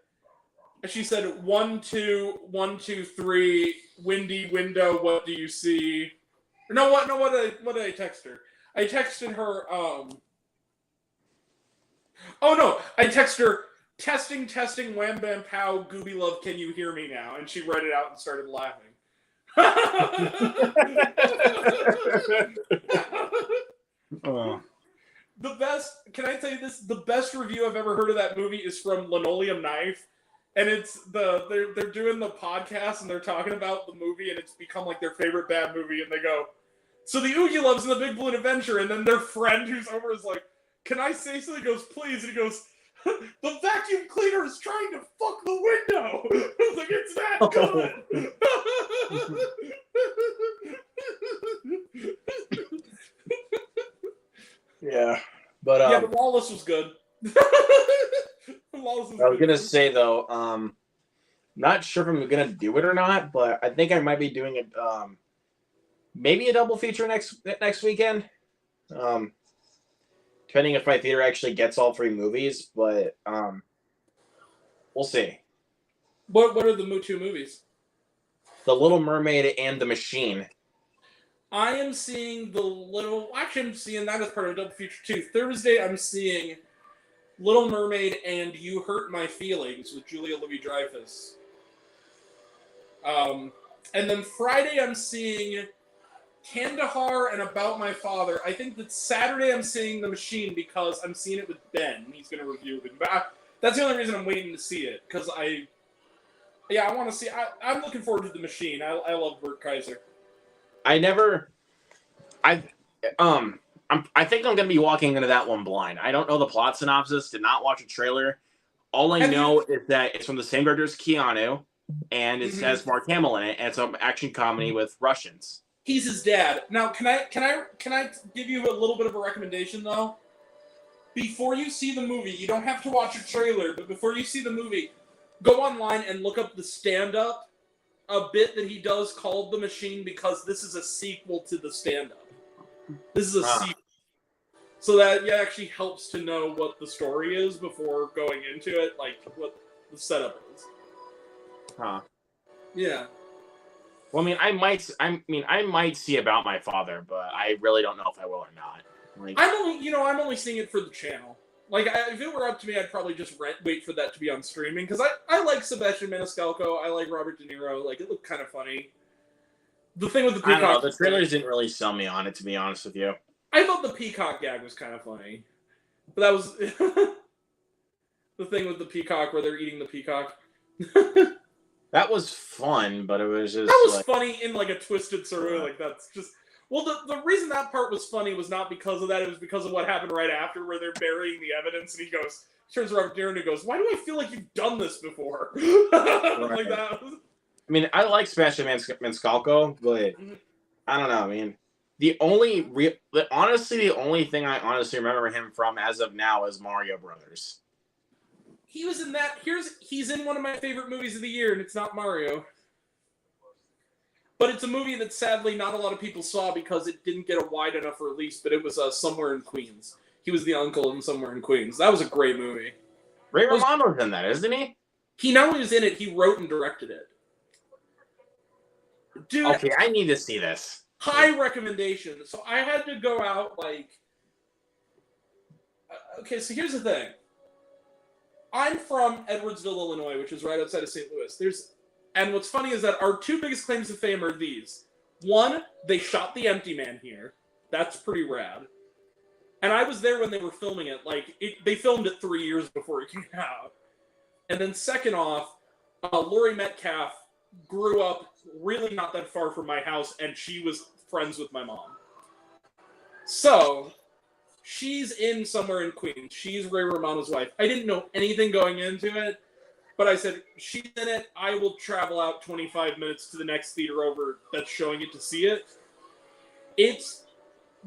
1, 2, 1, 2, 3, windy window, what do you see? What did I text her? I texted her, I texted her, testing, wham bam pow, Gooby Love, can you hear me now? And she read it out and started laughing. The best, can I tell you this? The best review I've ever heard of that movie is from Linoleum Knife. And it's they're doing the podcast and they're talking about the movie, and it's become like their favorite bad movie, and they go, "So the Oogie Loves and the Big Balloon Adventure," and then their friend who's over is like, "Can I say something?" He goes, "Please," and he goes, "The vacuum cleaner is trying to fuck the window." I was like, "It's that good." Yeah, but the Lawless was good. I was gonna say though, not sure if I'm gonna do it or not, but I think I might be doing it. Maybe a double feature next weekend. Depending if my theater actually gets all 3 movies, but we'll see. What are the 2 movies? The Little Mermaid and The Machine. I am seeing I'm seeing that as part of a double feature too. Thursday, I'm seeing Little Mermaid and You Hurt My Feelings with Julia Louis-Dreyfus. And then Friday, I'm seeing Kandahar and About My Father. I think that Saturday, I'm seeing The Machine because I'm seeing it with Ben. He's going to review it. But that's the only reason I'm waiting to see it, because I want to see. I'm looking forward to The Machine. I love Bert Kaiser. I'm I think I'm going to be walking into that one blind. I don't know the plot synopsis. Did not watch a trailer. All I know is that it's from the same director as Keanu, and it has Mark Hamill in it, and it's an action comedy with Russians. He's his dad. Now, can I give you a little bit of a recommendation though? Before you see the movie, you don't have to watch a trailer, but before you see the movie, go online and look up the stand-up, a bit that he does called The Machine, because this is a sequel to the stand-up. This is a sequel. So that actually helps to know what the story is before going into it, like what the setup is. Huh. Yeah. Well, I might see About My Father, but I really don't know if I will or not. Like, I'm only seeing it for the channel. Like, if it were up to me, I'd probably just wait for that to be on streaming, because I like Sebastian Maniscalco, I like Robert De Niro, like, it looked kind of funny. The thing with the Peacock... I don't know, the trailers didn't really sell me on it, to be honest with you. I thought the Peacock gag was kind of funny. But that was... the thing with the peacock, where they're eating the peacock. That was fun, but it was just... That was funny in, like, a twisted sort of, like, that's just... Well, the reason that part was funny was not because of that. It was because of what happened right after, where they're burying the evidence, and he turns around to Darren and goes, "Why do I feel like you've done this before?" Like that. I like Sebastian Maniscalco, but I don't know. The only thing I honestly remember him from as of now is Mario Brothers. He was in that. He's in one of my favorite movies of the year, and it's not Mario. But it's a movie that sadly not a lot of people saw because it didn't get a wide enough release, but it was Somewhere in Queens. He was the uncle in Somewhere in Queens. That was a great movie. Ray Romano's in that, isn't he? He not only was in it, he wrote and directed it. Dude, okay, I need to see this. High recommendation. So I had to go out, like... Okay, so here's the thing. I'm from Edwardsville, Illinois, which is right outside of St. Louis. And what's funny is that our two biggest claims to fame are these. One, they shot The Empty Man here. That's pretty rad. And I was there when they were filming it. They filmed it 3 years before it came out. And then second off, Laurie Metcalf grew up really not that far from my house, and she was friends with my mom. So, she's in Somewhere in Queens. She's Ray Romano's wife. I didn't know anything going into it. But I said, she's in it, I will travel out 25 minutes to the next theater over that's showing it to see it. It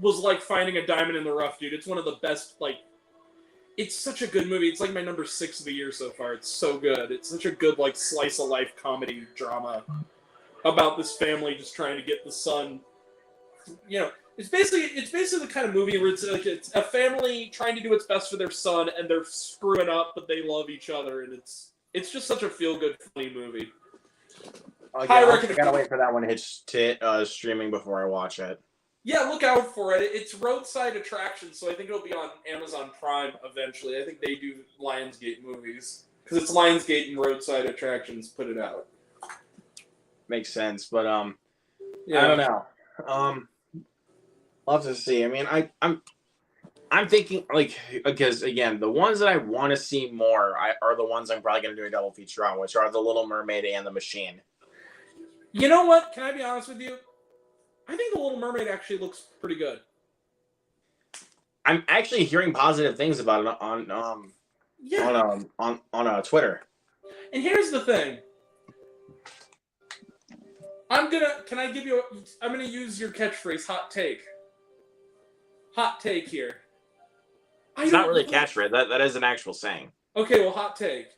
was like finding a diamond in the rough, dude. It's one of the best, it's such a good movie. It's like my number 6 of the year so far. It's so good. It's such a good, slice-of-life comedy drama about this family just trying to get the son, It's basically the kind of movie where it's a family trying to do its best for their son, and they're screwing up, but they love each other, and it's just such a feel-good, funny movie. I gotta wait for that one to hit streaming before I watch it. Yeah, look out for it. It's Roadside Attractions, so I think it'll be on Amazon Prime eventually. I think they do Lionsgate movies. Because it's Lionsgate and Roadside Attractions put it out. Makes sense, but yeah. I don't know. Love to see. I'm thinking, because, again, the ones that I want to see more are the ones I'm probably going to do a double feature on, which are The Little Mermaid and The Machine. You know what? Can I be honest with you? I think The Little Mermaid actually looks pretty good. I'm actually hearing positive things about it on Twitter. And here's the thing. I'm going to use your catchphrase, hot take. Hot take here. It's not really a catchphrase. That is an actual saying. Okay, well, hot take.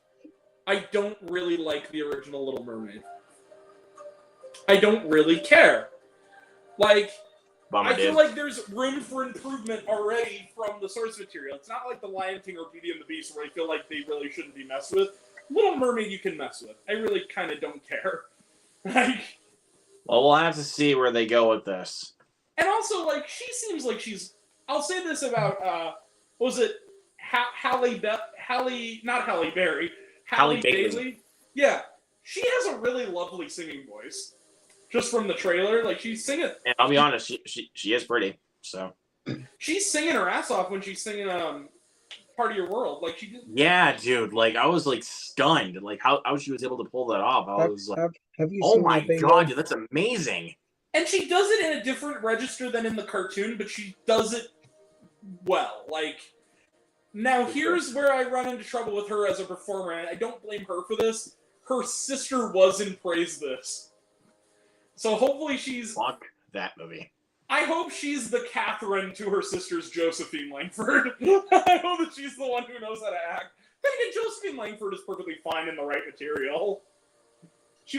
I don't really like the original Little Mermaid. I don't really care. I feel like there's room for improvement already from the source material. It's not like The Lion King or Beauty and the Beast, where I feel like they really shouldn't be messed with. Little Mermaid you can mess with. I really kind of don't care. Well, we'll have to see where they go with this. And also, she seems like she's... I'll say this about, what was it? Halle Bailey? Yeah. She has a really lovely singing voice. Just from the trailer. She's singing... And I'll be honest, she is pretty, so... She's singing her ass off when she's singing, Part of Your World. She did... Yeah, dude. I was, stunned. How she was able to pull that off. I was like... Have you oh seen my god, dude, that's amazing. And she does it in a different register than in the cartoon, but she does it well. Like, now here's where I run into trouble with her as a performer, and I don't blame her for this. Her sister was in Praise This. So hopefully she's... Fuck that movie. I hope she's the Catherine to her sister's Josephine Langford. I hope that she's the one who knows how to act. Then again, Josephine Langford is perfectly fine in the right material.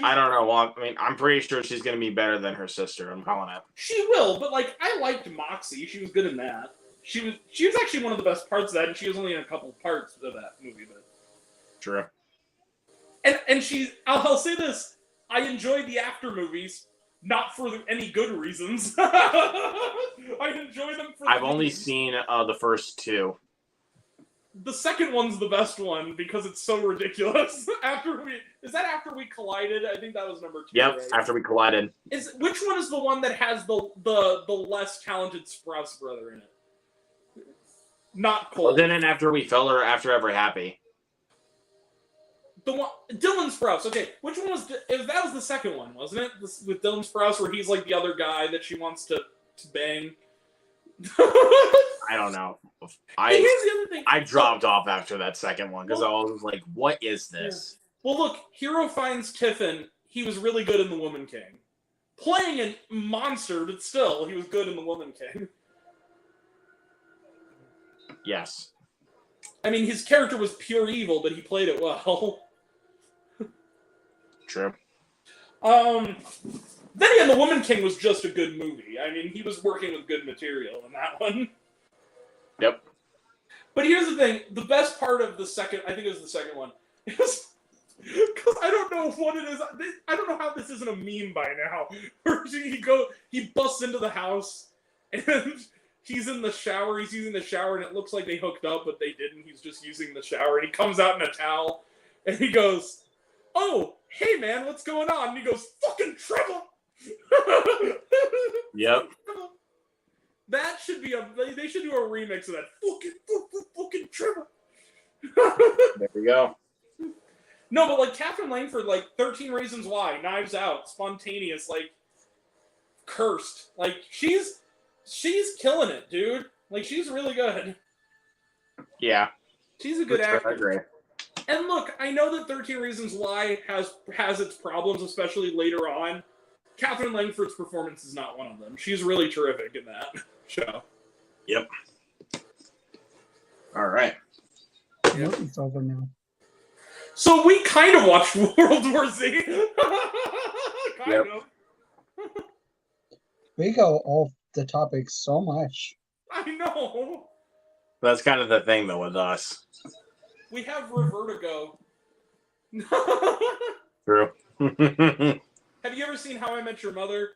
I don't know. Well, I mean, I'm pretty sure she's going to be better than her sister. I'm calling it. She will, but like, I liked Moxie. She was good in that. She was actually one of the best parts of that, and she was only in a couple parts of that movie. But true. And I'll say this: I enjoyed the after movies, not for any good reasons. I enjoy them for. I've only seen the first two. The second one's the best one because it's so ridiculous. After we collided? I think that was number 2. Yep, right? After We Collided. Which one is the one that has the less talented Sprouse brother in it? Not Cole. Well, then and After We Fell or After Ever Happy. The one Dylan Sprouse. Okay, which one was that? Was the second one, wasn't it? With Dylan Sprouse, where he's like the other guy that she wants to bang. I don't know. Here's the other thing. I dropped off after that second one because I was like, "What is this?" Yeah. Well, look, Hero finds Tiffin. He was really good in The Woman King, playing a monster, but still, he was good in The Woman King. Yes. I mean, his character was pure evil, but he played it well. True. Then again, The Woman King was just a good movie. I mean, he was working with good material in that one. Yep. But here's the thing. The best part of the second, I think it was the second one, is because I don't know what it is. I don't know how this isn't a meme by now. Where he busts into the house, and he's in the shower. He's using the shower, and it looks like they hooked up, but they didn't. He's just using the shower, and he comes out in a towel, and he goes, "Oh, hey man, what's going on?" And he goes, "Fucking trouble." Yep. That should be they should do a remix of that. Fucking trouble. There we go. No, but like Catherine Langford, like 13 Reasons Why, Knives Out, Spontaneous, like Cursed. Like she's killing it, dude. Like she's really good. Yeah. She's a good actor. I agree. And look, I know that 13 Reasons Why has its problems, especially later on. Catherine Langford's performance is not one of them. She's really terrific in that show. Yep. All right. Yep, it's over now. So we kind of watched World War Z. Kind of. We go off the topic so much. I know. That's kind of the thing, though, with us. We have Revertigo. True. Have you ever seen How I Met Your Mother?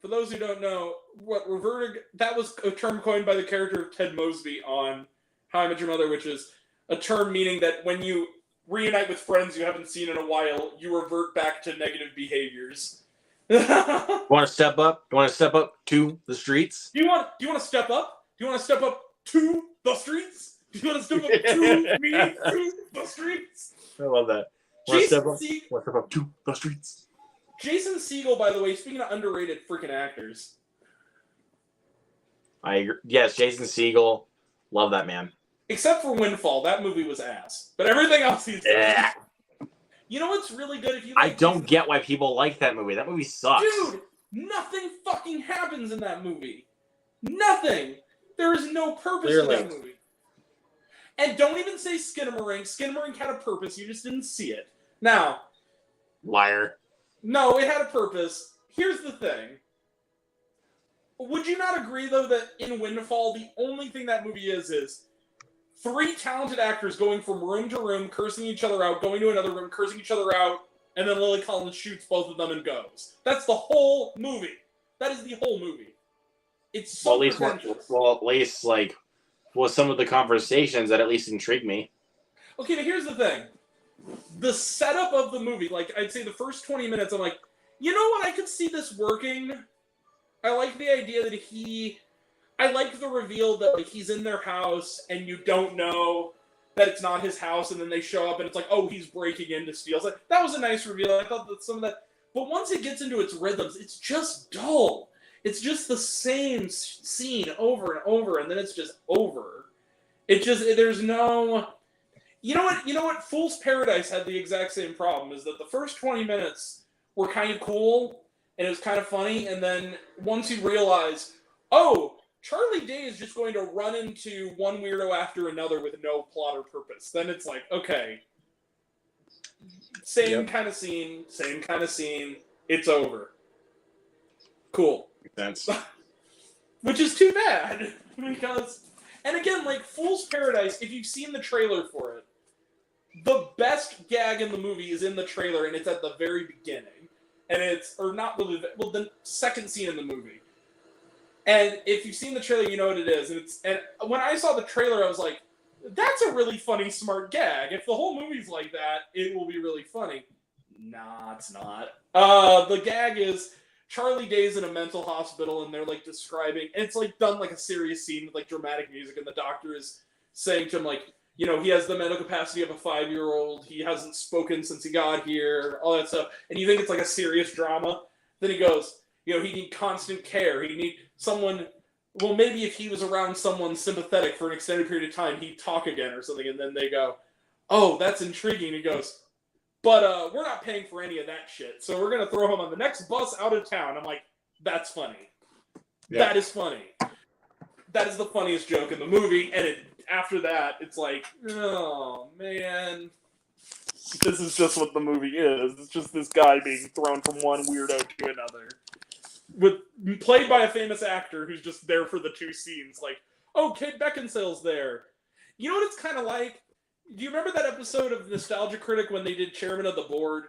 For those who don't know, what Revertigo, that was a term coined by the character of Ted Mosby on How I Met Your Mother, which is a term meaning that when you reunite with friends you haven't seen in a while, you revert back to negative behaviors. Want to step up? You want to step up to the streets? Do you want to step up? Do you want to step up to the streets? Do you want to step up to me to the streets? I love that. Want to step up to the streets? Jason Segel, by the way, speaking of underrated freaking actors. I agree. Yes, Jason Segel. Love that man. Except for Windfall, that movie was ass. But everything else he's done. You know what's really good if you like I don't get why people like that movie. That movie sucks. Dude, nothing fucking happens in that movie. Nothing. There is no purpose to that movie. And don't even say Skinamarink. Skinamarink had a purpose. You just didn't see it. Now. Liar. No, it had a purpose. Here's the thing. Would you not agree, though, that in Windfall, the only thing that movie is 3 talented actors going from room to room, cursing each other out, going to another room, cursing each other out, and then Lily Collins shoots both of them and goes. That's the whole movie. That is the whole movie. It's so pretentious. At least, like, some of the conversations that at least intrigued me. Okay, but here's the thing. The setup of the movie, like, I'd say the first 20 minutes, I'm like, you know what? I could see this working. I like the idea that I like the reveal that like he's in their house and you don't know that it's not his house, and then they show up and it's like, oh, he's breaking in to steal. It's like, that was a nice reveal. I thought that some of that, but once it gets into its rhythms, it's just dull. It's just the same scene over and over, and then it's just over. There's no... You know what? Fool's Paradise had the exact same problem, is that the first 20 minutes were kind of cool, and it was kind of funny, and then once you realize, oh, Charlie Day is just going to run into one weirdo after another with no plot or purpose, then it's like, okay, same kind of scene, it's over. Cool. That's Which is too bad, because... And again, like, Fool's Paradise, if you've seen the trailer for it, the best gag in the movie is in the trailer, and it's at the very beginning. And the second scene in the movie. And if you've seen the trailer, you know what it is. And when I saw the trailer, I was like, that's a really funny, smart gag. If the whole movie's like that, it will be really funny. Nah, it's not. The gag is Charlie Day's in a mental hospital, and they're, like, describing... And it's, like, done like a serious scene with, like, dramatic music, and the doctor is saying to him, like, you know, he has the mental capacity of a 5-year-old, he hasn't spoken since he got here, all that stuff. And you think it's, like, a serious drama. Then he goes, you know, he need constant care. He need someone... Well, maybe if he was around someone sympathetic for an extended period of time, he'd talk again or something. And then they go, oh, that's intriguing. He goes... But we're not paying for any of that shit, so we're going to throw him on the next bus out of town. I'm like, that's funny. Yeah. That is funny. That is the funniest joke in the movie, and after that, it's like, oh, man. This is just what the movie is. It's just this guy being thrown from one weirdo to another. Played by a famous actor who's just there for the 2 scenes. Like, oh, Kate Beckinsale's there. You know what it's kind of like? Do you remember that episode of Nostalgia Critic when they did Chairman of the Board?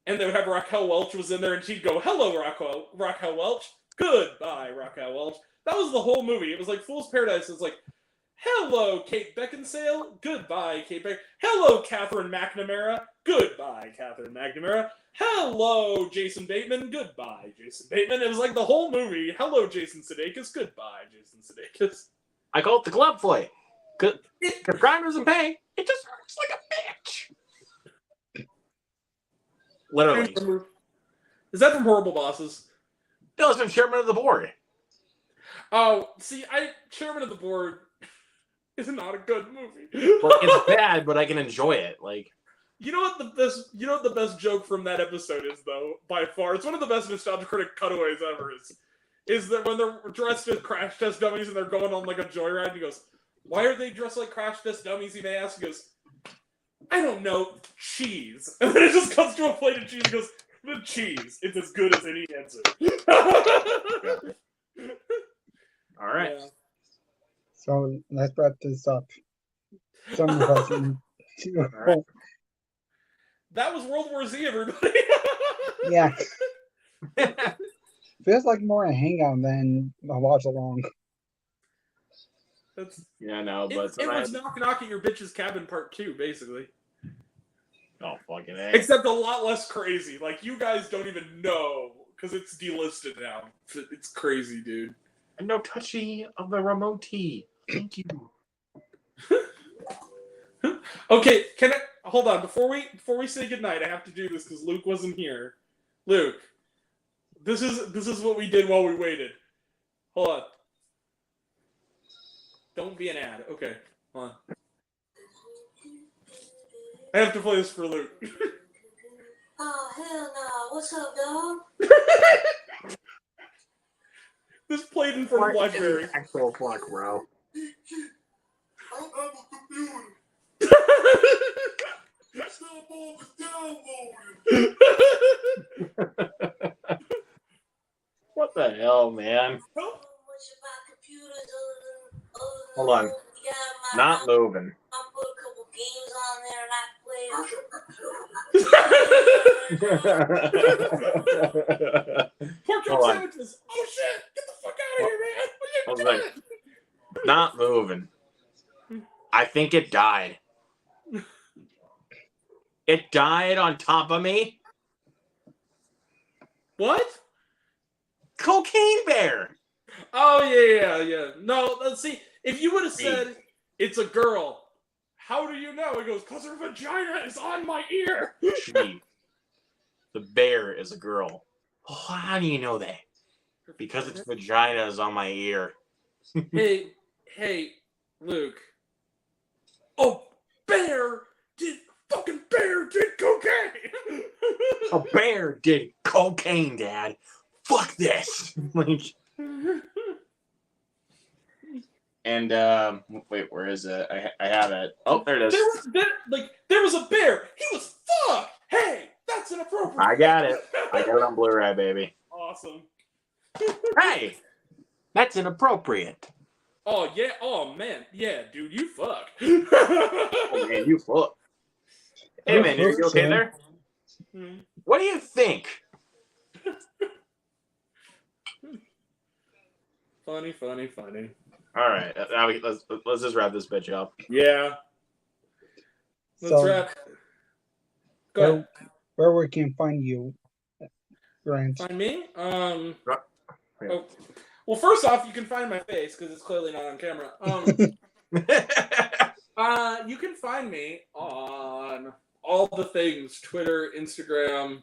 And they would have Raquel Welch was in there, and she'd go, hello, Raquel Welch. Goodbye, Raquel Welch. That was the whole movie. It was like Fool's Paradise. It's like, hello, Kate Beckinsale. Goodbye, Kate Beckinsale. Hello, Catherine McNamara. Goodbye, Catherine McNamara. Hello, Jason Bateman. Goodbye, Jason Bateman. It was like the whole movie. Hello, Jason Sudeikis. Goodbye, Jason Sudeikis. I call it the glove foot. Because Grinder doesn't pay. It just hurts like a bitch. Literally. Is that from Horrible Bosses? No, it's from Chairman of the Board. Oh, see, Chairman of the Board is not a good movie. Well, it's bad, but I can enjoy it. Like, you know what the best joke from that episode is, though, by far? It's one of the best Nostalgia Critic cutaways ever. Is that when they're dressed as crash test dummies and they're going on like a joyride, and he goes, why are they dressed like crash test dummies, he may ask. He goes, I don't know, cheese. And then it just comes to a plate of cheese and goes, the cheese. It's as good as any answer. All right. Yeah. So let's wrap this up. Some of us right. That was World War Z, everybody. Yeah. Feels like more a hangout than a watch along. Yeah, no, but it was Knock at Your Bitch's Cabin Part 2, basically. Oh, fucking A. Except a lot less crazy. Like, you guys don't even know, because it's delisted now. It's crazy, dude. And no touchy of the remote. Thank you. Okay, hold on, before we say goodnight, I have to do this, because Luke wasn't here. Luke, this is what we did while we waited. Hold on. Don't be an ad. Okay, hold on. I have to play this for Luke. Oh, hell no. What's up, dog? This played in front of Blackberry. Actual fuck, bro. I don't have a computer. Stop over downloading. What the hell, man? Hold on. Not moving. I put a couple games on there and I Pork chop sandwiches. Oh shit! Get the fuck out of here, man! What are you doing? Not moving. I think it died. It died on top of me. What? Cocaine Bear. Oh yeah. No, let's see. If you would have said it's a girl, how do you know? He goes, because her vagina is on my ear. The bear is a girl. Oh, how do you know that? Because its vagina is on my ear. Hey, Luke. Oh, fucking bear did cocaine. A bear did cocaine, Dad. Fuck this. And wait, where is it? I have it. Oh, there it is. There was a bear. He was fucked. Hey, that's inappropriate. I got it. I got it on Blu-ray, baby. Awesome. Hey, that's inappropriate. Oh yeah. Oh man. Yeah, dude, you fuck. Oh man, you fuck. Hey man, you okay there? What do you think? Funny. All right, now let's just wrap this bitch up. Yeah. Let's wrap. Go ahead. Where we can find you, Grant? Find me? Oh, well, first off, you can find my face because it's clearly not on camera. You can find me on all the things: Twitter, Instagram.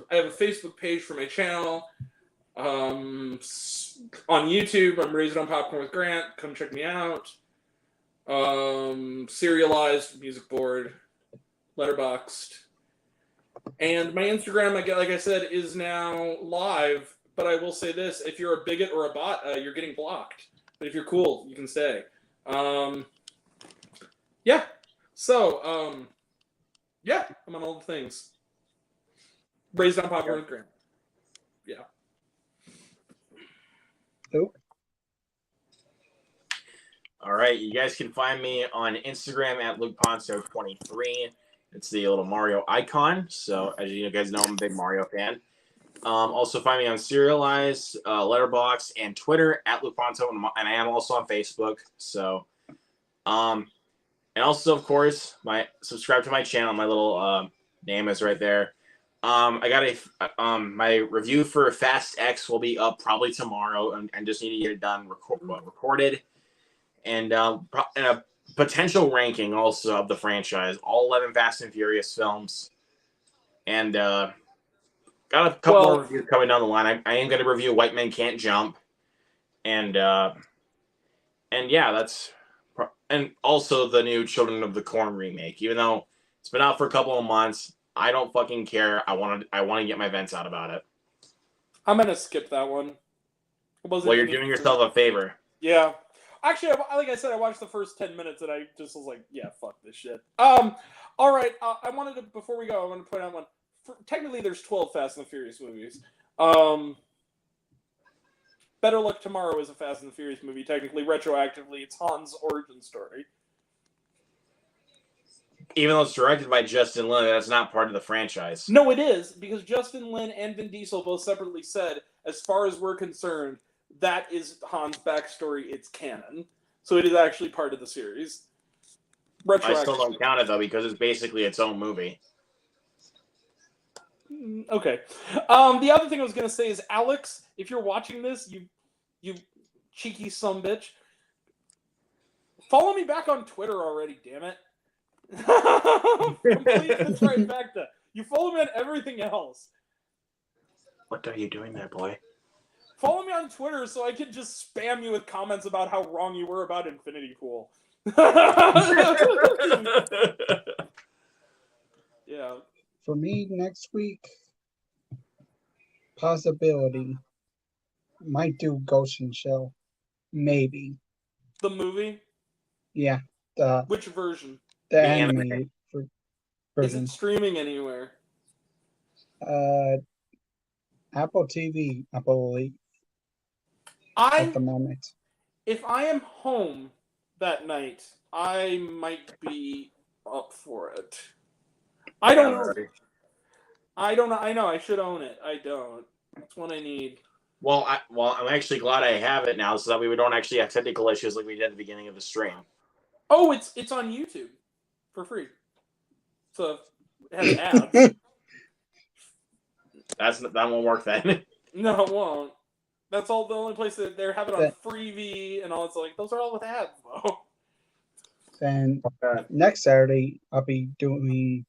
I have a Facebook page for my channel. On YouTube, I'm Raised on Popcorn with Grant. Come check me out. Serialized music board, Letterboxd, and my Instagram, like I said, is now live. But I will say this: if you're a bigot or a bot, you're getting blocked. But if you're cool, you can stay. Yeah. So, yeah, I'm on all the things. Raised on Popcorn with Grant. Yeah. Nope. All right, you guys can find me on Instagram at LukePonto23. It's the little Mario icon. So, as you guys know, I'm a big Mario fan. Also, find me on Serialized, Letterboxd, and Twitter at Luke Ponto, and I am also on Facebook. So, and also, of course, subscribe to my channel. My little name is right there. I got my review for Fast X will be up probably tomorrow, and just need to get it done recorded, and a potential ranking also of the franchise, all 11 Fast and Furious films, and got a couple more reviews coming down the line. I am going to review White Men Can't Jump, and yeah, and also the new Children of the Corn remake. Even though it's been out for a couple of months, I don't fucking care. I want to get my vents out about it. I'm gonna skip that one. Well, you're doing yourself a favor. Yeah. Actually, like I said, I watched the first 10 minutes and I just was like, yeah, fuck this shit. All right. I wanted to, before we go, I want to point out one. Technically, there's 12 Fast and the Furious movies. Better Luck Tomorrow is a Fast and the Furious movie. Technically, retroactively, it's Han's origin story. Even though it's directed by Justin Lin, that's not part of the franchise. No, it is, because Justin Lin and Vin Diesel both separately said, as far as we're concerned, that is Han's backstory. It's canon. So it is actually part of the series. I still don't count it, though, because it's basically its own movie. Okay. The other thing I was going to say is, Alex, if you're watching this, you cheeky sumbitch, follow me back on Twitter already, damn it. Complete right back to you. Follow me on everything else. What are you doing there, boy? Follow me on Twitter so I can just spam you with comments about how wrong you were about Infinity Pool. Yeah. For me, next week, possibility, might do Ghost in Shell, maybe. The movie? Yeah. Which version? The anime version. Is it streaming anywhere? Apple TV, I believe. At the moment. If I am home that night, I might be up for it. I don't know. I don't know. I know I should own it. I don't. That's what I need. Well, I'm actually glad I have it now, so that we don't actually have technical issues like we did at the beginning of the stream. Oh, it's on YouTube for free. So it has ads. That won't work then. No, it won't. That's all. The only place that they're having on Freevee and all. It's like those are all with ads, though. Then next Saturday, I'll be doing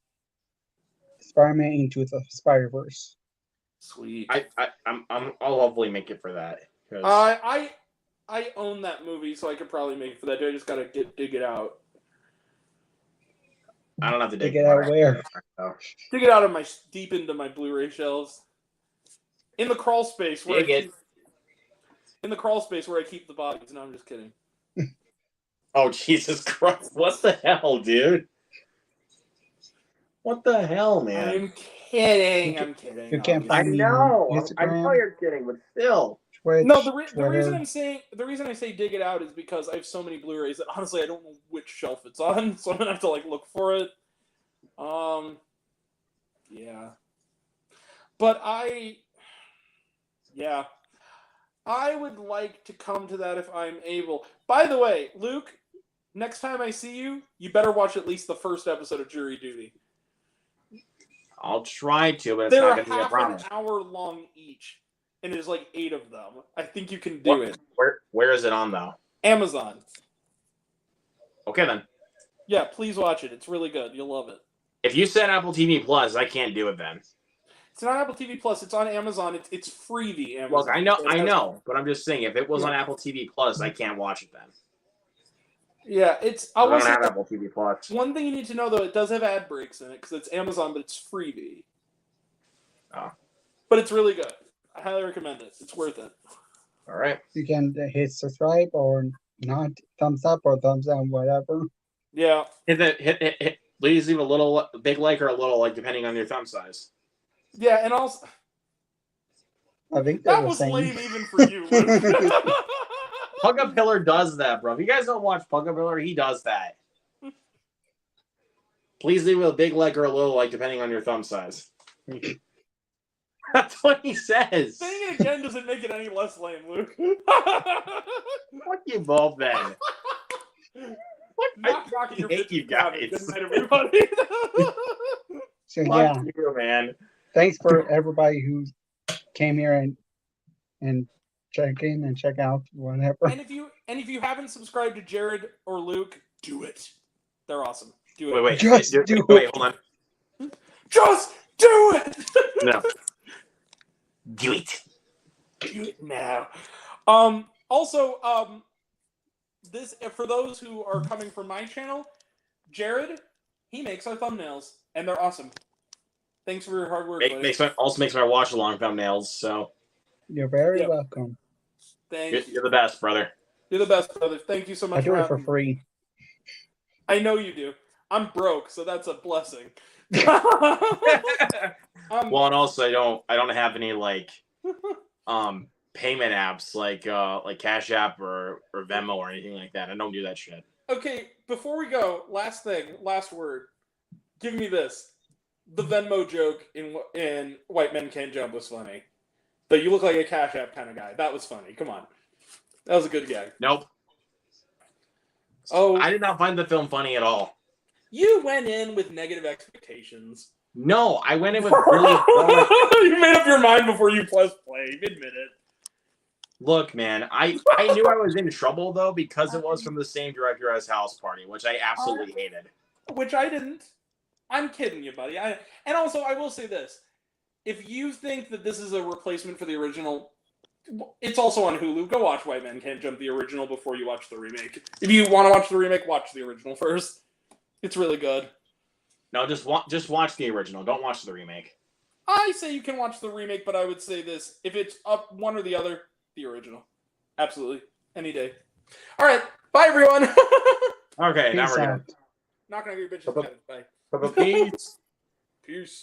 Spider-Man Into the Spider-Verse. Sweet. I'll hopefully make it for that. I own that movie, so I could probably make it for that. I just gotta dig it out. I don't have to dig it out where? Dig it out of deep into my Blu-ray shelves. In the crawl space where in the crawl space where I keep the bodies. No, I'm just kidding. Oh, Jesus Christ. What the hell, dude? What the hell, man? I'm kidding. I'm kidding. You can't I find know. I Instagram, know you're kidding, but still. Twitch, No, the reason I say dig it out is because I have so many Blu-rays that honestly I don't know which shelf it's on, so I'm gonna have to like look for it. Yeah. But I would like to come to that if I'm able. By the way, Luke, next time I see you, you better watch at least the first episode of Jury Duty. I'll try to, but it's not going to be a problem. They're half an hour long each, and there's like 8 of them. I think you can do it. Where is it on, though? Amazon. Okay, then. Yeah, please watch it. It's really good. You'll love it. If you said Apple TV Plus, I can't do it then. It's not Apple TV Plus. It's on Amazon. It's free, the Amazon. Look, I know, but I'm just saying, if it was on Apple TV Plus, I can't watch it then. Yeah, I don't have Apple TV Plus. One thing you need to know, though, it does have ad breaks in it because it's Amazon, but it's freebie. Oh. But it's really good. I highly recommend it. It's worth it. All right. You can hit subscribe or not, thumbs up or thumbs down, whatever. Yeah. Hit. Please leave a little big like or a little like, depending on your thumb size. Yeah, and also I think that was lame even for you. Pugga Pillar does that, bro. If you guys don't watch Pugga Pillar, he does that. Please leave a big like or a little like, depending on your thumb size. That's what he says. Saying it again doesn't make it any less lame, Luke. Fuck you both, then. Not rocking your hate you guys. Good night, everybody. So Fuck you, man. Thanks for everybody who came here and check in and check out whatever. And if you haven't subscribed to Jared or Luke, do it. They're awesome. Do it. Wait. Just do it. Wait, hold on. Just do it. No. Do it. Do it now. Also, this for those who are coming from my channel, Jared, he makes our thumbnails, and they're awesome. Thanks for your hard work. Also makes my watch-along thumbnails, so. You're very welcome. Thanks. You're the best, brother. You're the best, brother. Thank you so much. I do it for free. I know you do. I'm broke, so that's a blessing. Well, and also I don't have any like payment apps like Cash App or Venmo or anything like that. I don't do that shit. Okay, before we go, last word. Give me this. The Venmo joke in White Men Can't Jump was funny. But you look like a Cash App kind of guy. That was funny. Come on. That was a good gag. Nope. Oh, I did not find the film funny at all. You went in with negative expectations. No, I went in with really. You made up your mind before you pressed play. Admit it. Look, man, I knew I was in trouble though because it was from the same director as House Party, which I absolutely hated. Which I didn't. I'm kidding you, buddy. And also, I will say this: if you think that this is a replacement for the original, it's also on Hulu. Go watch White Men Can't Jump, the original, before you watch the remake. If you want to watch the remake, watch the original first. It's really good. No, just watch the original. Don't watch the remake. I say you can watch the remake, but I would say this: if it's up one or the other, the original. Absolutely, any day. All right, bye everyone. Okay, now Peace we're out. good. Not gonna get your bitches. Bye. Peace. Peace.